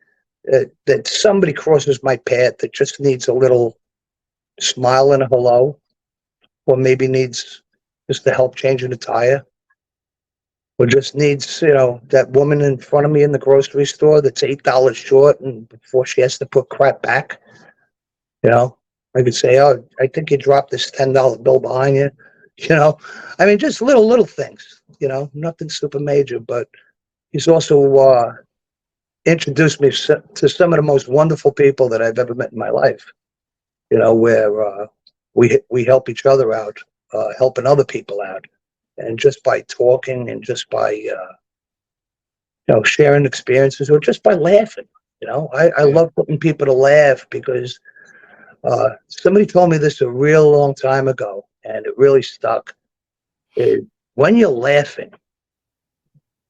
that somebody crosses my path that just needs a little smile and a hello, or maybe needs just to help changing a tire, or just needs, that woman in front of me in the grocery store that's $8 short, and before she has to put crap back, I could say, oh, I think you dropped this $10 bill behind you. I mean, just little things, nothing super major, but he's also introduced me to some of the most wonderful people that I've ever met in my life, where we help each other out, helping other people out. And just by talking and just by, sharing experiences, or just by laughing, I love putting people to laugh, because somebody told me this a real long time ago, and it really stuck. When you're laughing,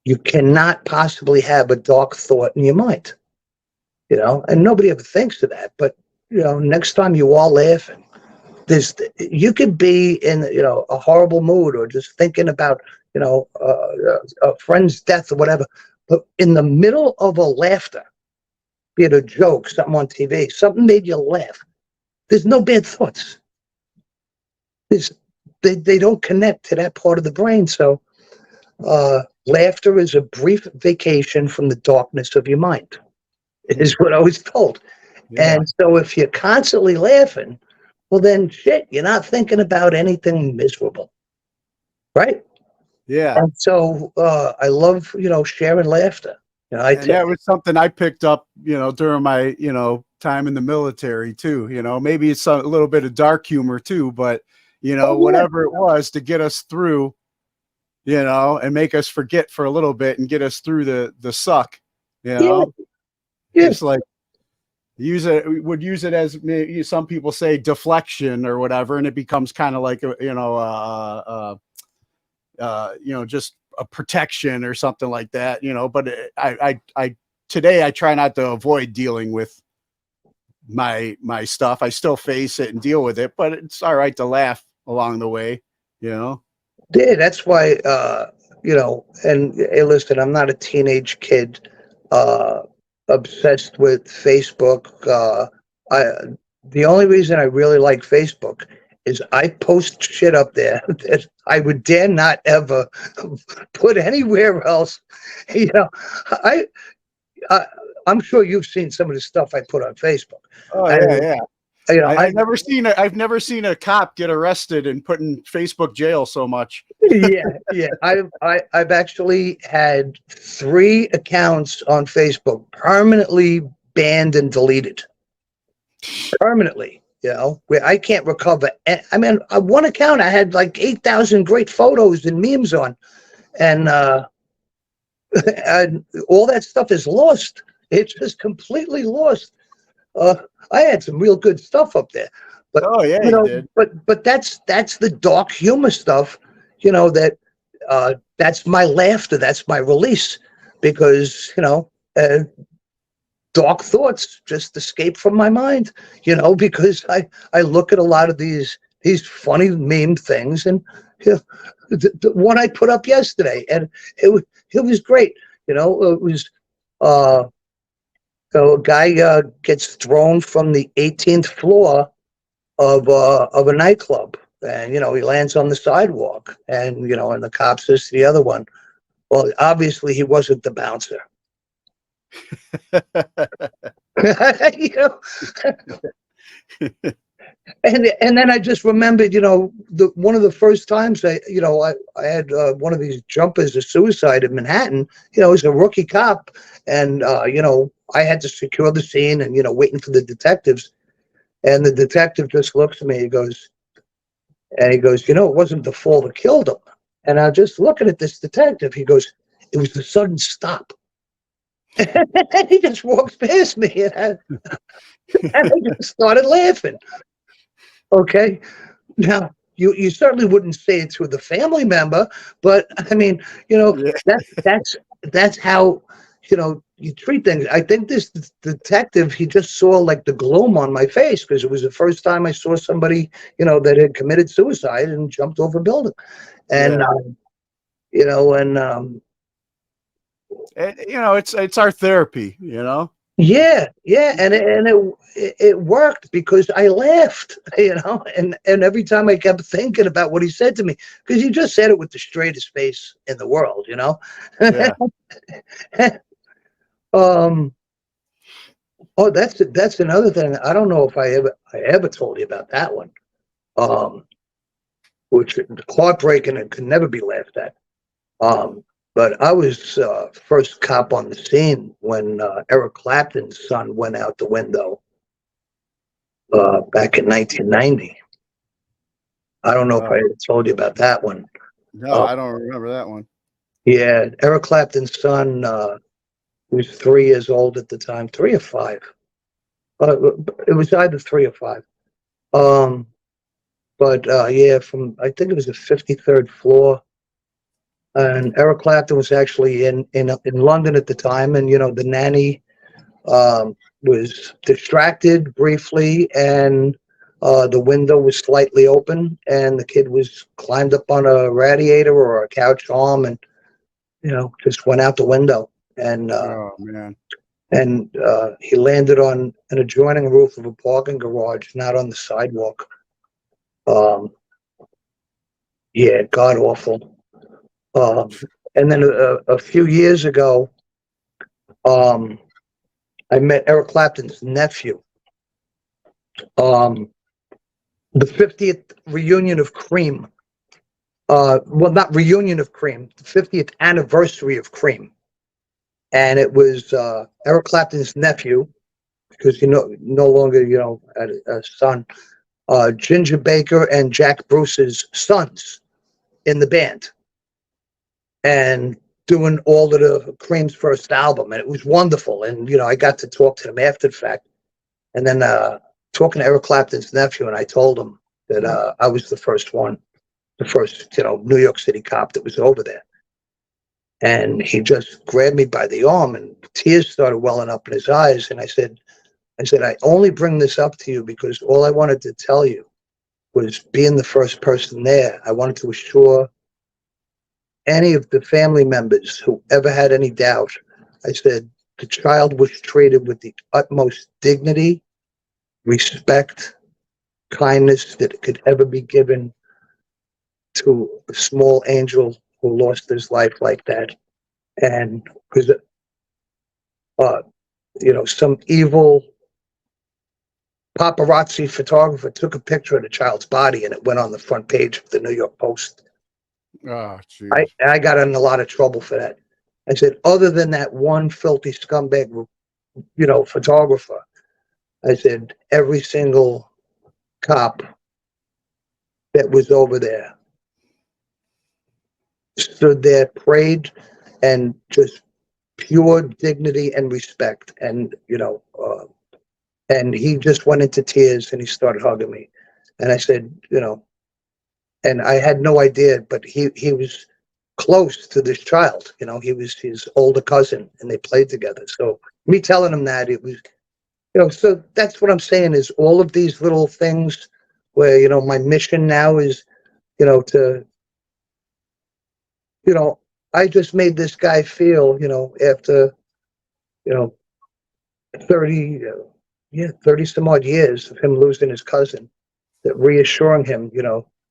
you cannot possibly have a dark thought in your mind, and nobody ever thinks of that. But, next time you are laughing, you could be in, a horrible mood, or just thinking about, a friend's death or whatever. But in the middle of a laughter, be it a joke, something on TV, something made you laugh, there's no bad thoughts. They don't connect to that part of the brain. So laughter is a brief vacation from the darkness of your mind, is what I was told. Yeah. And so if you're constantly laughing, well, then shit, you're not thinking about anything miserable, right? Yeah. And so I love, sharing laughter. And that was something I picked up, during my, time in the military too. Maybe it's a little bit of dark humor too, but whatever it was to get us through, and make us forget for a little bit and get us through the suck. It's like would use it as, some people say, deflection or whatever, and it becomes kind of like just a protection or something like that, but I today I try not to avoid dealing with my stuff. I still face it and deal with it, but it's all right to laugh along the way, Yeah, that's why, and hey, listen, I'm not a teenage kid obsessed with Facebook. The only reason I really like Facebook is I post shit up there that I would dare not ever put anywhere else. I'm sure you've seen some of the stuff I put on Facebook. Oh yeah. I've never seen a cop get arrested and put in Facebook jail so much. yeah. I've actually had 3 accounts on Facebook permanently banned and deleted. Permanently, where I can't recover. I mean, on one account I had like 8,000 great photos and memes on, and all that stuff is lost. It's just completely lost. I had some real good stuff up there, but you did. But that's the dark humor stuff. That's my laughter. That's my release, because dark thoughts just escape from my mind. Because I look at a lot of these funny meme things, and the one I put up yesterday, and it was great. It was. So a guy gets thrown from the 18th floor of a nightclub, and he lands on the sidewalk, and and the cop says to the other one, well, obviously he wasn't the bouncer. And then I just remembered, one of the first times I had one of these jumpers of suicide in Manhattan. As a rookie cop, and I had to secure the scene, and waiting for the detectives, and the detective just looks at me. He goes, it wasn't the fall that killed him. And I'm just looking at this detective. He goes, it was the sudden stop. And he just walks past me, and I just started laughing. Okay, now you certainly wouldn't say it to the family member, but I mean, that's how you treat things. I think this detective, he just saw like the gloom on my face because it was the first time I saw somebody that had committed suicide and jumped off a building, and it's our therapy. Yeah, and it worked because I laughed, and every time I kept thinking about what he said to me, because he just said it with the straightest face in the world, Yeah. Oh, that's another thing. I don't know if I ever told you about that one. Which heartbreaking and could never be laughed at. But I was first cop on the scene when Eric Clapton's son went out the window back in 1990. I don't know if I ever told you about that one. No, I don't remember that one. Yeah, Eric Clapton's son was 3 years old at the time, 3 or 5. It was either 3 or 5. But from I think it was the 53rd floor. And Eric Clapton was actually in London at the time, and the nanny was distracted briefly, and the window was slightly open, and the kid was climbed up on a radiator or a couch arm, and just went out the window, and Oh man. and he landed on an adjoining roof of a parking garage, not on the sidewalk. Yeah, god awful. And then a few years ago, I met Eric Clapton's nephew. The 50th reunion of Cream. Well, not reunion of Cream, the 50th anniversary of Cream. And it was Eric Clapton's nephew, because no longer had a son, Ginger Baker and Jack Bruce's sons in the band, and doing all of the Cream's first album, and it was wonderful. And I got to talk to them after the fact, and then talking to Eric Clapton's nephew, and I told him that I was the first New York City cop that was over there. And he just grabbed me by the arm, and tears started welling up in his eyes. And I said, I only bring this up to you because all I wanted to tell you was, being the first person there, I wanted to assure any of the family members who ever had any doubt. I said, the child was treated with the utmost dignity, respect, kindness that could ever be given to a small angel who lost his life like that. And because some evil paparazzi photographer took a picture of the child's body, and it went on the front page of the New York Post. Oh, geez. I got in a lot of trouble for that. I said, other than that one filthy scumbag, photographer, I said, every single cop that was over there stood there, prayed, and just pure dignity and respect. And, and he just went into tears, and he started hugging me. And I said, and I had no idea, but he was close to this child. He was his older cousin, and they played together. So me telling him that, it was, so that's what I'm saying, is all of these little things where, my mission now is, I just made this guy feel, after, 30 some odd years of him losing his cousin, that reassuring him,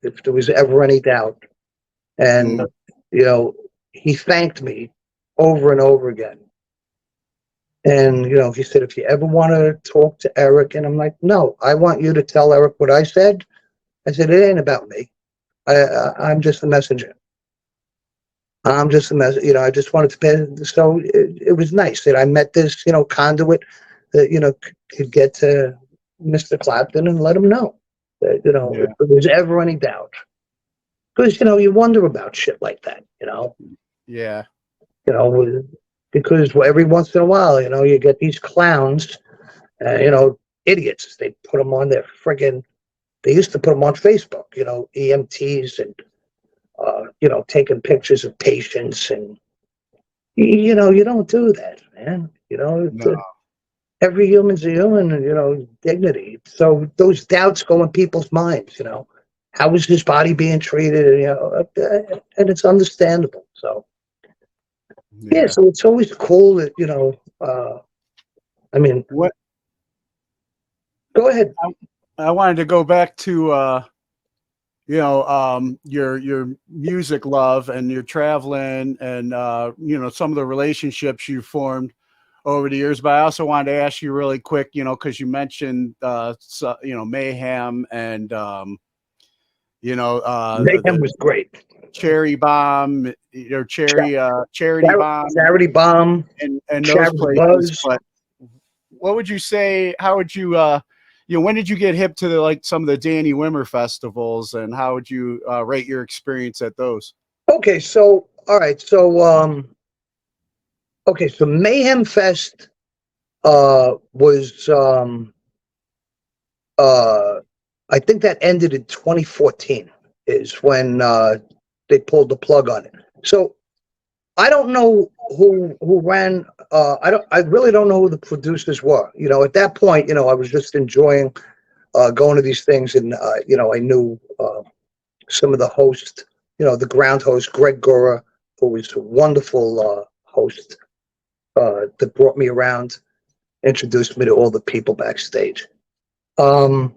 if there was ever any doubt. And, he thanked me over and over again. And, he said, if you ever want to talk to Eric, and I'm like, no, I want you to tell Eric what I said. I said, it ain't about me. I'm just a messenger. I'm just a messenger. I just wanted to pay. So it was nice that I met this, conduit that, could get to Mr. Clapton and let him know that, if there was ever any doubt. Because, you wonder about shit like that, Yeah. because every once in a while, you get these clowns, idiots. They put them on their friggin'. They used to put them on Facebook, EMTs and taking pictures of patients, and you don't do that, man. No. Every human's a human, and dignity. So those doubts go in people's minds. How is his body being treated? And it's understandable. So yeah, so it's always cool that What Go ahead. I wanted to go back to your music love and your traveling and some of the relationships you formed over the years. But I also wanted to ask you really quick, because you mentioned Mayhem and Mayhem was great. Cherry Bomb, Charity Bomb, Charity Bomb, and those Charity places. Buzz. But what would you say? How would you when did you get hip to some of the Danny Wimmer festivals, and how would you rate your experience at those? Okay, so all right, so so Mayhem Fest was I think that ended in 2014 is when they pulled the plug on it. So I don't know who ran. I really don't know who the producers were. At that point, I was just enjoying going to these things, and I knew some of the hosts. The ground host Greg Gora, who was a wonderful host that brought me around, introduced me to all the people backstage. I'm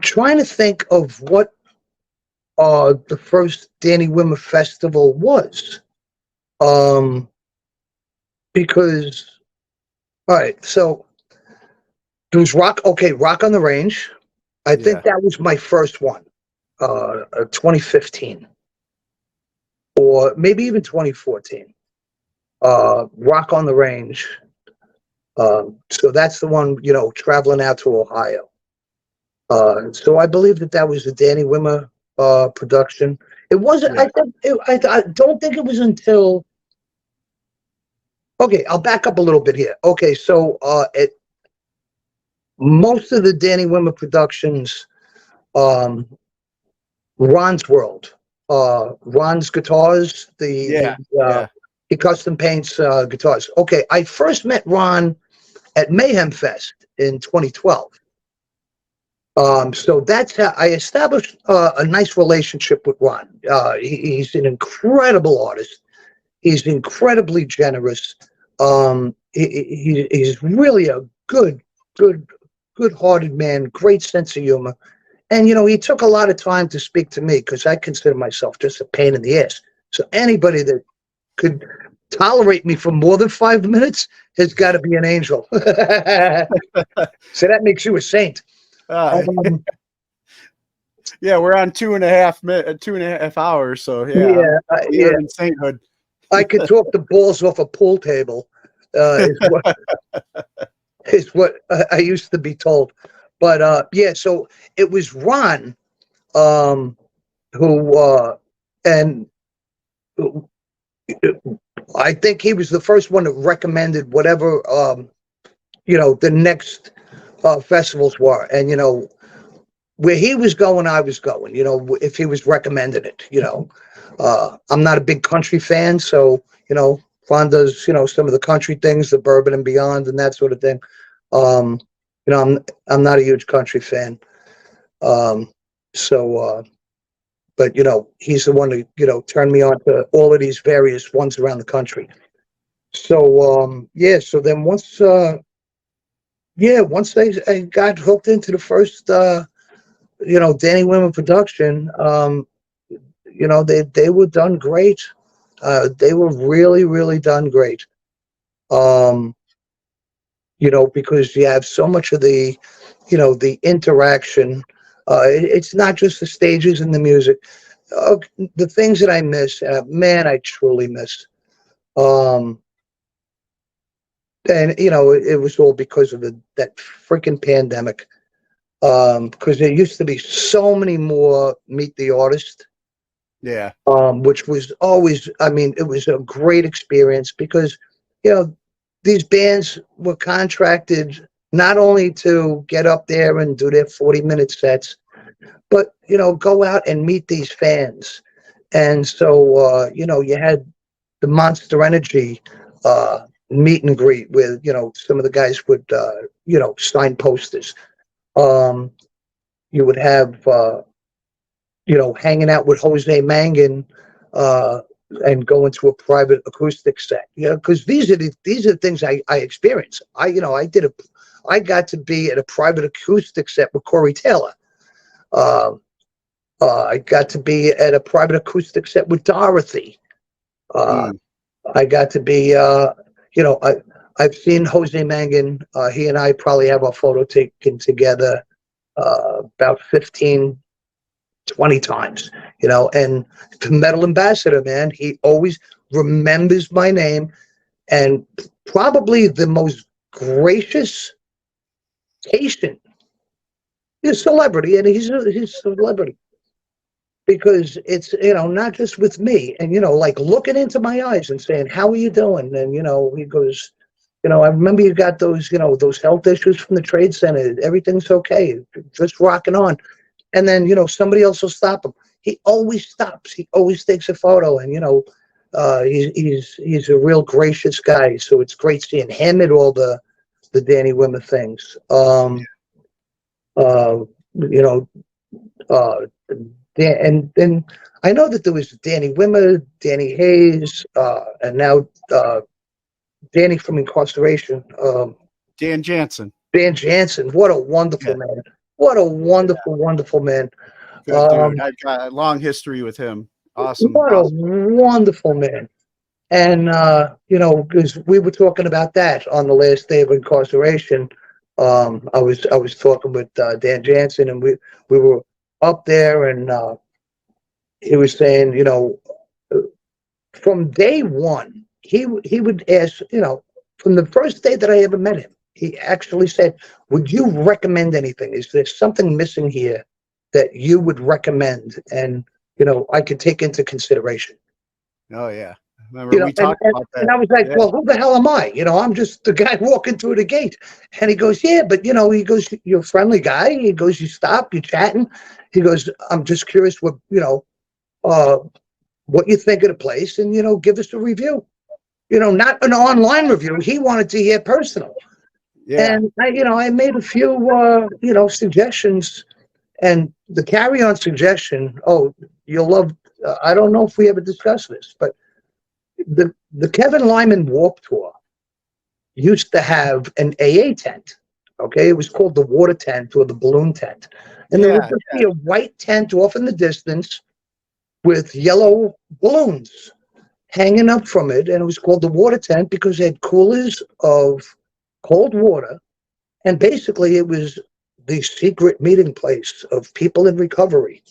trying to think of what the first Danny Wimmer Festival was. Because, all right, so there was Rock on the Range. I think that was my first one, 2015, or maybe even 2014. Rock on the Range. So that's the one, traveling out to Ohio. So I believe that was the Danny Wimmer production. It wasn't. Yeah. I don't think it was until. Okay, I'll back up a little bit here. Okay, so most of the Danny Wimmer productions, Ron's World, Ron's guitars, he custom paints guitars. Okay, I first met Ron at Mayhem Fest in 2012. So that's how I established a nice relationship with Ron. He's an incredible artist. He's incredibly generous. He's really a good-hearted man, great sense of humor. And, he took a lot of time to speak to me because I consider myself just a pain in the ass. So anybody that could tolerate me for more than 5 minutes has got to be an angel. So that makes you a saint. Yeah, we're on 2.5 hours. So yeah, in sainthood. I could talk the balls off a pool table. Is what I used to be told. But so it was Ron, who and I think he was the first one that recommended whatever the next festivals were, and where he was going, I was going. If he was recommending it, I'm not a big country fan, so Ron does some of the country things, the bourbon and beyond, and that sort of thing. I'm not a huge country fan, but he's the one who turned me on to all of these various ones around the country. So so then once I got hooked into the first Danny Wimmer production, they were done great. They were really, really done great. Because you have so much of the the interaction. It's not just the stages and the music. The things that I miss, man, I truly miss. And it was all because of that freaking pandemic. Because there used to be so many more Meet the Artist. Yeah. Which was always, I mean, it was a great experience because, these bands were contracted not only to get up there and do their 40-minute sets, but, go out and meet these fans. And so, you had the Monster Energy meet and greet with, some of the guys would, sign posters. You would have, hanging out with Jose Mangan and going to a private acoustic set. Because these are the things I experienced. I got to be at a private acoustic set with Corey Taylor. I got to be at a private acoustic set with Dorothy. I got to be, I've seen Jose Mangan. He and I probably have our photo taken together about 15, 20 times, and the Metal Ambassador, man, he always remembers my name, and probably the most gracious, patient, he's a celebrity, and he's a celebrity. Because it's, not just with me and, like looking into my eyes and saying, how are you doing? And, he goes, I remember you got those, those health issues from the Trade Center. Everything's okay. Just rocking on. And then, somebody else will stop him. He always stops. He always takes a photo. And, he's a real gracious guy. So it's great seeing him at all the Danny Wimmer things. And then I know that there was Danny Wimmer, Danny Hayes, and now Danny from Incarceration. Dan Jansen. Dan Jansen. What a wonderful man. What a wonderful, wonderful man. Good dude. I've got a long history with him. Awesome. What a wonderful man. And, because we were talking about that on the last day of incarceration. I was talking with Dan Jansen, and we were up there, and he was saying, from day one, he would ask, from the first day that I ever met him, he actually said, would you recommend anything? Is there something missing here that you would recommend? And, I could take into consideration. Oh, yeah. Remember we talked about that. And I was like, well, who the hell am I? I'm just the guy walking through the gate. And he goes, yeah, but, he goes, you're a friendly guy. He goes, you stop, you're chatting. He goes, I'm just curious what you think of the place, and, give us a review. Not an online review. He wanted to hear personal. Yeah. And I made a few, suggestions, and the carry-on suggestion. Oh, you'll love. I don't know if we ever discussed this, but the Kevin Lyman Warped Tour used to have an AA tent. Okay, it was called the water tent or the balloon tent, and there would just be a white tent off in the distance with yellow balloons hanging up from it, and it was called the water tent because it had coolers of cold water, and basically it was the secret meeting place of people in recovery.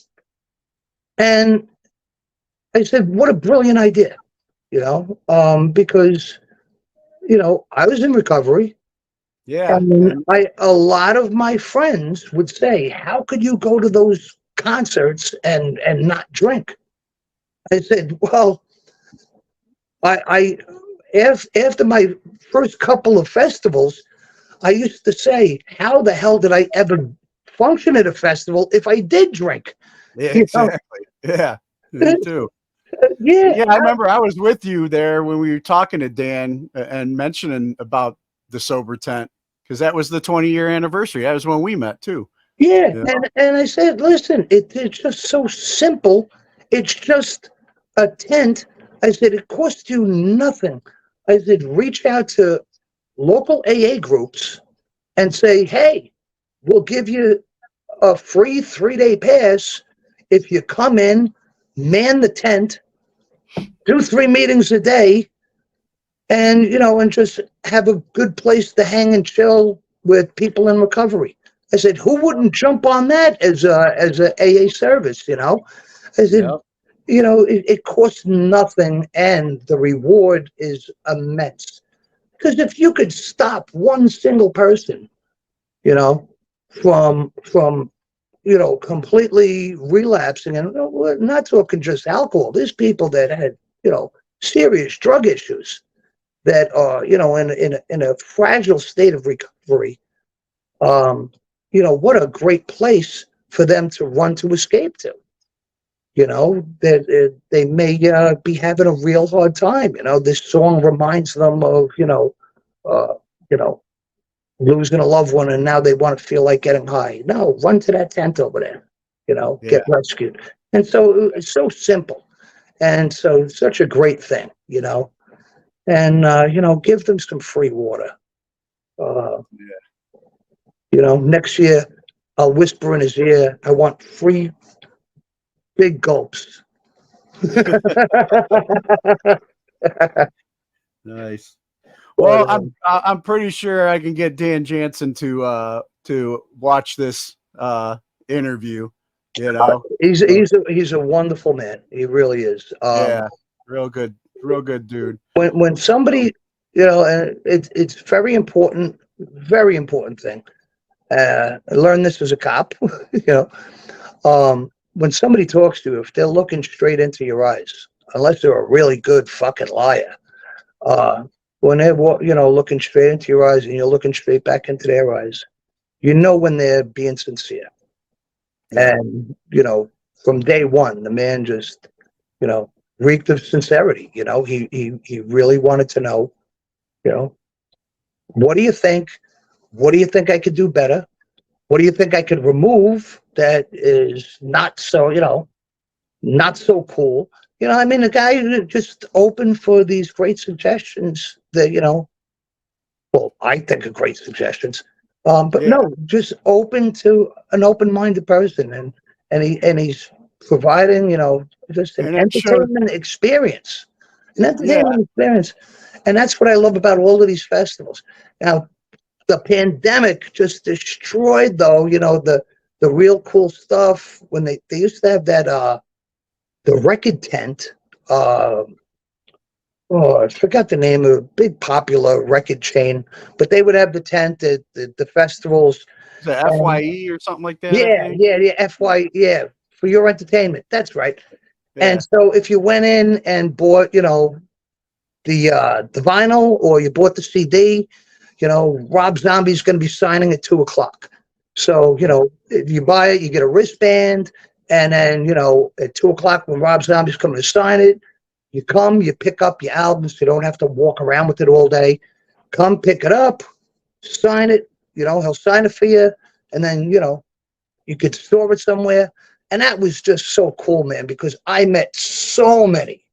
And I said, what a brilliant idea, because, I was in recovery. Yeah. And a lot of my friends would say, how could you go to those concerts and not drink? I said, well, after my first couple of festivals, I used to say, how the hell did I ever function at a festival if I did drink? Yeah, exactly. Yeah, me too. Yeah, I remember I was with you there when we were talking to Dan and mentioning about the sober tent, because that was the 20-year anniversary. That was when we met too. Yeah, and I said, listen, it's just so simple. It's just a tent. I said, it costs you nothing. I said, reach out to local AA groups and say, hey, we'll give you a free 3-day pass if you come in, man the tent, do 3 meetings a day, and and just have a good place to hang and chill with people in recovery. I said, who wouldn't jump on that as a AA service? I said, it costs nothing, and the reward is immense. Because if you could stop one single person, from completely relapsing, and we're not talking just alcohol. There's people that had, serious drug issues that are, in a fragile state of recovery. What a great place for them to run to escape to. That they may be having a real hard time. This song reminds them of, uh, you know, losing a loved one, and now they want to feel like getting high. No, run to that tent over there, get rescued. And so it's so simple, and so such a great thing, and give them some free water. Next year I'll whisper in his ear, I want free big gulps. Nice. Well, I'm pretty sure I can get Dan Jansen to watch this interview. He's a wonderful man. He really is. Real good dude. When somebody, and it's very important thing. I learned this as a cop. When somebody talks to you, if they're looking straight into your eyes, unless they're a really good fucking liar, when they're looking straight into your eyes and you're looking straight back into their eyes, when they're being sincere. And from day one, the man just reeked of sincerity. He really wanted to know, what do you think? What do you think I could do better? What do you think I could remove that is not so, not so cool? The guy is just open for these great suggestions that, I think are great suggestions. No, just open to an open-minded person, and he's providing, just an entertainment experience. And that's what I love about all of these festivals. Now, the pandemic just destroyed, though, the real cool stuff when they used to have that the record tent. I forgot the name of a big popular record chain, but they would have the tent at the festivals. Is it FYE or something like that? Yeah, FYE, for your entertainment. That's right. Yeah. And so if you went in and bought, the vinyl, or you bought the CD, Rob Zombie's going to be signing at 2:00. So, if you buy it, you get a wristband, and then, at 2:00 when Rob Zombie's coming to sign it, you come, you pick up your albums. You don't have to walk around with it all day. Come pick it up, sign it, he'll sign it for you, and then, you could store it somewhere. And that was just so cool, man, because I met so many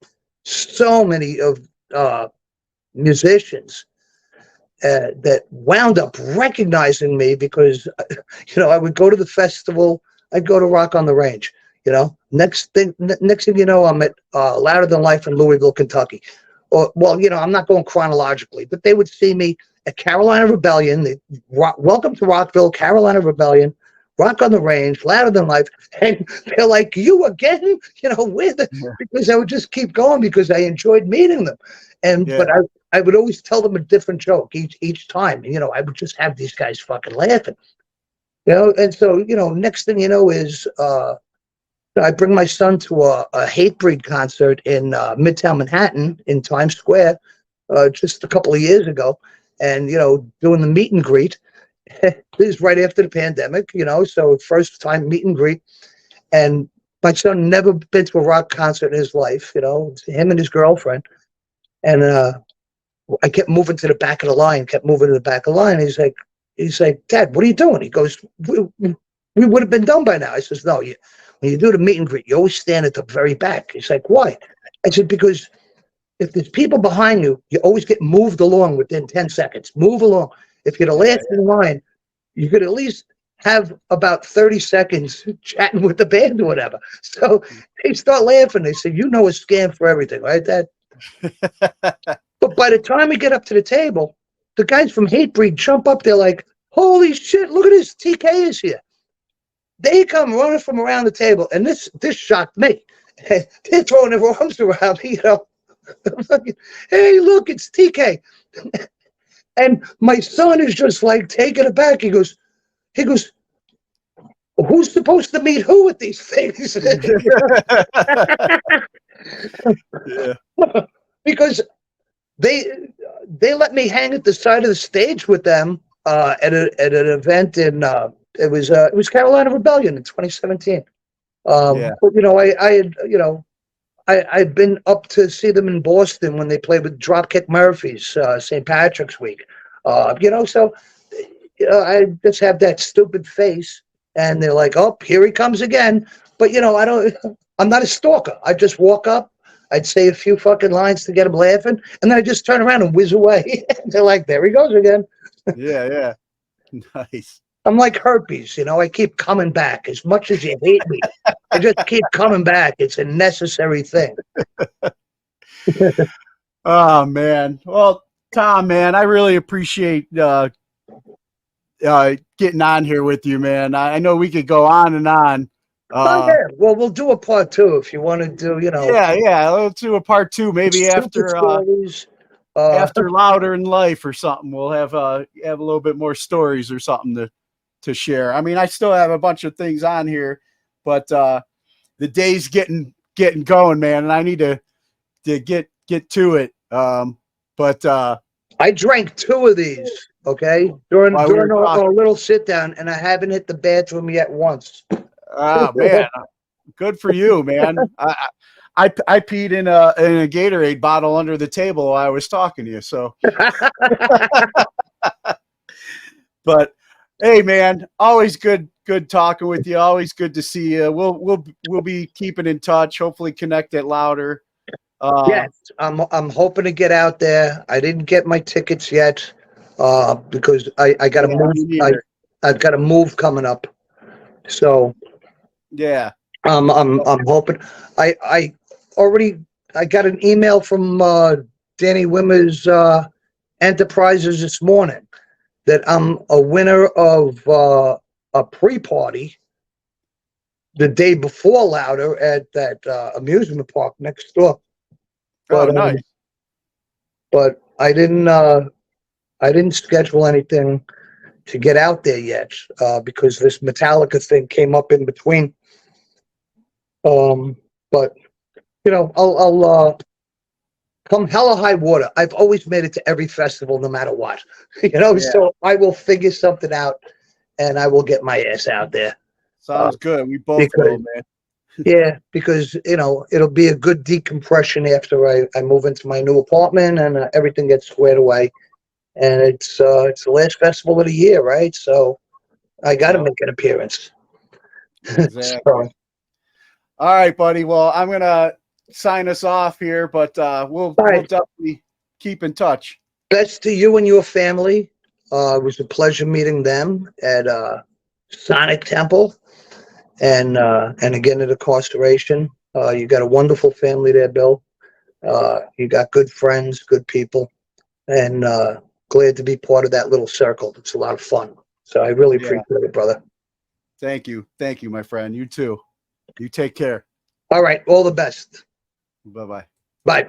of musicians that wound up recognizing me because, I would go to the festival. I'd go to Rock on the Range. Next thing you know, I'm at Louder Than Life in Louisville, Kentucky. I'm not going chronologically, but they would see me at Carolina Rebellion. Welcome to Rockville, Carolina Rebellion, Rock on the Range, Louder Than Life, and they're like, "You again?" Because I would just keep going because I enjoyed meeting them, but I would always tell them a different joke each time. I would just have these guys fucking laughing, and so next thing you know is I bring my son to a Hatebreed concert in Midtown Manhattan in Times Square just a couple of years ago, and doing the meet and greet. This is right after the pandemic, so first time meet and greet, and my son never been to a rock concert in his life, him and his girlfriend, and I kept moving to the back of the line, He's like, "Dad, what are you doing?" He goes, we would have been done by now. I says, "No, when you do the meet and greet, you always stand at the very back." He's like, "Why?" I said, "Because if there's people behind you, you always get moved along within 10 seconds. Move along. If you're the last in line, you could at least have about 30 seconds chatting with the band or whatever." So they start laughing. They say, "You know a scam for everything, right, Dad?" But by the time we get up to the table, the guys from Hatebreed jump up. They're like, "Holy shit, look at this. TK is here." They come running from around the table, and this shocked me. They're throwing their arms around me, "Hey, look, it's TK." And my son is just like taken aback. He goes, who's supposed to meet who at these things? Yeah. Because they let me hang at the side of the stage with them at an event in it was Carolina Rebellion in 2017. Yeah. But I'd been up to see them in Boston when they played with Dropkick Murphys, St. Patrick's Week. So I just have that stupid face, and they're like, "Oh, here he comes again." But I'm not a stalker. I just walk up, I'd say a few fucking lines to get them laughing, and then I just turn around and whiz away. They're like, "There he goes again." Yeah. Nice. I'm like herpes, I keep coming back. As much as you hate me, I just keep coming back. It's a necessary thing. Oh man. Well, Tom, man, I really appreciate getting on here with you, man. I know we could go on and on. Yeah. Well, we'll do a part 2 if you want to do, Yeah. Let's do a part 2, maybe after after Louder in Life or something. We'll have a little bit more stories or something to share. I mean, I still have a bunch of things on here, but the day's getting going, man, and I need to get to it. But I drank 2 of these, okay, during our little sit down, and I haven't hit the bathroom yet once. Oh man, good for you, man. I peed in a Gatorade bottle under the table while I was talking to you. So, but hey, man, always good talking with you. Always good to see you. We'll be keeping in touch. Hopefully, connect at Louder. Yes, I'm hoping to get out there. I didn't get my tickets yet because I got to move. I've got a move coming up, so yeah. I'm hoping. I got an email from Danny Wimmer's Enterprises this morning that I'm a winner of a pre-party the day before Louder at that amusement park next door. But, nice. But I didn't schedule anything to get out there yet because this Metallica thing came up in between. But I'll come hell or high water. I've always made it to every festival, no matter what. So I will figure something out, and I will get my ass out there. Sounds good. We both will, man. Yeah, because it'll be a good decompression after I move into my new apartment and everything gets squared away. And it's the last festival of the year, right? So I got to make an appearance. Exactly. All right, buddy. Well, I'm gonna sign us off here, but we'll definitely keep in touch. Best to you and your family. It was a pleasure meeting them at Sonic Temple. And again at the Incarceration. You got a wonderful family there, Bill. You got good friends, good people, and glad to be part of that little circle. It's a lot of fun. So I really appreciate it, brother. Thank you, my friend. You too. You take care. All right, all the best. Bye-bye. Bye.